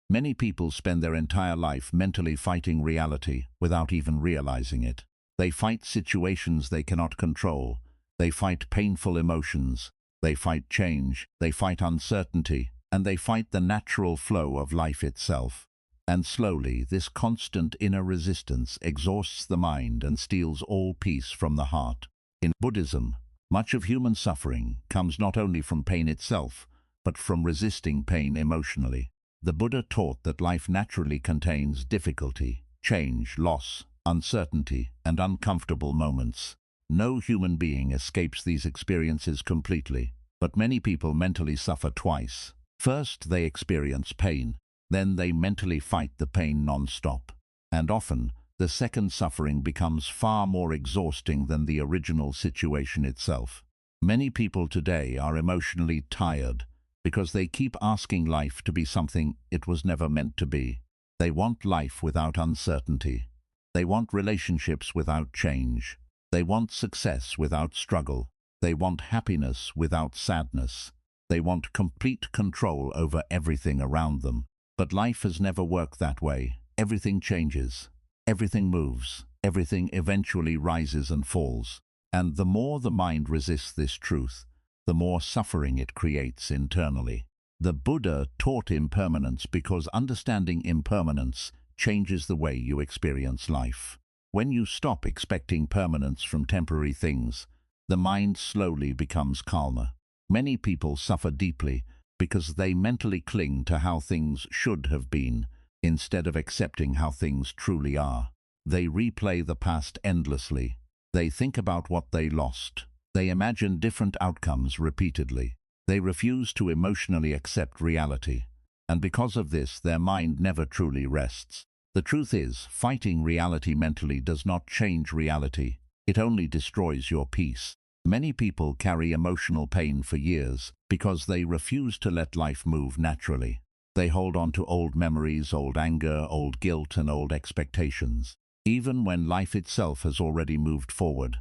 Many people spend their entire life mentally fighting reality without even realizing it. They fight situations they cannot control. They fight painful emotions. They fight change. They fight uncertainty. And they fight the natural flow of life itself. And slowly, this constant inner resistance exhausts the mind and steals all peace from the heart. In Buddhism, much of human suffering comes not only from pain itself, but from resisting pain emotionally. The Buddha taught that life naturally contains difficulty, change, loss, uncertainty, and uncomfortable moments. No human being escapes these experiences completely, but many people mentally suffer twice. First, they experience pain. Then they mentally fight the pain non-stop. And often, the second suffering becomes far more exhausting than the original situation itself. Many people today are emotionally tired because they keep asking life to be something it was never meant to be. They want life without uncertainty. They want relationships without change. They want success without struggle. They want happiness without sadness. They want complete control over everything around them. But life has never worked that way. Everything changes. Everything moves. Everything eventually rises and falls. And the more the mind resists this truth, the more suffering it creates internally. The Buddha taught impermanence because understanding impermanence changes the way you experience life. When you stop expecting permanence from temporary things, the mind slowly becomes calmer. Many people suffer deeply because they mentally cling to how things should have been, instead of accepting how things truly are. They replay the past endlessly. They think about what they lost. They imagine different outcomes repeatedly. They refuse to emotionally accept reality. And because of this, their mind never truly rests. The truth is, fighting reality mentally does not change reality. It only destroys your peace. Many people carry emotional pain for years because they refuse to let life move naturally. They hold on to old memories, old anger, old guilt, and old expectations. Even when life itself has already moved forward,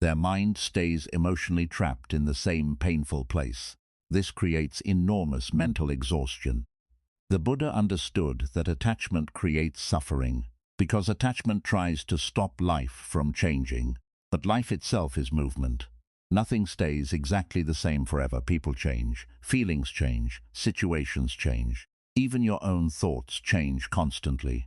their mind stays emotionally trapped in the same painful place. This creates enormous mental exhaustion. The Buddha understood that attachment creates suffering because attachment tries to stop life from changing. But life itself is movement. Nothing stays exactly the same forever. People change, feelings change, situations change. Even your own thoughts change constantly.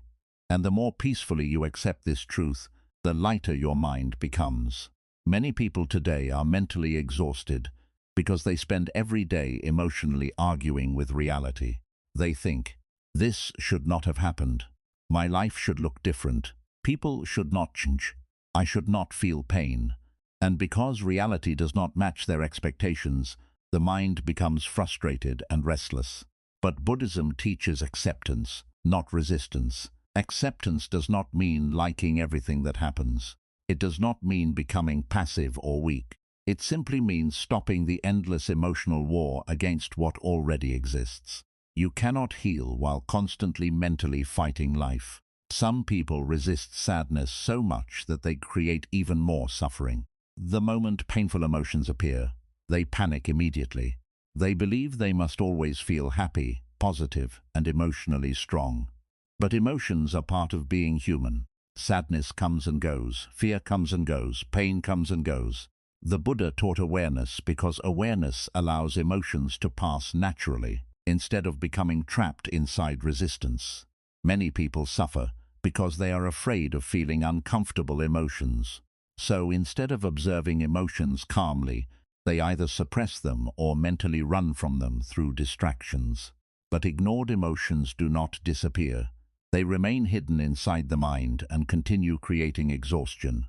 And the more peacefully you accept this truth, the lighter your mind becomes. Many people today are mentally exhausted because they spend every day emotionally arguing with reality. They think, this should not have happened. My life should look different. People should not change. I should not feel pain. And because reality does not match their expectations, the mind becomes frustrated and restless. But Buddhism teaches acceptance, not resistance. Acceptance does not mean liking everything that happens. It does not mean becoming passive or weak. It simply means stopping the endless emotional war against what already exists. You cannot heal while constantly mentally fighting life. Some people resist sadness so much that they create even more suffering. The moment painful emotions appear, they panic immediately. They believe they must always feel happy, positive, and emotionally strong. But emotions are part of being human. Sadness comes and goes, fear comes and goes, pain comes and goes. The Buddha taught awareness because awareness allows emotions to pass naturally, instead of becoming trapped inside resistance. Many people suffer because they are afraid of feeling uncomfortable emotions. So instead of observing emotions calmly, they either suppress them or mentally run from them through distractions. But ignored emotions do not disappear. They remain hidden inside the mind and continue creating exhaustion.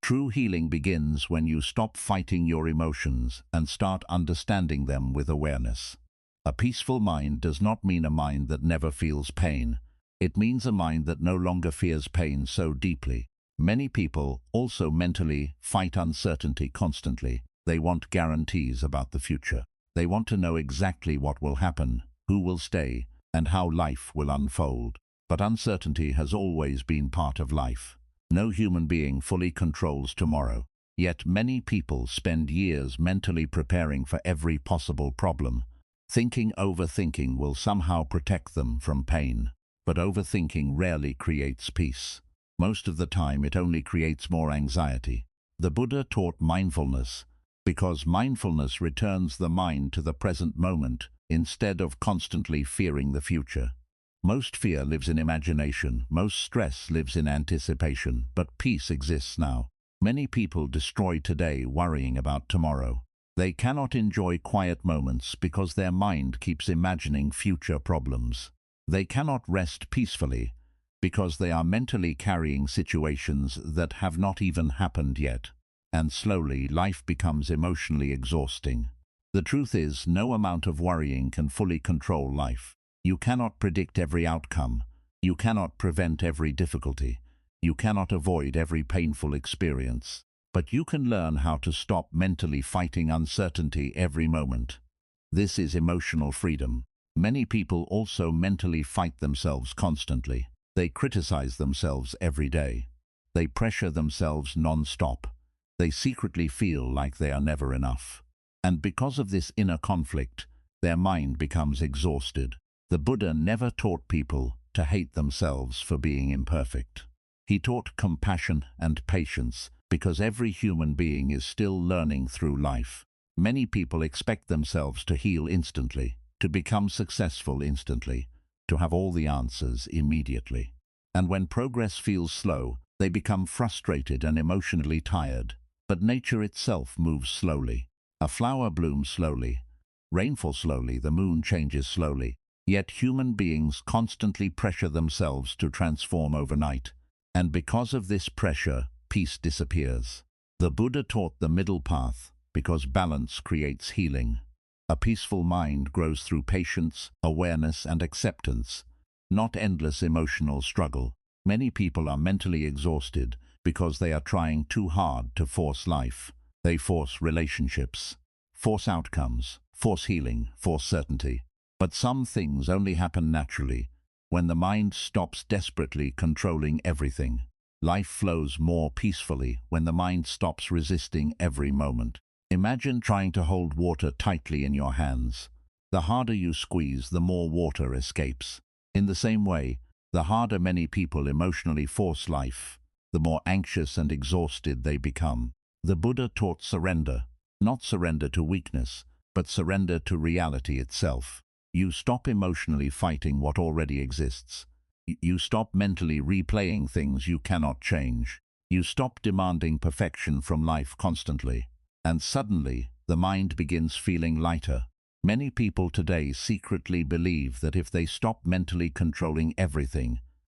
True healing begins when you stop fighting your emotions and start understanding them with awareness. A peaceful mind does not mean a mind that never feels pain. It means a mind that no longer fears pain so deeply. Many people also mentally fight uncertainty constantly. They want guarantees about the future. They want to know exactly what will happen, who will stay, and how life will unfold. But uncertainty has always been part of life. No human being fully controls tomorrow. Yet many people spend years mentally preparing for every possible problem, thinking overthinking will somehow protect them from pain. But overthinking rarely creates peace. Most of the time it only creates more anxiety. The Buddha taught mindfulness because mindfulness returns the mind to the present moment instead of constantly fearing the future. Most fear lives in imagination, most stress lives in anticipation, but peace exists now. Many people destroy today worrying about tomorrow. They cannot enjoy quiet moments because their mind keeps imagining future problems. They cannot rest peacefully because they are mentally carrying situations that have not even happened yet. And slowly, life becomes emotionally exhausting. The truth is, no amount of worrying can fully control life. You cannot predict every outcome. You cannot prevent every difficulty. You cannot avoid every painful experience. But you can learn how to stop mentally fighting uncertainty every moment. This is emotional freedom. Many people also mentally fight themselves constantly. They criticize themselves every day. They pressure themselves non-stop. They secretly feel like they are never enough. And because of this inner conflict, their mind becomes exhausted. The Buddha never taught people to hate themselves for being imperfect. He taught compassion and patience because every human being is still learning through life. Many people expect themselves to heal instantly, to become successful instantly, to have all the answers immediately. And when progress feels slow, they become frustrated and emotionally tired. But nature itself moves slowly. A flower blooms slowly. Rain falls slowly, the moon changes slowly. Yet human beings constantly pressure themselves to transform overnight. And because of this pressure, peace disappears. The Buddha taught the middle path because balance creates healing. A peaceful mind grows through patience, awareness, and acceptance, not endless emotional struggle. Many people are mentally exhausted because they are trying too hard to force life. They force relationships, force outcomes, force healing, force certainty. But some things only happen naturally when the mind stops desperately controlling everything. Life flows more peacefully when the mind stops resisting every moment. Imagine trying to hold water tightly in your hands. The harder you squeeze, the more water escapes. In the same way, the harder many people emotionally force life, the more anxious and exhausted they become. The Buddha taught surrender, not surrender to weakness, but surrender to reality itself. You stop emotionally fighting what already exists. You stop mentally replaying things you cannot change. You stop demanding perfection from life constantly. And suddenly, the mind begins feeling lighter. Many people today secretly believe that if they stop mentally controlling everything,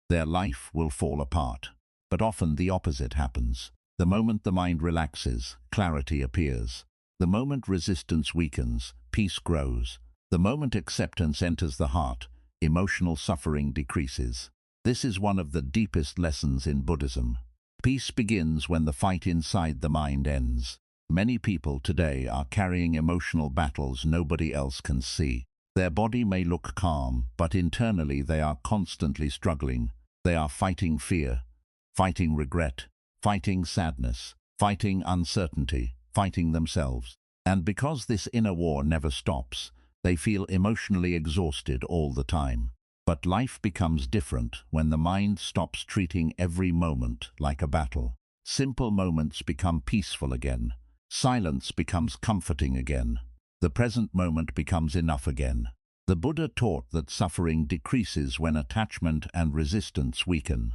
their life will fall apart. But often the opposite happens. The moment the mind relaxes, clarity appears. The moment resistance weakens, peace grows. The moment acceptance enters the heart, emotional suffering decreases. This is one of the deepest lessons in Buddhism. Peace begins when the fight inside the mind ends. Many people today are carrying emotional battles nobody else can see. Their body may look calm, but internally they are constantly struggling. They are fighting fear, fighting regret, fighting sadness, fighting uncertainty, fighting themselves. And because this inner war never stops, they feel emotionally exhausted all the time. But life becomes different when the mind stops treating every moment like a battle. Simple moments become peaceful again. Silence becomes comforting again. The present moment becomes enough again. The Buddha taught that suffering decreases when attachment and resistance weaken.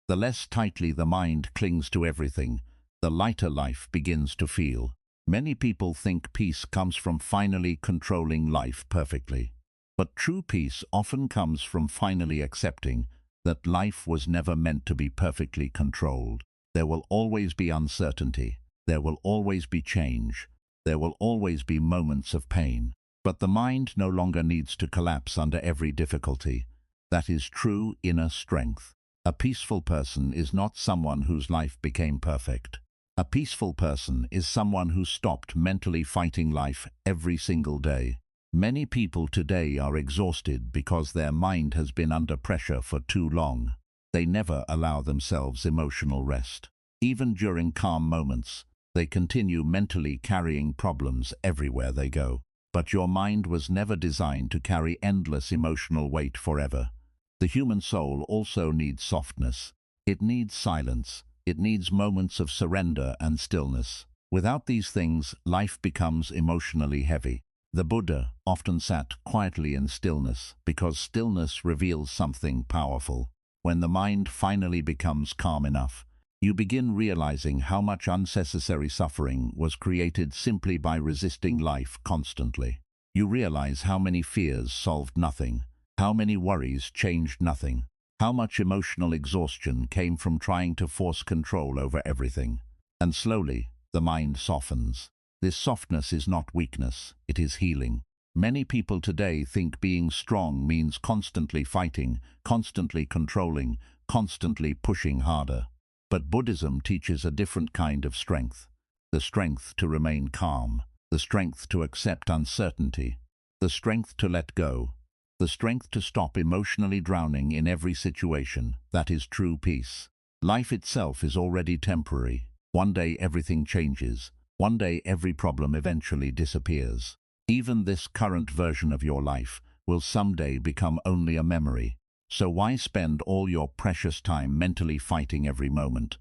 The less tightly the mind clings to everything, the lighter life begins to feel. Many people think peace comes from finally controlling life perfectly. But true peace often comes from finally accepting that life was never meant to be perfectly controlled. There will always be uncertainty. There will always be change. There will always be moments of pain. But the mind no longer needs to collapse under every difficulty. That is true inner strength. A peaceful person is not someone whose life became perfect. A peaceful person is someone who stopped mentally fighting life every single day. Many people today are exhausted because their mind has been under pressure for too long. They never allow themselves emotional rest. Even during calm moments, they continue mentally carrying problems everywhere they go. But your mind was never designed to carry endless emotional weight forever. The human soul also needs softness. It needs silence. It needs moments of surrender and stillness. Without these things, life becomes emotionally heavy. The Buddha often sat quietly in stillness because stillness reveals something powerful. When the mind finally becomes calm enough, you begin realizing how much unnecessary suffering was created simply by resisting life constantly. You realize how many fears solved nothing, how many worries changed nothing, how much emotional exhaustion came from trying to force control over everything. And slowly, the mind softens. This softness is not weakness, it is healing. Many people today think being strong means constantly fighting, constantly controlling, constantly pushing harder. But Buddhism teaches a different kind of strength. The strength to remain calm, the strength to accept uncertainty, the strength to let go, the strength to stop emotionally drowning in every situation. That is true peace. Life itself is already temporary. One day everything changes. One day every problem eventually disappears. Even this current version of your life will someday become only a memory. So why spend all your precious time mentally fighting every moment?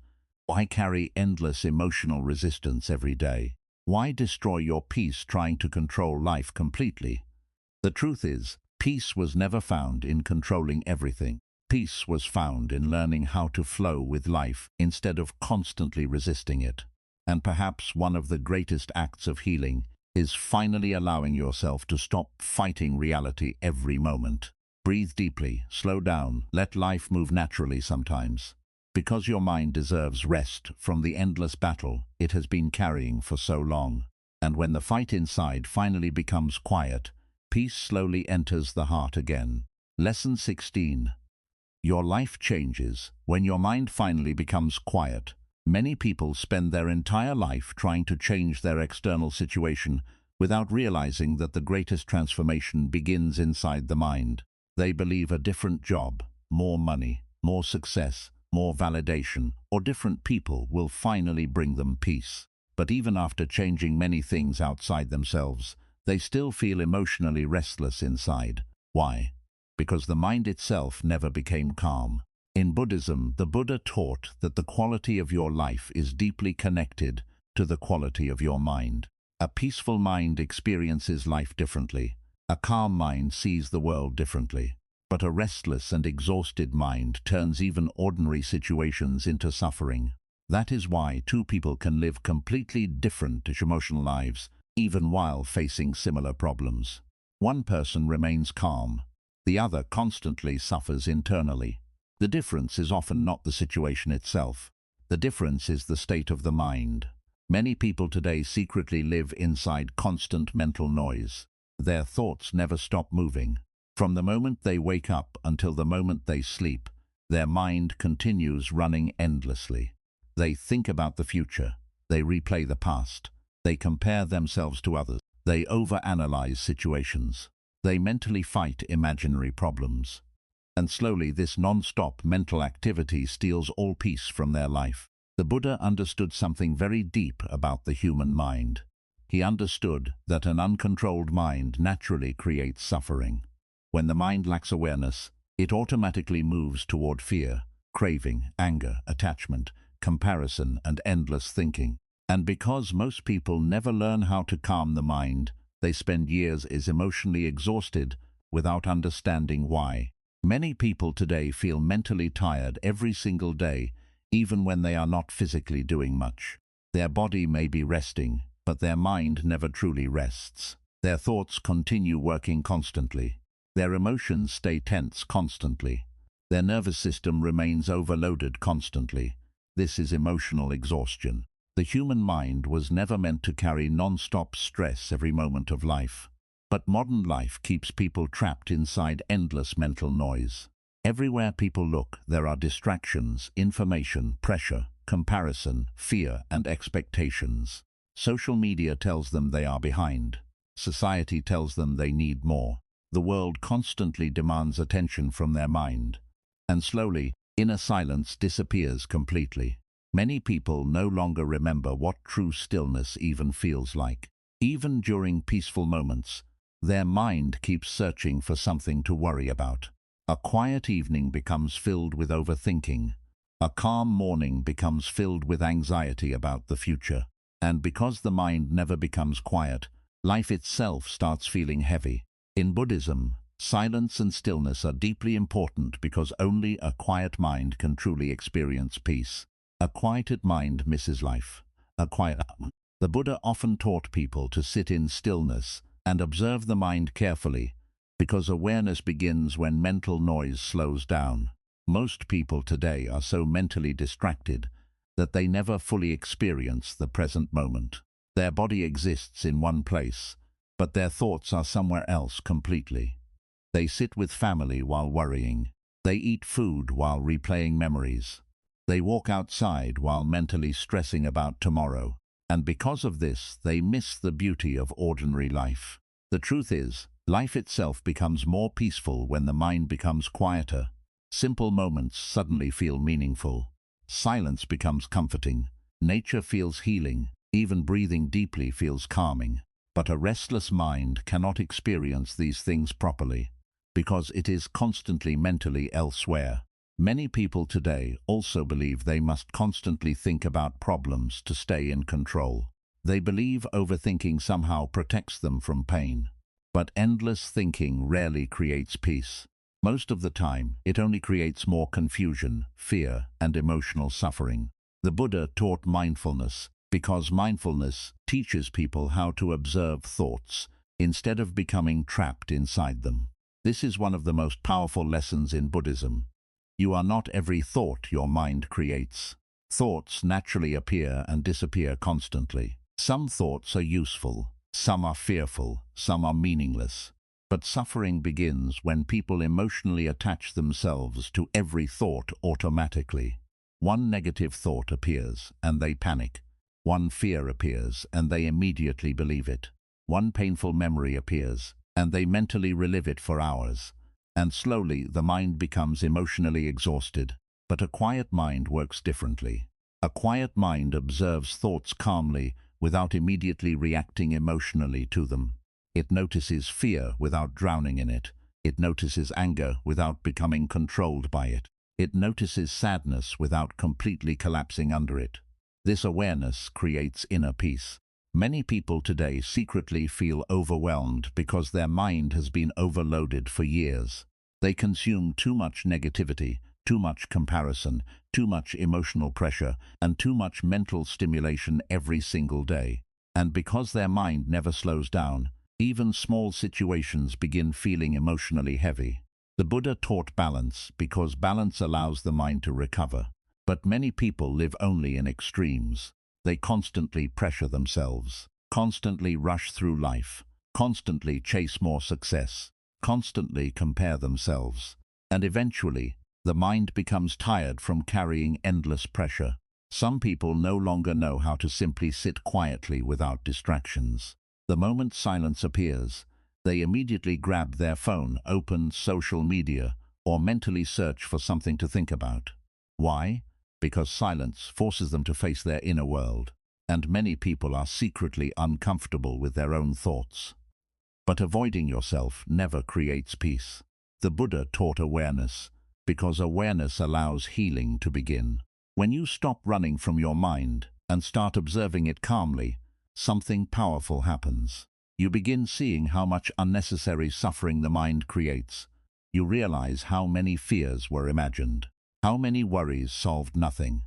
Why carry endless emotional resistance every day? Why destroy your peace trying to control life completely? The truth is, peace was never found in controlling everything. Peace was found in learning how to flow with life instead of constantly resisting it. And perhaps one of the greatest acts of healing is finally allowing yourself to stop fighting reality every moment. Breathe deeply, slow down, let life move naturally sometimes. Because your mind deserves rest from the endless battle it has been carrying for so long. And when the fight inside finally becomes quiet, peace slowly enters the heart again. Lesson 16. Your life changes when your mind finally becomes quiet. Many people spend their entire life trying to change their external situation without realizing that the greatest transformation begins inside the mind. They believe a different job, more money, more success, more validation, or different people will finally bring them peace. But even after changing many things outside themselves, they still feel emotionally restless inside. Why? Because the mind itself never became calm. In Buddhism, the Buddha taught that the quality of your life is deeply connected to the quality of your mind. A peaceful mind experiences life differently. A calm mind sees the world differently, but a restless and exhausted mind turns even ordinary situations into suffering. That is why two people can live completely different emotional lives, even while facing similar problems. One person remains calm, the other constantly suffers internally. The difference is often not the situation itself. The difference is the state of the mind. Many people today secretly live inside constant mental noise. Their thoughts never stop moving. From the moment they wake up until the moment they sleep, their mind continues running endlessly. They think about the future. They replay the past. They compare themselves to others. They overanalyze situations. They mentally fight imaginary problems. And slowly this non-stop mental activity steals all peace from their life. The Buddha understood something very deep about the human mind. He understood that an uncontrolled mind naturally creates suffering. When the mind lacks awareness, it automatically moves toward fear, craving, anger, attachment, comparison, and endless thinking. And because most people never learn how to calm the mind, they spend years emotionally exhausted without understanding why. Many people today feel mentally tired every single day, even when they are not physically doing much. Their body may be resting, but their mind never truly rests. Their thoughts continue working constantly. Their emotions stay tense constantly. Their nervous system remains overloaded constantly. This is emotional exhaustion. The human mind was never meant to carry non-stop stress every moment of life. But modern life keeps people trapped inside endless mental noise. Everywhere people look, there are distractions, information, pressure, comparison, fear, and expectations. Social media tells them they are behind. Society tells them they need more. The world constantly demands attention from their mind. And slowly, inner silence disappears completely. Many people no longer remember what true stillness even feels like. Even during peaceful moments, their mind keeps searching for something to worry about. A quiet evening becomes filled with overthinking. A calm morning becomes filled with anxiety about the future. And because the mind never becomes quiet, life itself starts feeling heavy. In Buddhism, silence and stillness are deeply important because only a quiet mind can truly experience peace. A quieted mind misses life. The Buddha often taught people to sit in stillness and observe the mind carefully, because awareness begins when mental noise slows down. Most people today are so mentally distracted that they never fully experience the present moment. Their body exists in one place, but their thoughts are somewhere else completely. They sit with family while worrying. They eat food while replaying memories. They walk outside while mentally stressing about tomorrow. And because of this, they miss the beauty of ordinary life. The truth is, life itself becomes more peaceful when the mind becomes quieter. Simple moments suddenly feel meaningful. Silence becomes comforting. Nature feels healing. Even breathing deeply feels calming. But a restless mind cannot experience these things properly, because it is constantly mentally elsewhere. Many people today also believe they must constantly think about problems to stay in control. They believe overthinking somehow protects them from pain. But endless thinking rarely creates peace. Most of the time, it only creates more confusion, fear, and emotional suffering. The Buddha taught mindfulness because mindfulness teaches people how to observe thoughts instead of becoming trapped inside them. This is one of the most powerful lessons in Buddhism. You are not every thought your mind creates. Thoughts naturally appear and disappear constantly. Some thoughts are useful, some are fearful, some are meaningless. But suffering begins when people emotionally attach themselves to every thought automatically. One negative thought appears and they panic. One fear appears and they immediately believe it. One painful memory appears and they mentally relive it for hours. And slowly the mind becomes emotionally exhausted. But a quiet mind works differently. A quiet mind observes thoughts calmly without immediately reacting emotionally to them. It notices fear without drowning in it. It notices anger without becoming controlled by it. It notices sadness without completely collapsing under it. This awareness creates inner peace. Many people today secretly feel overwhelmed because their mind has been overloaded for years. They consume too much negativity, too much comparison, too much emotional pressure, and too much mental stimulation every single day. And because their mind never slows down, even small situations begin feeling emotionally heavy. The Buddha taught balance because balance allows the mind to recover. But many people live only in extremes. They constantly pressure themselves, constantly rush through life, constantly chase more success, constantly compare themselves. And eventually, the mind becomes tired from carrying endless pressure. Some people no longer know how to simply sit quietly without distractions. The moment silence appears, they immediately grab their phone, open social media, or mentally search for something to think about. Why? Because silence forces them to face their inner world, and many people are secretly uncomfortable with their own thoughts. But avoiding yourself never creates peace. The Buddha taught awareness, because awareness allows healing to begin. When you stop running from your mind and start observing it calmly, something powerful happens. You begin seeing how much unnecessary suffering the mind creates. You realize how many fears were imagined, how many worries solved nothing,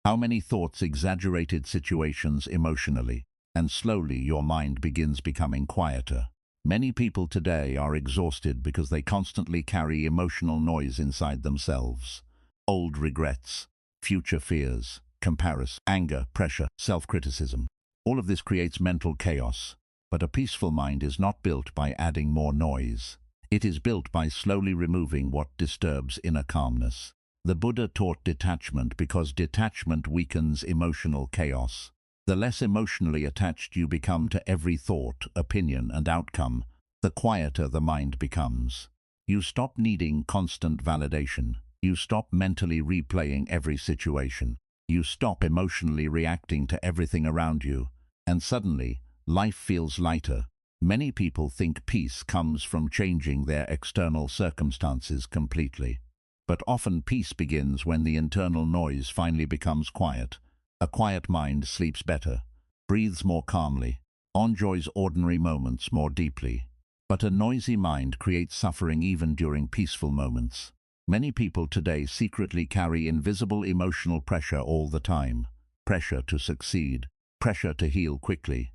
how many thoughts exaggerated situations emotionally, and slowly your mind begins becoming quieter. Many people today are exhausted because they constantly carry emotional noise inside themselves. Old regrets, future fears, comparison, anger, pressure, self-criticism. All of this creates mental chaos. But a peaceful mind is not built by adding more noise. It is built by slowly removing what disturbs inner calmness. The Buddha taught detachment because detachment weakens emotional chaos. The less emotionally attached you become to every thought, opinion, and outcome, the quieter the mind becomes. You stop needing constant validation. You stop mentally replaying every situation. You stop emotionally reacting to everything around you. And suddenly, life feels lighter. Many people think peace comes from changing their external circumstances completely. But often peace begins when the internal noise finally becomes quiet. A quiet mind sleeps better, breathes more calmly, enjoys ordinary moments more deeply. But a noisy mind creates suffering even during peaceful moments. Many people today secretly carry invisible emotional pressure all the time. Pressure to succeed, pressure to heal quickly,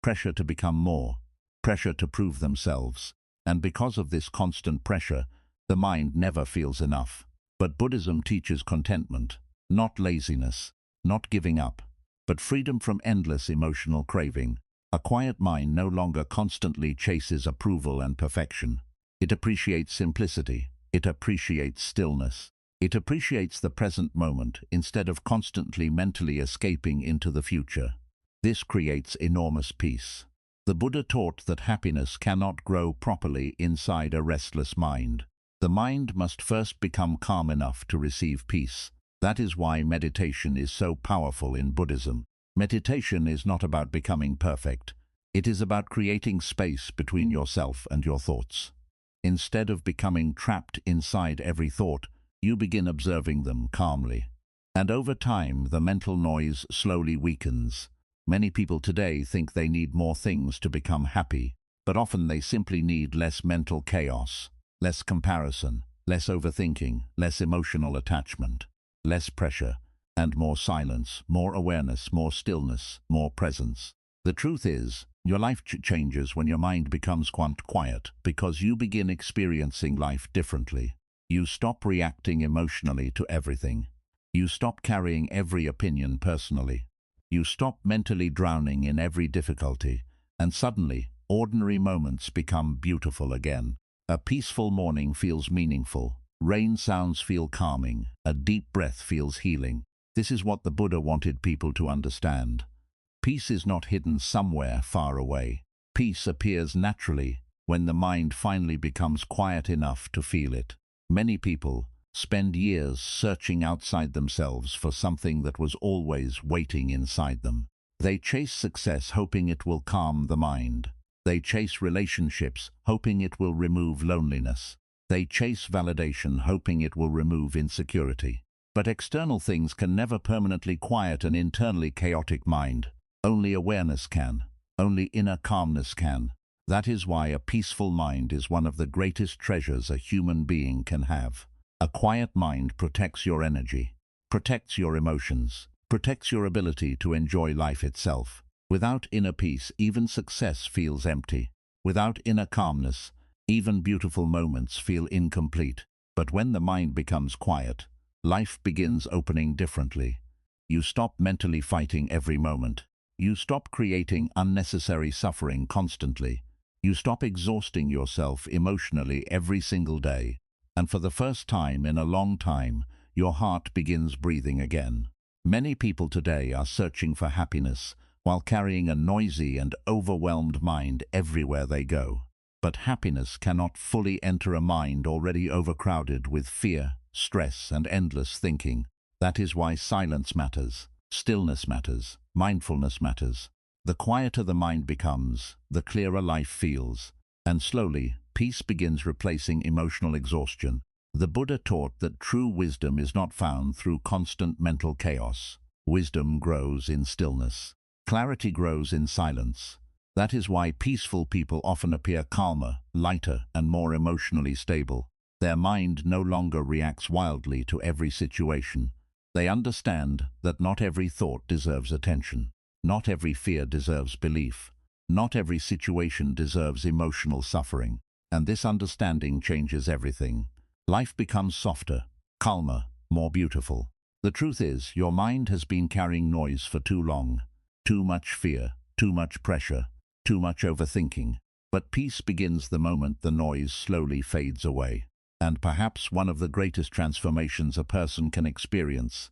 pressure to become more, pressure to prove themselves. And because of this constant pressure, the mind never feels enough. But Buddhism teaches contentment, not laziness, not giving up, but freedom from endless emotional craving. A quiet mind no longer constantly chases approval and perfection. It appreciates simplicity. It appreciates stillness. It appreciates the present moment instead of constantly mentally escaping into the future. This creates enormous peace. The Buddha taught that happiness cannot grow properly inside a restless mind. The mind must first become calm enough to receive peace. That is why meditation is so powerful in Buddhism. Meditation is not about becoming perfect. It is about creating space between yourself and your thoughts. Instead of becoming trapped inside every thought, you begin observing them calmly. And over time, the mental noise slowly weakens. Many people today think they need more things to become happy, but often they simply need less mental chaos, less comparison, less overthinking, less emotional attachment, less pressure, and more silence, more awareness, more stillness, more presence. The truth is, your life changes when your mind becomes quiet because you begin experiencing life differently. You stop reacting emotionally to everything. You stop carrying every opinion personally. You stop mentally drowning in every difficulty, and suddenly, ordinary moments become beautiful again. A peaceful morning feels meaningful. Rain sounds feel calming. A deep breath feels healing. This is what the Buddha wanted people to understand. Peace is not hidden somewhere far away. Peace appears naturally when the mind finally becomes quiet enough to feel it. Many people spend years searching outside themselves for something that was always waiting inside them. They chase success hoping it will calm the mind. They chase relationships hoping it will remove loneliness. They chase validation hoping it will remove insecurity. But external things can never permanently quiet an internally chaotic mind. Only awareness can. Only inner calmness can. That is why a peaceful mind is one of the greatest treasures a human being can have. A quiet mind protects your energy, protects your emotions, protects your ability to enjoy life itself. Without inner peace, even success feels empty. Without inner calmness, even beautiful moments feel incomplete. But when the mind becomes quiet, life begins opening differently. You stop mentally fighting every moment. You stop creating unnecessary suffering constantly. You stop exhausting yourself emotionally every single day. And for the first time in a long time, your heart begins breathing again. Many people today are searching for happiness while carrying a noisy and overwhelmed mind everywhere they go. But happiness cannot fully enter a mind already overcrowded with fear, stress, and endless thinking. That is why silence matters, stillness matters, mindfulness matters. The quieter the mind becomes, the clearer life feels, and slowly, peace begins replacing emotional exhaustion. The Buddha taught that true wisdom is not found through constant mental chaos. Wisdom grows in stillness. Clarity grows in silence. That is why peaceful people often appear calmer, lighter, and more emotionally stable. Their mind no longer reacts wildly to every situation. They understand that not every thought deserves attention. Not every fear deserves belief. Not every situation deserves emotional suffering. And this understanding changes everything. Life becomes softer, calmer, more beautiful. The truth is, your mind has been carrying noise for too long. Too much fear, too much pressure, too much overthinking. But peace begins the moment the noise slowly fades away. And perhaps one of the greatest transformations a person can experience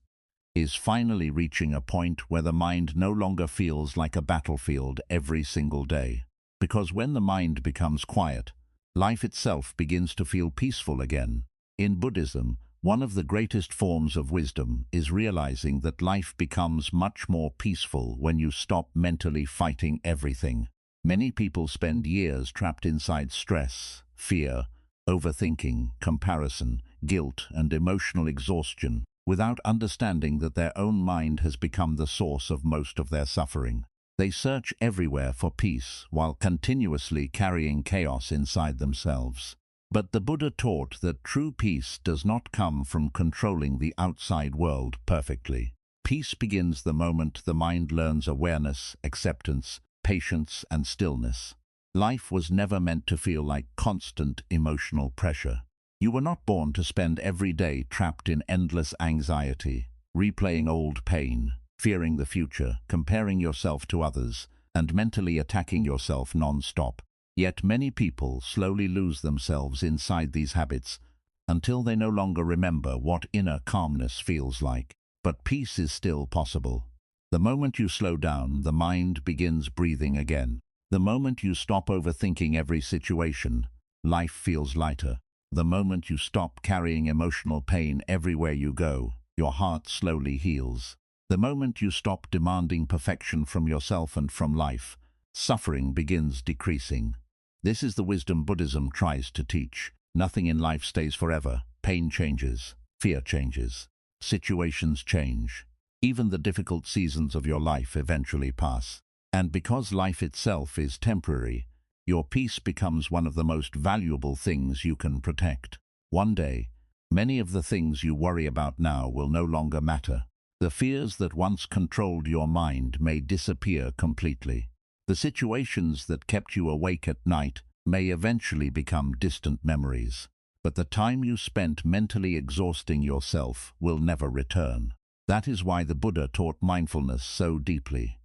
is finally reaching a point where the mind no longer feels like a battlefield every single day. Because when the mind becomes quiet, life itself begins to feel peaceful again. In Buddhism, one of the greatest forms of wisdom is realizing that life becomes much more peaceful when you stop mentally fighting everything. Many people spend years trapped inside stress, fear, overthinking, comparison, guilt, and emotional exhaustion, without understanding that their own mind has become the source of most of their suffering. They search everywhere for peace while continuously carrying chaos inside themselves. But the Buddha taught that true peace does not come from controlling the outside world perfectly. Peace begins the moment the mind learns awareness, acceptance, patience, and stillness. Life was never meant to feel like constant emotional pressure. You were not born to spend every day trapped in endless anxiety, replaying old pain, fearing the future, comparing yourself to others, and mentally attacking yourself non-stop. Yet many people slowly lose themselves inside these habits until they no longer remember what inner calmness feels like. But peace is still possible. The moment you slow down, the mind begins breathing again. The moment you stop overthinking every situation, life feels lighter. The moment you stop carrying emotional pain everywhere you go, your heart slowly heals. The moment you stop demanding perfection from yourself and from life, suffering begins decreasing. This is the wisdom Buddhism tries to teach. Nothing in life stays forever. Pain changes, fear changes, situations change. Even the difficult seasons of your life eventually pass. And because life itself is temporary, your peace becomes one of the most valuable things you can protect. One day, many of the things you worry about now will no longer matter. The fears that once controlled your mind may disappear completely. The situations that kept you awake at night may eventually become distant memories. But the time you spent mentally exhausting yourself will never return. That is why the Buddha taught mindfulness so deeply.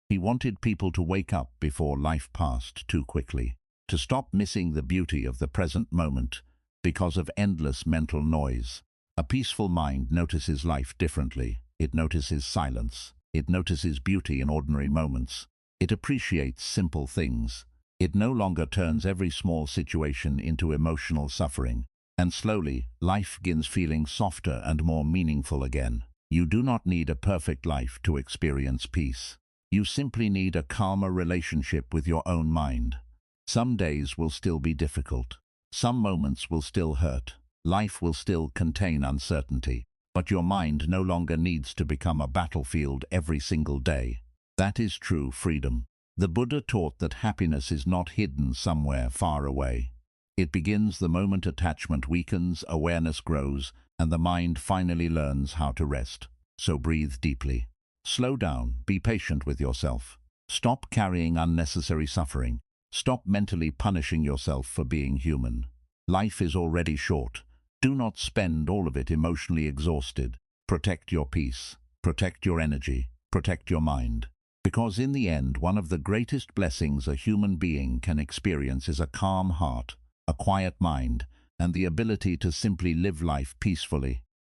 He wanted people to wake up before life passed too quickly, to stop missing the beauty of the present moment because of endless mental noise. A peaceful mind notices life differently. It notices silence. It notices beauty in ordinary moments. It appreciates simple things. It no longer turns every small situation into emotional suffering. And slowly, life begins feeling softer and more meaningful again. You do not need a perfect life to experience peace. You simply need a calmer relationship with your own mind. Some days will still be difficult. Some moments will still hurt. Life will still contain uncertainty. But your mind no longer needs to become a battlefield every single day. That is true freedom. The Buddha taught that happiness is not hidden somewhere far away. It begins the moment attachment weakens, awareness grows, and the mind finally learns how to rest. So breathe deeply. Slow down, be patient with yourself. Stop carrying unnecessary suffering. Stop mentally punishing yourself for being human. Life is already short. Do not spend all of it emotionally exhausted. Protect your peace. Protect your energy. Protect your mind. Because in the end, one of the greatest blessings a human being can experience is a calm heart, a quiet mind, and the ability to simply live life peacefully.